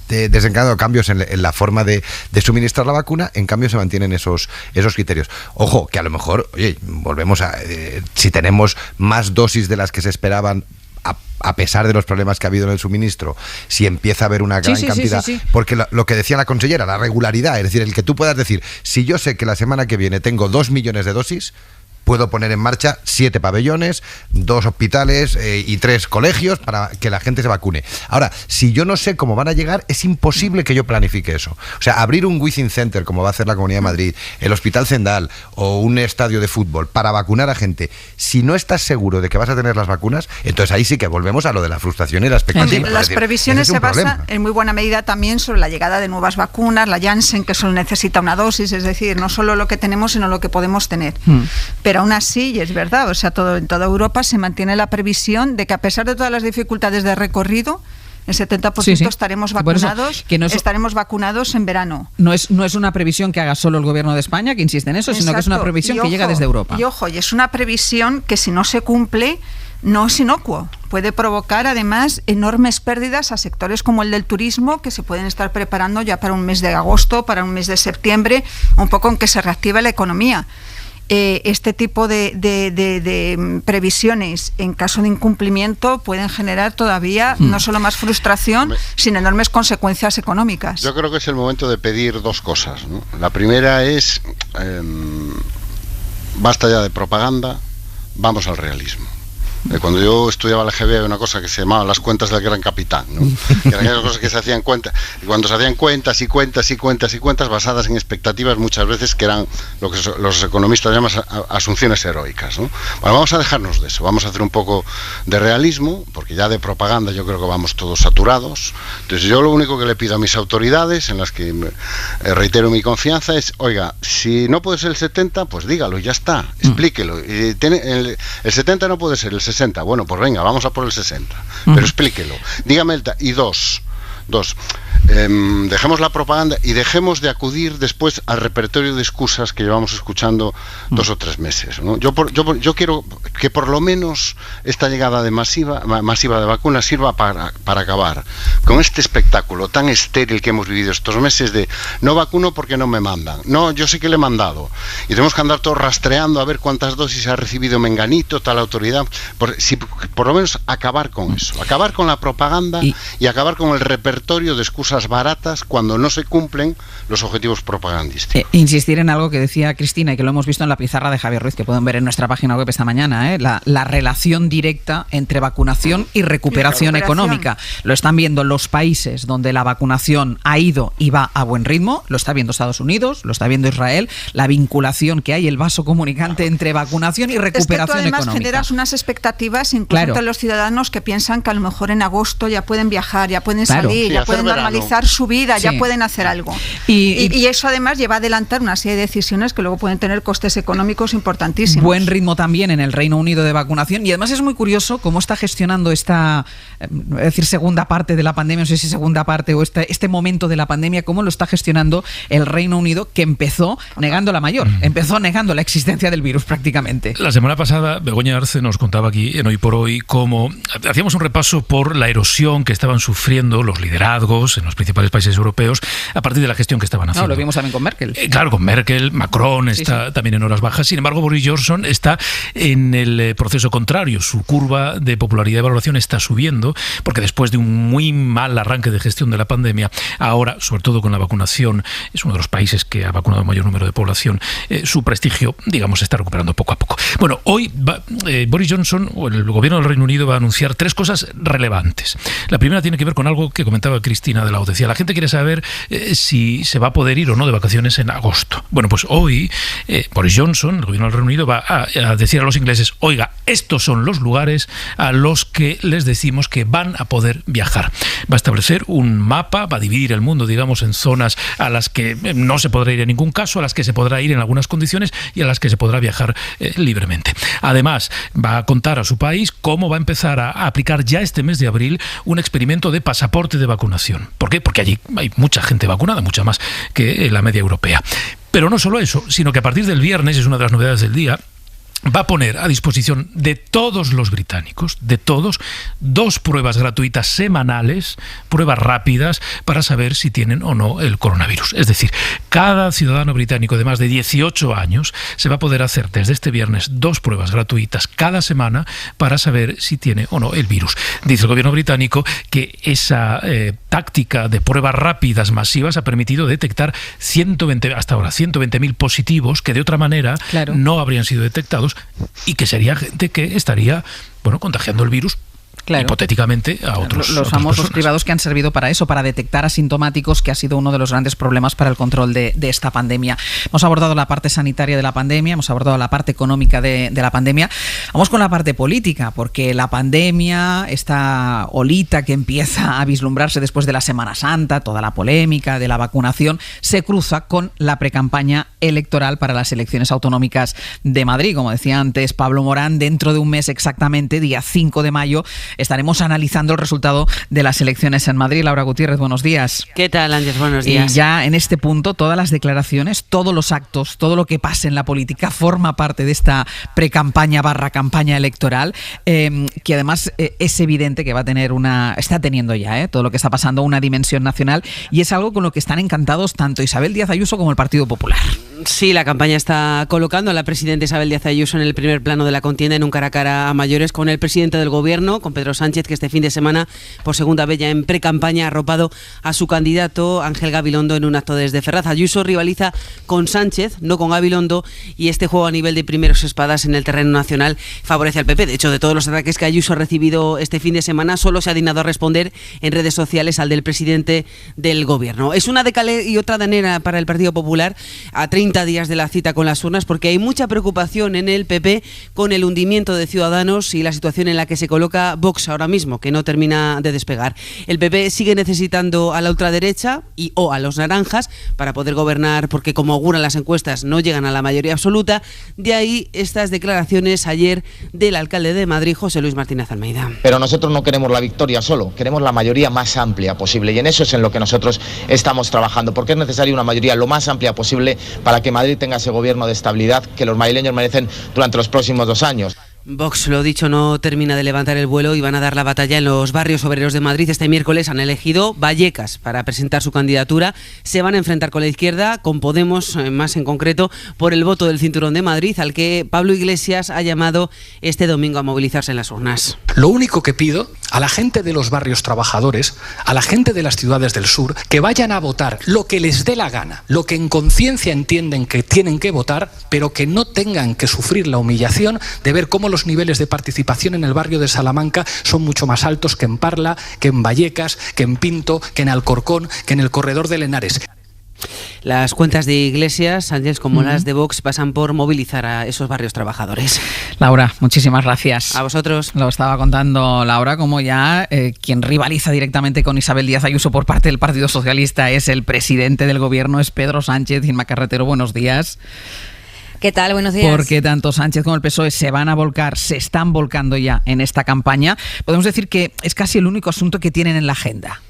desencadenado cambios en la forma de suministrar la vacuna. En cambio se mantienen esos criterios. Ojo, que a lo mejor, oye, volvemos a si tenemos más dosis de las que se esperaban, a pesar de los problemas que ha habido en el suministro, si empieza a haber una gran cantidad, porque lo que decía la consellera, la regularidad, es decir, el que tú puedas decir, si yo sé que la semana que viene tengo 2 millones de dosis, puedo poner en marcha 7 pabellones, 2 hospitales y 3 colegios para que la gente se vacune. Ahora, si yo no sé cómo van a llegar, es imposible que yo planifique eso. O sea, abrir un Withing Center, como va a hacer la Comunidad de Madrid, el Hospital Zendal o un estadio de fútbol para vacunar a gente, si no estás seguro de que vas a tener las vacunas, entonces ahí sí que volvemos a lo de la frustración y la expectativa. Las previsiones se basan en muy buena medida también sobre la llegada de nuevas vacunas, la Janssen, que solo necesita una dosis, es decir, no solo lo que tenemos, sino lo que podemos tener. Pero aún así, y es verdad, o sea, en toda Europa se mantiene la previsión de que a pesar de todas las dificultades de recorrido, el 70% estaremos vacunados, estaremos vacunados en verano. No es una previsión que haga solo el Gobierno de España, que insiste en eso, sino que es una previsión que llega desde Europa. Y ojo, y es una previsión que si no se cumple, no es inocuo. Puede provocar además enormes pérdidas a sectores como el del turismo, que se pueden estar preparando ya para un mes de agosto, para un mes de septiembre, un poco en que se reactive la economía. Este tipo de previsiones en caso de incumplimiento pueden generar todavía no solo más frustración, sino enormes consecuencias económicas. Yo creo que es el momento de pedir 2 cosas, ¿no? La primera es basta ya de propaganda, vamos al realismo. Cuando yo estudiaba la GB había una cosa que se llamaba las cuentas del gran capitán, ¿no? Que eran esas cosas que se hacían cuentas, y cuando se hacían cuentas y cuentas y cuentas y cuentas basadas en expectativas muchas veces que eran lo que los economistas llaman asunciones heroicas, ¿no? Bueno, vamos a dejarnos de eso, vamos a hacer un poco de realismo, porque ya de propaganda yo creo que vamos todos saturados. Entonces yo lo único que le pido a mis autoridades, en las que reitero mi confianza, es, oiga, si no puede ser el 70, pues dígalo y ya está, explíquelo. Y el 70 no puede ser, el 60. Bueno, pues venga, vamos a por el 60. Pero explíquelo. Dígame y dos. Dejemos la propaganda y dejemos de acudir después al repertorio de excusas que llevamos escuchando 2 o 3 meses, ¿no? Yo quiero que por lo menos esta llegada masiva de vacunas sirva para acabar con este espectáculo tan estéril que hemos vivido estos meses de no vacuno porque no me mandan. No, yo sí que le he mandado. Y tenemos que andar todos rastreando a ver cuántas dosis ha recibido menganito, tal autoridad. Por lo menos acabar con eso. Acabar con la propaganda y acabar con el repertorio de excusas baratas cuando no se cumplen los objetivos propagandísticos. Insistir en algo que decía Cristina y que lo hemos visto en la pizarra de Javier Ruiz, que pueden ver en nuestra página web esta mañana, la relación directa entre vacunación y recuperación económica. Lo están viendo los países donde la vacunación ha ido y va a buen ritmo, lo está viendo Estados Unidos, lo está viendo Israel, la vinculación que hay, el vaso comunicante entre vacunación y recuperación económica. Además generas unas expectativas incluso entre los ciudadanos que piensan que a lo mejor en agosto ya pueden viajar, ya pueden salir, ya pueden normalizar su vida, ya pueden hacer algo. Y eso además lleva a adelantar una serie de decisiones que luego pueden tener costes económicos importantísimos. Buen ritmo también en el Reino Unido de vacunación, y además es muy curioso cómo está gestionando esta segunda parte de la pandemia, no sé si segunda parte o este momento de la pandemia, cómo lo está gestionando el Reino Unido, que empezó negando la mayor, empezó negando la existencia del virus prácticamente. La semana pasada Begoña Arce nos contaba aquí en Hoy por Hoy cómo hacíamos un repaso por la erosión que estaban sufriendo los liderazgos en los principales países europeos a partir de la gestión que estaban haciendo. No, lo vimos también con Merkel. Claro, con Merkel, Macron está también en horas bajas. Sin embargo, Boris Johnson está en el proceso contrario. Su curva de popularidad y valoración está subiendo, porque después de un muy mal arranque de gestión de la pandemia, ahora, sobre todo con la vacunación, es uno de los países que ha vacunado mayor número de población, su prestigio, digamos, se está recuperando poco a poco. Bueno, hoy Boris Johnson, o el gobierno del Reino Unido, va a anunciar 3 cosas relevantes. La primera tiene que ver con algo que comentaba Cristina de la O. Decía, la gente quiere saber si se va a poder ir o no de vacaciones en agosto. Bueno, pues hoy Boris Johnson, el gobierno del Reino Unido, va a decir a los ingleses, oiga, estos son los lugares a los que les decimos que van a poder viajar. Va a establecer un mapa, va a dividir el mundo, digamos, en zonas a las que no se podrá ir en ningún caso, a las que se podrá ir en algunas condiciones y a las que se podrá viajar libremente. Además, va a contar a su país cómo va a empezar a aplicar ya este mes de abril un experimento de pasaporte de vacunación. ¿Por qué? Porque allí hay mucha gente vacunada, mucha más que la media europea. Pero no solo eso, sino que a partir del viernes, es una de las novedades del día, va a poner a disposición de todos los británicos, de todos, 2 pruebas gratuitas semanales, pruebas rápidas, para saber si tienen o no el coronavirus. Es decir, cada ciudadano británico de más de 18 años se va a poder hacer desde este viernes 2 pruebas gratuitas cada semana para saber si tiene o no el virus. Dice el gobierno británico que esa táctica de pruebas rápidas masivas ha permitido detectar hasta ahora 120.000 positivos que de otra manera no habrían sido detectados, y que sería gente que estaría, contagiando el virus. Claro. Hipotéticamente a otros. Los famosos cribados que han servido para eso, para detectar asintomáticos, que ha sido uno de los grandes problemas para el control de esta pandemia. Hemos abordado la parte sanitaria de la pandemia, hemos abordado la parte económica de la pandemia. Vamos con la parte política, porque la pandemia, esta olita que empieza a vislumbrarse después de la Semana Santa, toda la polémica de la vacunación, se cruza con la precampaña electoral para las elecciones autonómicas de Madrid. Como decía antes Pablo Morán, dentro de un mes exactamente, día 5 de mayo, estaremos analizando el resultado de las elecciones en Madrid. Laura Gutiérrez, buenos días. ¿Qué tal, Ángeles? Buenos días. Y ya en este punto, todas las declaraciones, todos los actos, todo lo que pase en la política forma parte de esta precampaña / campaña electoral, que además es evidente que está teniendo ya todo lo que está pasando una dimensión nacional, y es algo con lo que están encantados tanto Isabel Díaz Ayuso como el Partido Popular. Sí, la campaña está colocando a la presidenta Isabel Díaz Ayuso en el primer plano de la contienda, en un cara a cara a mayores con el presidente del gobierno, con Pedro Sánchez, que este fin de semana, por segunda vez ya en precampaña, ha arropado a su candidato Ángel Gabilondo en un acto desde Ferraz. Ayuso rivaliza con Sánchez, no con Gabilondo, y este juego a nivel de primeros espadas en el terreno nacional favorece al PP. De hecho, de todos los ataques que Ayuso ha recibido este fin de semana, solo se ha dignado a responder en redes sociales al del presidente del gobierno. Es una de cal y otra de arena para el Partido Popular a 30 días de la cita con las urnas, porque hay mucha preocupación en el PP con el hundimiento de Ciudadanos y la situación en la que se coloca Vox ahora mismo, que no termina de despegar. El PP sigue necesitando a la ultraderecha o a los naranjas para poder gobernar, porque, como auguran las encuestas, no llegan a la mayoría absoluta. De ahí estas declaraciones ayer del alcalde de Madrid, José Luis Martínez Almeida. Pero nosotros no queremos la victoria solo, queremos la mayoría más amplia posible, y en eso es en lo que nosotros estamos trabajando, porque es necesaria una mayoría lo más amplia posible para que Madrid tenga ese gobierno de estabilidad que los madrileños merecen durante los próximos 2 años. Vox, lo dicho, no termina de levantar el vuelo y van a dar la batalla en los barrios obreros de Madrid. Este miércoles han elegido Vallecas para presentar su candidatura. Se van a enfrentar con la izquierda, con Podemos, más en concreto, por el voto del Cinturón de Madrid, al que Pablo Iglesias ha llamado este domingo a movilizarse en las urnas. Lo único que pido a la gente de los barrios trabajadores, a la gente de las ciudades del sur, que vayan a votar lo que les dé la gana, lo que en conciencia entienden que tienen que votar, pero que no tengan que sufrir la humillación de ver cómo los niveles de participación en el barrio de Salamanca son mucho más altos que en Parla, que en Vallecas, que en Pinto, que en Alcorcón, que en el corredor de Henares. Las cuentas de Iglesias, Ángeles, como las de Vox, pasan por movilizar a esos barrios trabajadores. Laura, muchísimas gracias. A vosotros. Lo estaba contando Laura, como ya quien rivaliza directamente con Isabel Díaz Ayuso por parte del Partido Socialista es el presidente del gobierno, es Pedro Sánchez. Inma Carretero, buenos días. ¿Qué tal? Buenos días. Porque tanto Sánchez como el PSOE se están volcando ya en esta campaña. Podemos decir que es casi el único asunto que tienen en la agenda.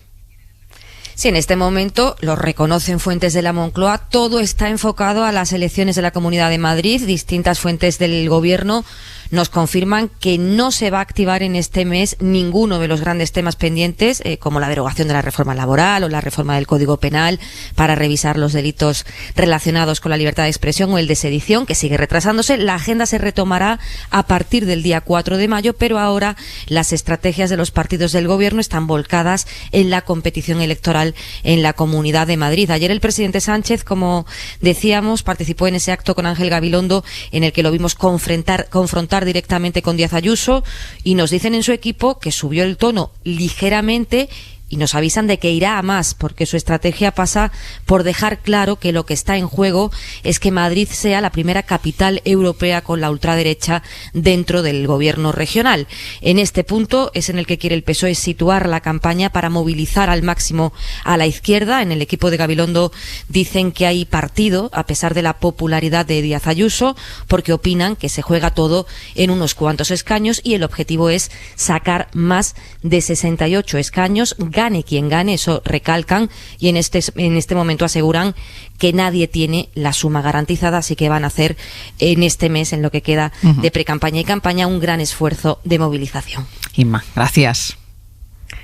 Sí, en este momento, lo reconocen fuentes de la Moncloa, todo está enfocado a las elecciones de la Comunidad de Madrid. Distintas fuentes del gobierno nos confirman que no se va a activar en este mes ninguno de los grandes temas pendientes, como la derogación de la reforma laboral o la reforma del Código Penal para revisar los delitos relacionados con la libertad de expresión o el de sedición, que sigue retrasándose. La agenda se retomará a partir del día 4 de mayo, pero ahora las estrategias de los partidos del gobierno están volcadas en la competición electoral en la Comunidad de Madrid. Ayer el presidente Sánchez, como decíamos, participó en ese acto con Ángel Gabilondo, en el que lo vimos confrontar directamente con Díaz Ayuso, y nos dicen en su equipo que subió el tono ligeramente y nos avisan de que irá a más, porque su estrategia pasa por dejar claro que lo que está en juego es que Madrid sea la primera capital europea con la ultraderecha dentro del gobierno regional. En este punto es en el que quiere el PSOE situar la campaña para movilizar al máximo a la izquierda. En el equipo de Gabilondo dicen que hay partido, a pesar de la popularidad de Díaz Ayuso, porque opinan que se juega todo en unos cuantos escaños y el objetivo es sacar más de 68 escaños, gane quien gane, eso recalcan, y en este momento aseguran que nadie tiene la suma garantizada, así que van a hacer en este mes, en lo que queda de precampaña y campaña, un gran esfuerzo de movilización. Inma, gracias.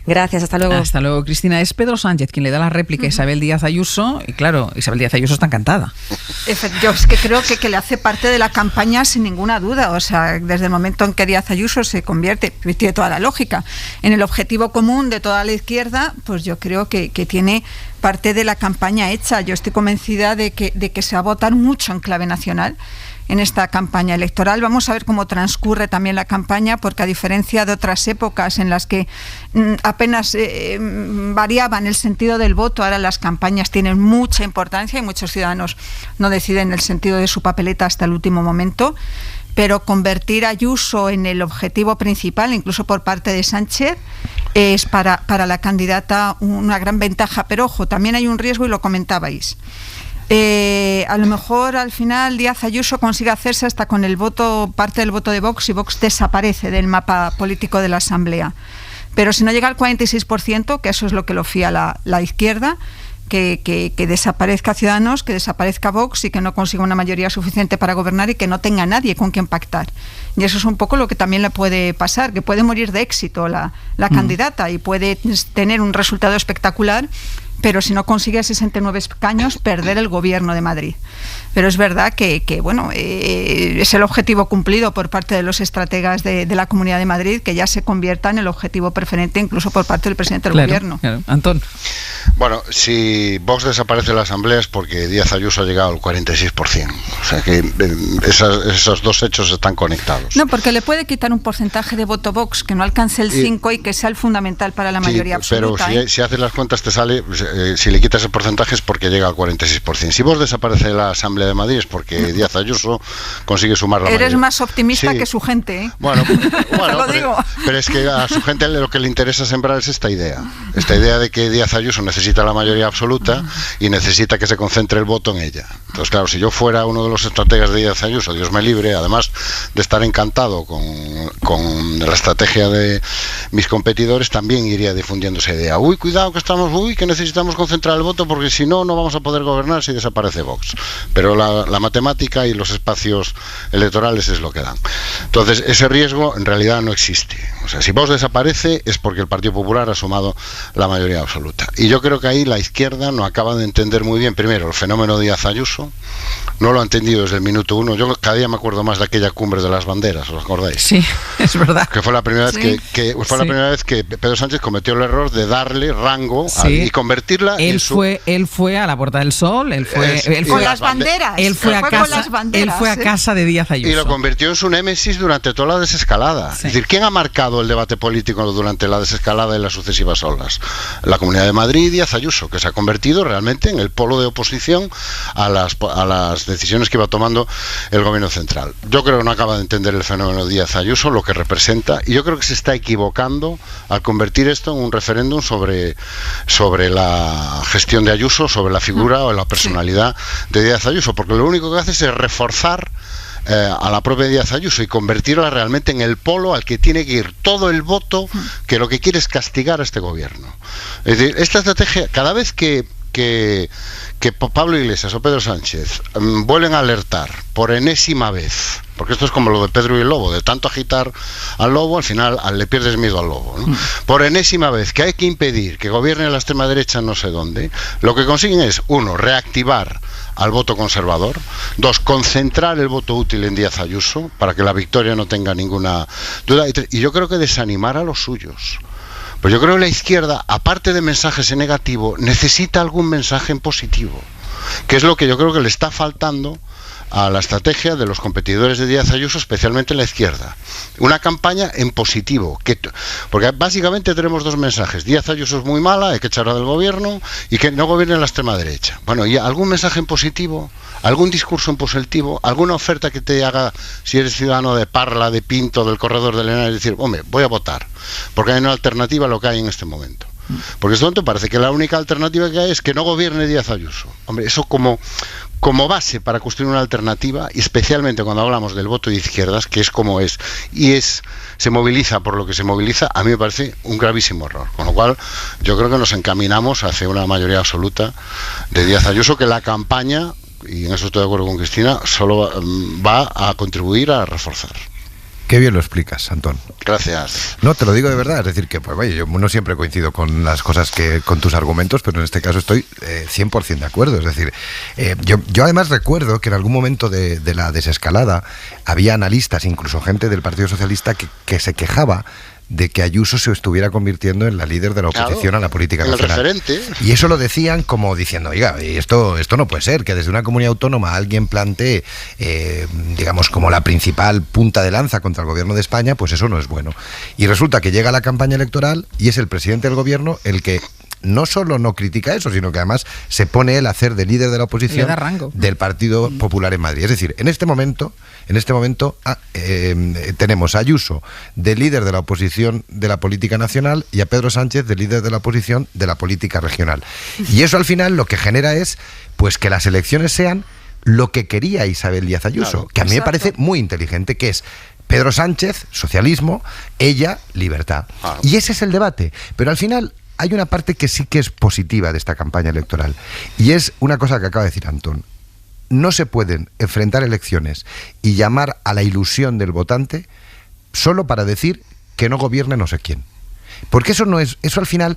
Gracias, hasta luego. Hasta luego, Cristina. Es Pedro Sánchez quien le da la réplica a Isabel Díaz Ayuso, y claro, Isabel Díaz Ayuso está encantada. Yo es que creo que le hace parte de la campaña sin ninguna duda. O sea, desde el momento en que Díaz Ayuso se convierte, tiene toda la lógica, en el objetivo común de toda la izquierda, pues yo creo que tiene parte de la campaña hecha. Yo estoy convencida de que se va a votar mucho en clave nacional en esta campaña electoral. Vamos a ver cómo transcurre también la campaña, porque a diferencia de otras épocas en las que apenas variaban el sentido del voto, ahora las campañas tienen mucha importancia y muchos ciudadanos no deciden el sentido de su papeleta hasta el último momento. Pero convertir a Ayuso en el objetivo principal, incluso por parte de Sánchez, es para la candidata una gran ventaja. Pero ojo, también hay un riesgo y lo comentabais. A lo mejor al final Díaz Ayuso consigue hacerse hasta con el voto, parte del voto de Vox, y Vox desaparece del mapa político de la Asamblea. Pero si no llega al 46%, que eso es lo que lo fía la izquierda, que desaparezca Ciudadanos, que desaparezca Vox y que no consiga una mayoría suficiente para gobernar y que no tenga nadie con quien pactar. Y eso es un poco lo que también le puede pasar, que puede morir de éxito la candidata y puede tener un resultado espectacular, pero si no consigue 69 escaños, perder el gobierno de Madrid. Pero es verdad que bueno, es el objetivo cumplido por parte de los estrategas de la Comunidad de Madrid, que ya se convierta en el objetivo preferente incluso por parte del presidente del gobierno. Claro. Antón. Bueno, si Vox desaparece de la Asamblea es porque Díaz Ayuso ha llegado al 46%. O sea que esos dos hechos están conectados. No, porque le puede quitar un porcentaje de voto Vox que no alcance el 5 y que sea el fundamental para la mayoría absoluta. Pero si haces las cuentas te sale, si le quitas el porcentaje es porque llega al 46%. Si Vox desaparece de la Asamblea de Madrid es porque Díaz Ayuso consigue sumar la mayoría. Eres más optimista que su gente, ¿eh? Bueno, pero es que a su gente lo que le interesa sembrar es esta idea de que Díaz Ayuso necesita la mayoría absoluta y necesita que se concentre el voto en ella. Entonces, claro, si yo fuera uno de los estrategas de Díaz Ayuso, Dios me libre, además de estar encantado con la estrategia de mis competidores, también iría difundiendo esa idea. Cuidado que necesitamos concentrar el voto porque si no, no vamos a poder gobernar si desaparece Vox. Pero la matemática y los espacios electorales es lo que dan. Entonces, ese riesgo en realidad no existe. O sea, si Vox desaparece es porque el Partido Popular ha sumado la mayoría absoluta. Y yo creo que ahí la izquierda no acaba de entender muy bien, primero, el fenómeno Díaz Ayuso. No lo ha entendido desde el minuto uno. Yo cada día me acuerdo más de aquella cumbre de las banderas, ¿os acordáis? Sí, es verdad. Que fue la primera vez que Pedro Sánchez cometió el error de darle rango y convertirla él fue a la Puerta del Sol, él fue con las banderas. Él fue a casa de Díaz Ayuso. Y lo convirtió en su némesis durante toda la desescalada. Es decir, ¿quién ha marcado el debate político durante la desescalada y las sucesivas olas? La Comunidad de Madrid y Díaz Ayuso, que se ha convertido realmente en el polo de oposición a las decisiones que iba tomando el gobierno central. Yo creo que no acaba de entender el fenómeno Díaz Ayuso, lo que representa, y yo creo que se está equivocando al convertir esto en un referéndum sobre la gestión de Ayuso, sobre la figura o la personalidad de Díaz Ayuso, porque lo único que hace es reforzar a la propia Díaz Ayuso y convertirla realmente en el polo al que tiene que ir todo el voto, que lo que quiere es castigar a este gobierno. Es decir, esta estrategia, cada vez que Pablo Iglesias o Pedro Sánchez vuelven a alertar por enésima vez, porque esto es como lo de Pedro y el lobo, de tanto agitar al lobo, al final le pierdes miedo al lobo, ¿no? Por enésima vez que hay que impedir que gobierne la extrema derecha no sé dónde, lo que consiguen es, 1, reactivar al voto conservador, 2, concentrar el voto útil en Díaz Ayuso para que la victoria no tenga ninguna duda, y yo creo que desanimar a los suyos. Pues yo creo que la izquierda, aparte de mensajes en negativo, necesita algún mensaje en positivo, que es lo que yo creo que le está faltando a la estrategia de los competidores de Díaz Ayuso, especialmente en la izquierda. Una campaña en positivo, porque básicamente tenemos dos mensajes: Díaz Ayuso es muy mala, hay que echarla del gobierno, y que no gobierne la extrema derecha. Bueno, y algún mensaje en positivo, algún discurso en positivo, alguna oferta que te haga, si eres ciudadano de Parla, de Pinto, del Corredor del Henares, decir, hombre, voy a votar, porque hay una alternativa a lo que hay en este momento. Porque esto me parece que la única alternativa que hay es que no gobierne Díaz Ayuso. Hombre, eso como como base para construir una alternativa, y especialmente cuando hablamos del voto de izquierdas, que es como es, y se moviliza por lo que se moviliza, a mí me parece un gravísimo error. Con lo cual, yo creo que nos encaminamos hacia una mayoría absoluta de Díaz Ayuso, que la campaña, y en eso estoy de acuerdo con Cristina, solo va a contribuir a reforzar. Qué bien lo explicas, Antón. Gracias. No, te lo digo de verdad, es decir, que pues vaya, yo no siempre coincido con las cosas con tus argumentos, pero en este caso estoy 100% de acuerdo. Es decir, yo además recuerdo que en algún momento de la desescalada había analistas, incluso gente del Partido Socialista, que se quejaba de que Ayuso se estuviera convirtiendo en la líder de la oposición a la política nacional. El referente. Y eso lo decían como diciendo, oiga, esto no puede ser, que desde una comunidad autónoma alguien plantee, digamos, como la principal punta de lanza contra el gobierno de España, pues eso no es bueno. Y resulta que llega la campaña electoral y es el presidente del gobierno el que no solo no critica eso, sino que además se pone él a hacer de líder de la oposición del Partido Popular en Madrid. Es decir, en este momento tenemos a Ayuso de líder de la oposición de la política nacional y a Pedro Sánchez de líder de la oposición de la política regional. Y eso al final lo que genera es pues que las elecciones sean lo que quería Isabel Díaz Ayuso, claro, que a mí me parece muy inteligente, que es Pedro Sánchez, socialismo, ella, libertad. Y ese es el debate. Pero al final hay una parte que sí que es positiva de esta campaña electoral, y es una cosa que acaba de decir Antón. No se pueden enfrentar elecciones y llamar a la ilusión del votante solo para decir que no gobierne no sé quién. Porque eso no es, eso al final,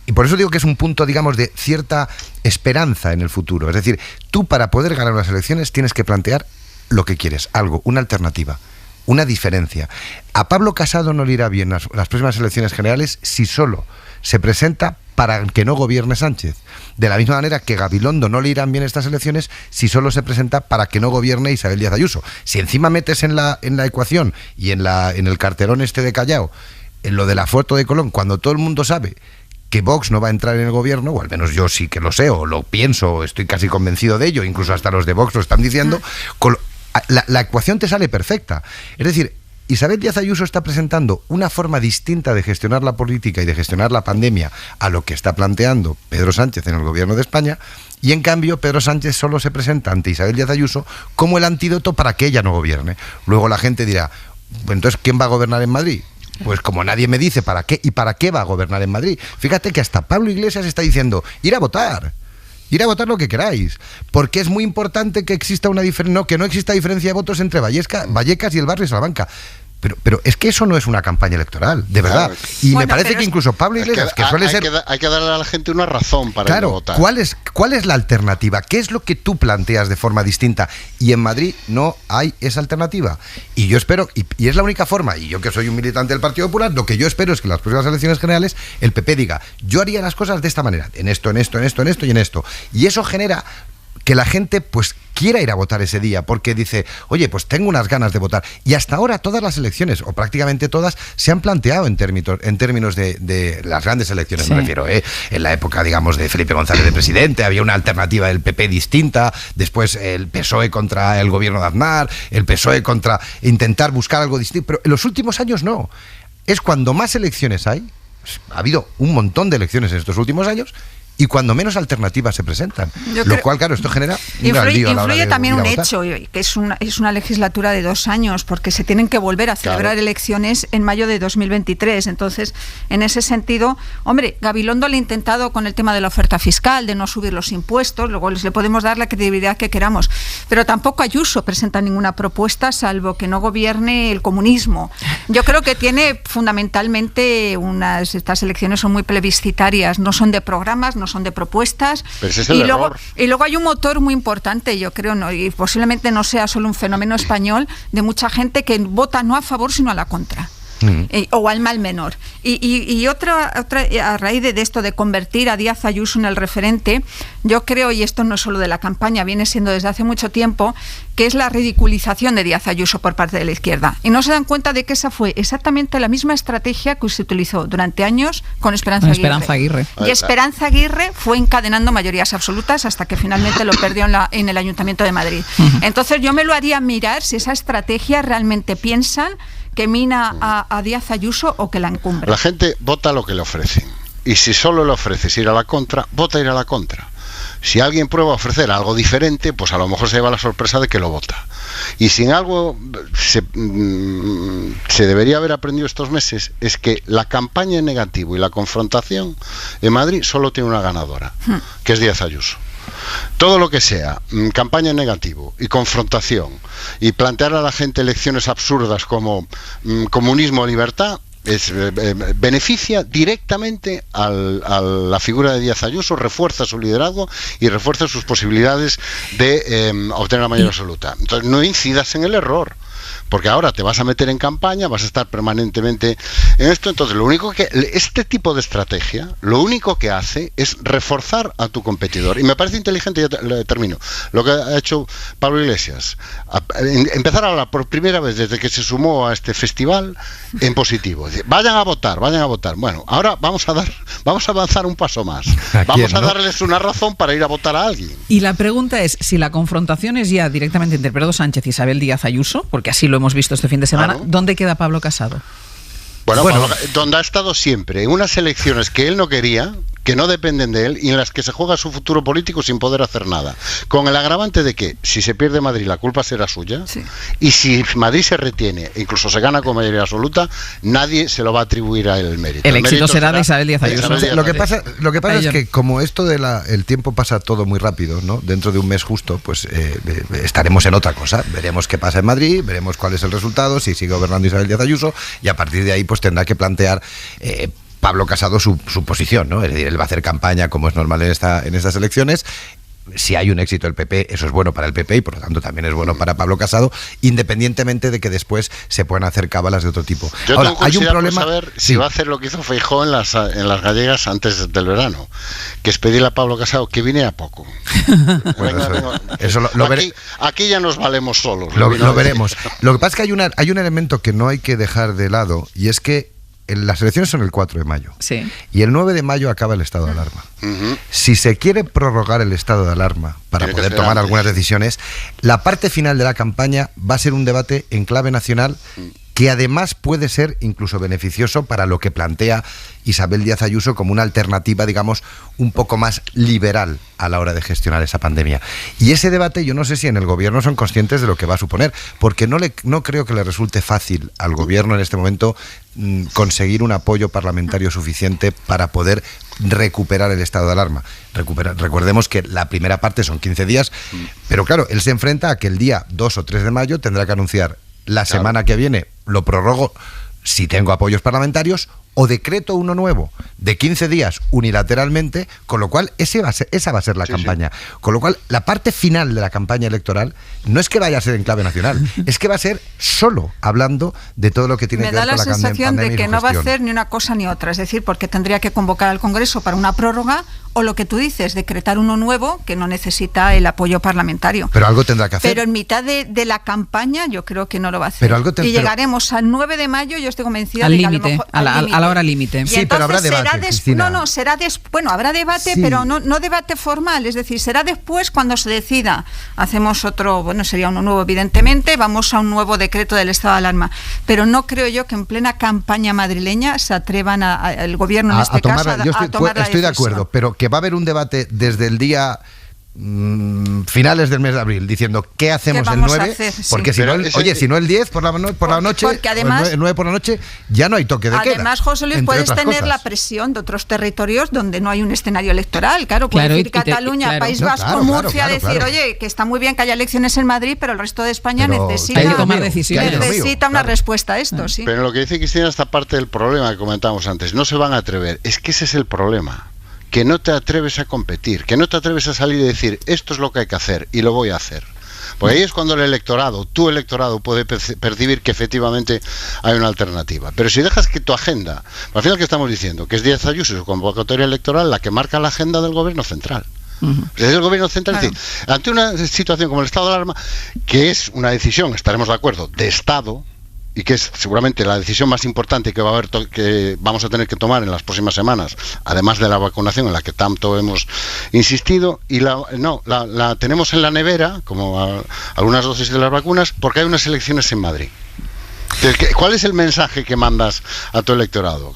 y por eso digo que es un punto, digamos, de cierta esperanza en el futuro. Es decir, tú para poder ganar unas elecciones tienes que plantear lo que quieres, algo, una alternativa, una diferencia. A Pablo Casado no le irá bien las próximas elecciones generales si solo se presenta para que no gobierne Sánchez. De la misma manera que Gabilondo no le irán bien estas elecciones si solo se presenta para que no gobierne Isabel Díaz Ayuso. Si encima metes en la ecuación y en el carterón este de Callao, en lo de la foto de Colón, cuando todo el mundo sabe que Vox no va a entrar en el gobierno, o al menos yo sí que lo sé, o lo pienso, o estoy casi convencido de ello, incluso hasta los de Vox lo están diciendo, la ecuación te sale perfecta. Es decir, Isabel Díaz Ayuso está presentando una forma distinta de gestionar la política y de gestionar la pandemia a lo que está planteando Pedro Sánchez en el gobierno de España, y en cambio Pedro Sánchez solo se presenta ante Isabel Díaz Ayuso como el antídoto para que ella no gobierne. Luego la gente dirá, pues entonces, ¿quién va a gobernar en Madrid? Pues como nadie me dice para qué y para qué va a gobernar en Madrid. Fíjate que hasta Pablo Iglesias está diciendo, ir a votar lo que queráis, porque es muy importante que exista que no exista diferencia de votos entre Vallecas y el barrio de Salamanca. Pero es que eso no es una campaña electoral, de verdad. Y me parece que incluso Pablo Iglesias, que suele ser... Hay que darle a la gente una razón para ir a votar. ¿Cuál es la alternativa? ¿Qué es lo que tú planteas de forma distinta? Y en Madrid no hay esa alternativa. Y yo espero, y es la única forma, y yo que soy un militante del Partido Popular, lo que yo espero es que en las próximas elecciones generales el PP diga, yo haría las cosas de esta manera, en esto y en esto. Y eso genera que la gente pues quiera ir a votar ese día, porque dice, oye, pues tengo unas ganas de votar. Y hasta ahora todas las elecciones, o prácticamente todas, se han planteado en términos de las grandes elecciones, sí. Me refiero, en la época, digamos, de Felipe González de presidente, había una alternativa del PP distinta, después el PSOE contra el gobierno de Aznar, el PSOE contra intentar buscar algo distinto, pero en los últimos años no. Es cuando más elecciones hay, ha habido un montón de elecciones en estos últimos años, y cuando menos alternativas se presentan. Lo cual, claro, esto genera un gran lío a la hora de también un votar. hecho, que es una legislatura de 2 años, porque se tienen que volver a celebrar elecciones en mayo de 2023. Entonces, en ese sentido, hombre, Gabilondo le ha intentado con el tema de la oferta fiscal, de no subir los impuestos, luego le podemos dar la credibilidad que queramos, pero tampoco Ayuso presenta ninguna propuesta, salvo que no gobierne el comunismo. Yo creo que tiene fundamentalmente estas elecciones son muy plebiscitarias, no son de programas, no son de propuestas, y luego hay un motor muy importante, yo creo, y posiblemente no sea solo un fenómeno español, de mucha gente que vota no a favor sino a la contra. O al mal menor. Y otra a raíz de esto de convertir a Díaz Ayuso en el referente, yo creo, y esto no es solo de la campaña, viene siendo desde hace mucho tiempo, que es la ridiculización de Díaz Ayuso por parte de la izquierda. Y no se dan cuenta de que esa fue exactamente la misma estrategia que se utilizó durante años con Esperanza Aguirre. Y Esperanza Aguirre fue encadenando mayorías absolutas hasta que finalmente lo perdió en el Ayuntamiento de Madrid. Entonces yo me lo haría mirar si esa estrategia realmente piensan que mina a Díaz Ayuso o que la encumbre. La gente vota lo que le ofrecen. Y si solo le ofreces ir a la contra, vota ir a la contra. Si alguien prueba a ofrecer algo diferente, pues a lo mejor se lleva la sorpresa de que lo vota. Y si en algo se debería haber aprendido estos meses, es que la campaña en negativo y la confrontación en Madrid solo tiene una ganadora, que es Díaz Ayuso. Todo lo que sea campaña en negativo y confrontación y plantear a la gente elecciones absurdas como comunismo o libertad, beneficia directamente a la figura de Díaz Ayuso, refuerza su liderazgo y refuerza sus posibilidades de obtener la mayoría absoluta. Entonces no incidas en el error, porque ahora te vas a meter en campaña, vas a estar permanentemente en esto. Entonces este tipo de estrategia lo único que hace es reforzar a tu competidor, y me parece inteligente, ya termino, lo que ha hecho Pablo Iglesias, empezar a hablar por primera vez desde que se sumó a este festival en positivo. Es decir, vayan a votar. Bueno, ahora vamos a avanzar un paso más, vamos a darles una razón para ir a votar a alguien. Y la pregunta es, si la confrontación es ya directamente entre Pedro Sánchez y Isabel Díaz Ayuso, porque así lo hemos visto este fin de semana, Claro. ¿Dónde queda Pablo Casado? Bueno, donde ha estado siempre, en unas elecciones que él no quería, que no dependen de él y en las que se juega su futuro político sin poder hacer nada. Con el agravante de que si se pierde Madrid la culpa será suya, y si Madrid se retiene e incluso se gana con mayoría absoluta, nadie se lo va a atribuir a él el mérito. El éxito será de Isabel Díaz Ayuso. Lo que pasa es que como esto el tiempo pasa todo muy rápido, ¿no? Dentro de un mes justo, pues estaremos en otra cosa. Veremos qué pasa en Madrid, veremos cuál es el resultado, si sigue gobernando Isabel Díaz Ayuso, y a partir de ahí pues tendrá que plantear Pablo Casado su posición, ¿no? Es decir, él va a hacer campaña como es normal en estas elecciones. Si hay un éxito del PP, eso es bueno para el PP y por lo tanto también es bueno para Pablo Casado, independientemente de que después se puedan hacer cábalas de otro tipo. Yo Ahora, tengo hay un curiosidad problema por saber si va a hacer lo que hizo Feijóo en las gallegas antes del verano, que es pedirle a Pablo Casado que viniera poco. Bueno, eso lo aquí ya nos valemos solos. Lo veremos. Lo que pasa es que hay un elemento que no hay que dejar de lado, y es que las elecciones son el 4 de mayo. Sí. Y el 9 de mayo acaba el estado de alarma. Si se quiere prorrogar el estado de alarma para poder tomar algunas decisiones, la parte final de la campaña va a ser un debate en clave nacional que además puede ser incluso beneficioso para lo que plantea Isabel Díaz Ayuso como una alternativa, digamos, un poco más liberal a la hora de gestionar esa pandemia. Y ese debate yo no sé si en el gobierno son conscientes de lo que va a suponer, porque no creo que le resulte fácil al gobierno en este momento conseguir un apoyo parlamentario suficiente para poder recuperar el estado de alarma. Recordemos que la primera parte son 15 días, pero claro, él se enfrenta a que el día 2 o 3 de mayo tendrá que anunciar la semana que viene lo prorrogo si tengo apoyos parlamentarios, o decreto uno nuevo de 15 días unilateralmente, con lo cual esa va a ser la campaña. Con lo cual, la parte final de la campaña electoral no es que vaya a ser en clave nacional, es que va a ser solo hablando de todo lo que tiene que ver con la pandemia. Me da la sensación de que no va a hacer ni una cosa ni otra, es decir, porque tendría que convocar al Congreso para una prórroga, o lo que tú dices, decretar uno nuevo que no necesita el apoyo parlamentario. Pero algo tendrá que hacer. Pero en mitad de la campaña yo creo que no lo va a hacer. Y llegaremos al 9 de mayo, yo estoy convencida al de que límite, a la hora límite. Sí, pero habrá debate, bueno, habrá debate, sí, pero no debate formal, es decir, será después cuando se decida. Hacemos otro, sería uno nuevo evidentemente, vamos a un nuevo decreto del estado de alarma, pero no creo yo que en plena campaña madrileña se atrevan el gobierno en este caso a tomar la decisión. Estoy de acuerdo, pero que va a haber un debate desde el día finales del mes de abril diciendo qué hacemos el 9, porque si no el 10 por la noche, porque además, el 9 por la noche ya no hay toque de queda. Además, José Luis, puedes tener la presión de otros territorios donde no hay un escenario electoral, puede decir Cataluña, País Vasco, Murcia, decir, oye, que está muy bien que haya elecciones en Madrid, pero el resto de España necesita una respuesta a esto, sí. Pero lo que dice Cristina, esta parte del problema que comentábamos antes, no se van a atrever, es que ese es el problema. Que no te atreves a competir, que no te atreves a salir y decir esto es lo que hay que hacer y lo voy a hacer. Porque ahí es cuando tu electorado puede percibir que efectivamente hay una alternativa. Pero si dejas que tu agenda, al final que estamos diciendo, que es Díaz Ayuso y su convocatoria electoral la que marca la agenda del gobierno central. Es el gobierno central, claro. Es decir, ante una situación como el estado de alarma, que es una decisión, estaremos de acuerdo, de Estado, y que es seguramente la decisión más importante que que vamos a tener que tomar en las próximas semanas, además de la vacunación en la que tanto hemos insistido, y la tenemos en la nevera, como algunas dosis de las vacunas, porque hay unas elecciones en Madrid. ¿Cuál es el mensaje que mandas a tu electorado?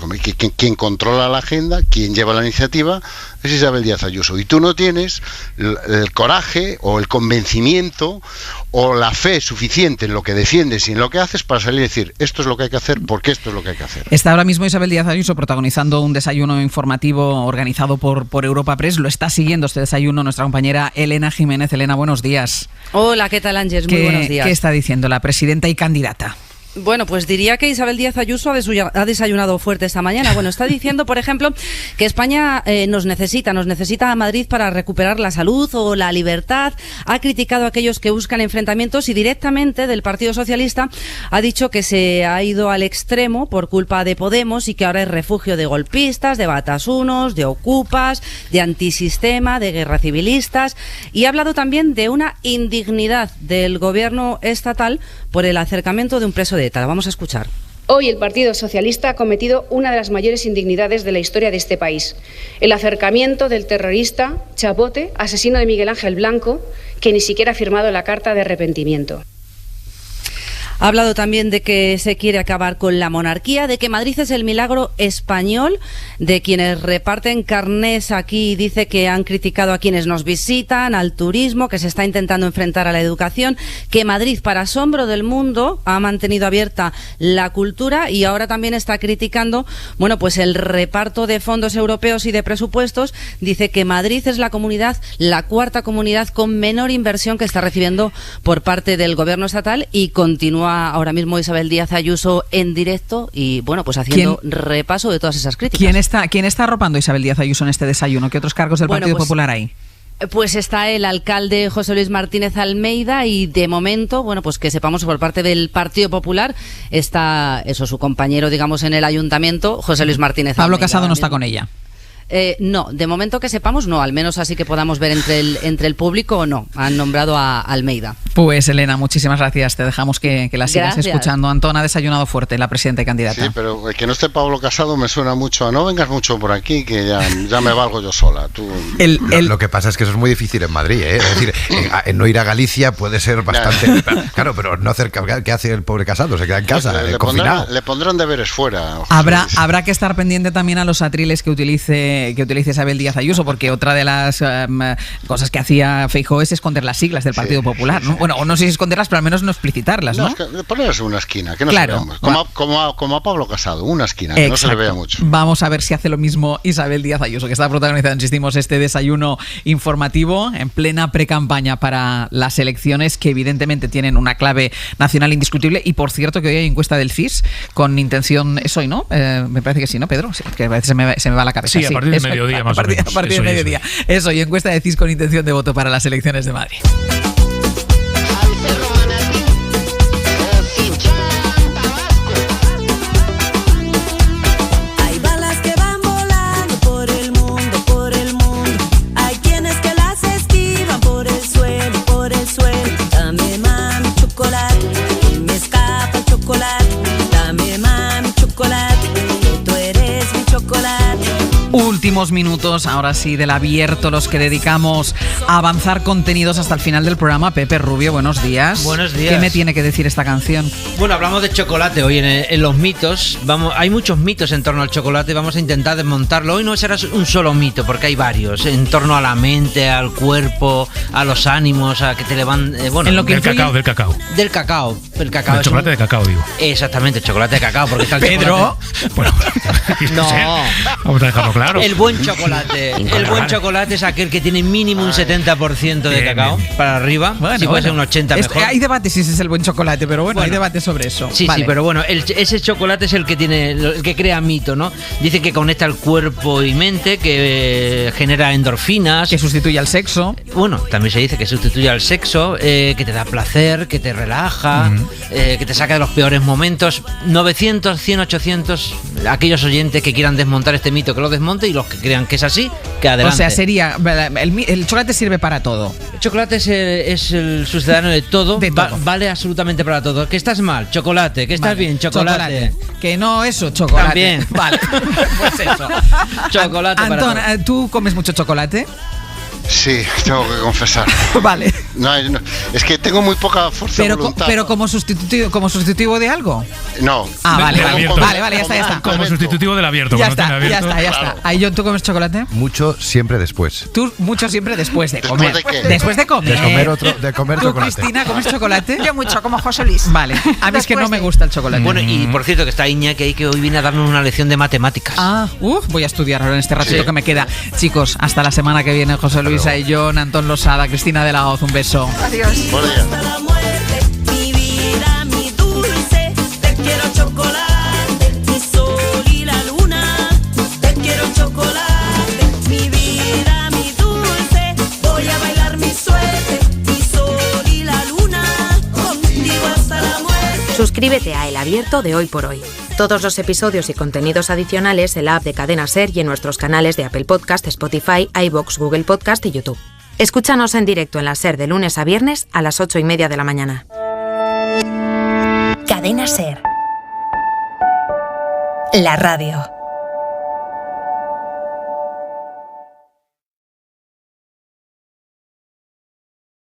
Quien controla la agenda, quien lleva la iniciativa, es Isabel Díaz Ayuso. Y tú no tienes el coraje o el convencimiento o la fe suficiente en lo que defiendes y en lo que haces para salir y decir, esto es lo que hay que hacer, porque esto es lo que hay que hacer. Está ahora mismo Isabel Díaz Ayuso protagonizando un desayuno informativo organizado por Europa Press. Lo está siguiendo este desayuno nuestra compañera Elena Jiménez. Elena, buenos días. Hola, ¿qué tal, Ángeles? Muy buenos días. ¿Qué está diciendo la presidenta y candidata? Bueno, pues diría que Isabel Díaz Ayuso ha desayunado fuerte esta mañana. Bueno, está diciendo, por ejemplo, que España nos necesita a Madrid para recuperar la salud o la libertad. Ha criticado a aquellos que buscan enfrentamientos y directamente del Partido Socialista ha dicho que se ha ido al extremo por culpa de Podemos y que ahora es refugio de golpistas, de batasunos, de ocupas, de antisistema, de guerra civilistas. Y ha hablado también de una indignidad del gobierno estatal por el acercamiento de un preso de ETA. Vamos a escuchar. Hoy el Partido Socialista ha cometido una de las mayores indignidades de la historia de este país: el acercamiento del terrorista Chapote, asesino de Miguel Ángel Blanco, que ni siquiera ha firmado la carta de arrepentimiento. Ha hablado también de que se quiere acabar con la monarquía, de que Madrid es el milagro español, de quienes reparten carnés aquí. Dice que han criticado a quienes nos visitan, al turismo, que se está intentando enfrentar a la educación, que Madrid, para asombro del mundo, ha mantenido abierta la cultura y ahora también está criticando, bueno, pues el reparto de fondos europeos y de presupuestos. Dice que Madrid es la cuarta comunidad con menor inversión que está recibiendo por parte del gobierno estatal, y continúa ahora mismo Isabel Díaz Ayuso en directo y, bueno, pues haciendo repaso de todas esas críticas. ¿Quién está arropando a Isabel Díaz Ayuso en este desayuno? ¿Qué otros cargos del Partido Popular hay? Pues está el alcalde José Luis Martínez Almeida y, de momento, bueno, pues que sepamos, por parte del Partido Popular está su compañero, digamos, en el ayuntamiento, José Luis Martínez Almeida. Pablo Casado no está con ella. No, de momento que sepamos no, al menos así que podamos ver entre el público o no. Han nombrado a Almeida. Pues Elena, muchísimas gracias. Te dejamos que la sigas escuchando. Antón ha desayunado fuerte, la presidenta y candidata. Sí, pero que no esté Pablo Casado me suena mucho a no vengas mucho por aquí, que ya me valgo yo sola. Tú... Lo que pasa es que eso es muy difícil en Madrid, ¿eh? Es decir, no ir a Galicia puede ser bastante... Claro, pero no hacer... ¿Qué hace el pobre Casado? Se queda en casa, confinado. Le pondrán deberes fuera. Habrá que estar pendiente también a los atriles que utilice Isabel Díaz Ayuso, porque otra de las cosas que hacía Feijóo es esconder las siglas del Partido Popular, ¿no? Bueno, no sé si esconderlas, pero al menos no explicitarlas, ¿no? Ponerlas en una esquina, que no se vea. Como a Pablo Casado, una esquina, que no se le vea mucho. Vamos a ver si hace lo mismo Isabel Díaz Ayuso, que está protagonizando, insistimos, este desayuno informativo en plena precampaña para las elecciones, que evidentemente tienen una clave nacional indiscutible. Y por cierto, que hoy hay encuesta del CIS con intención, es hoy, ¿no? Me parece que sí, ¿no, Pedro? Sí, que a veces se me va la cabeza. Sí, a partir de mediodía. A partir de mediodía. Eso, y encuesta de CIS con intención de voto para las elecciones de Madrid. Hay balas que van volando por el mundo. Hay quienes que las esquivan por el suelo. Dame, mami, chocolate, y me escapa el chocolate. Dame, mami, chocolate, que tú eres mi chocolate. Últimos minutos, ahora sí, del abierto, los que dedicamos a avanzar contenidos hasta el final del programa. Pepe Rubio, buenos días. Buenos días. ¿Qué me tiene que decir esta canción? Bueno, hablamos de chocolate hoy en los mitos. Hay muchos mitos en torno al chocolate, vamos a intentar desmontarlo. Hoy no será un solo mito, porque hay varios, en torno a la mente, al cuerpo, a los ánimos, a que te levanten... en lo que del cacao. Del cacao. El chocolate de cacao, digo. Exactamente, el chocolate de cacao, porque está el Pedro. Bueno, no. Vamos a dejarlo claro. El buen chocolate. El buen chocolate es aquel que tiene mínimo un 70% de cacao para arriba. Bueno, si puede ser un 80% mejor. Hay debate si ese es el buen chocolate, pero bueno, hay debate sobre eso. Sí, vale. Sí, pero bueno, ese chocolate es el que crea mito, ¿no? Dicen que conecta el cuerpo y mente, que genera endorfinas. Que sustituye al sexo. Bueno, también se dice que sustituye al sexo, que te da placer, que te relaja, que te saca de los peores momentos. 900, 100, 800, aquellos oyentes que quieran desmontar este mito, que lo desmonte, y los que crean que es así, que adelante. O sea, sería... El chocolate sirve para todo. El chocolate es el sucedáneo de todo. Vale absolutamente para todo. Que estás mal, chocolate. Que estás bien, chocolate. Que no, eso, chocolate. También. Vale, pues eso. Chocolate. Antón, ¿tú comes mucho chocolate? Sí, tengo que confesar. Vale. No, es que tengo muy poca fuerza de voluntad. Pero como sustitutivo de algo. No. Vale, ya está. Como sustitutivo del abierto. Ya está. Ahí, John, ¿tú comes chocolate? Mucho siempre después. Tú mucho siempre después de comer. ¿Después de qué? Después de comer. De comer ¿Tú, chocolate. Cristina, comes chocolate? Yo mucho, como José Luis. Vale. A mí es que no me gusta el chocolate. Bueno, y por cierto, que está Iñaki ahí, que hoy viene a darnos una lección de matemáticas. Voy a estudiar ahora en este ratito que me queda. Chicos, hasta la semana que viene, José Luis y John, Antón Losada, Cristina de la Hoz, un beso. Adiós. Hasta la muerte, mi vida, mi dulce, te quiero chocolate, mi sol y la luna, te quiero chocolate, mi vida, mi dulce, voy a bailar mi suerte, mi sol y la luna, contigo hasta la muerte. Suscríbete a El Abierto de Hoy por Hoy. Todos los episodios y contenidos adicionales en la app de Cadena SER y en nuestros canales de Apple Podcast, Spotify, iVoox, Google Podcast y YouTube. Escúchanos en directo en la SER de lunes a viernes a las 8:30 de la mañana. Cadena SER. La radio.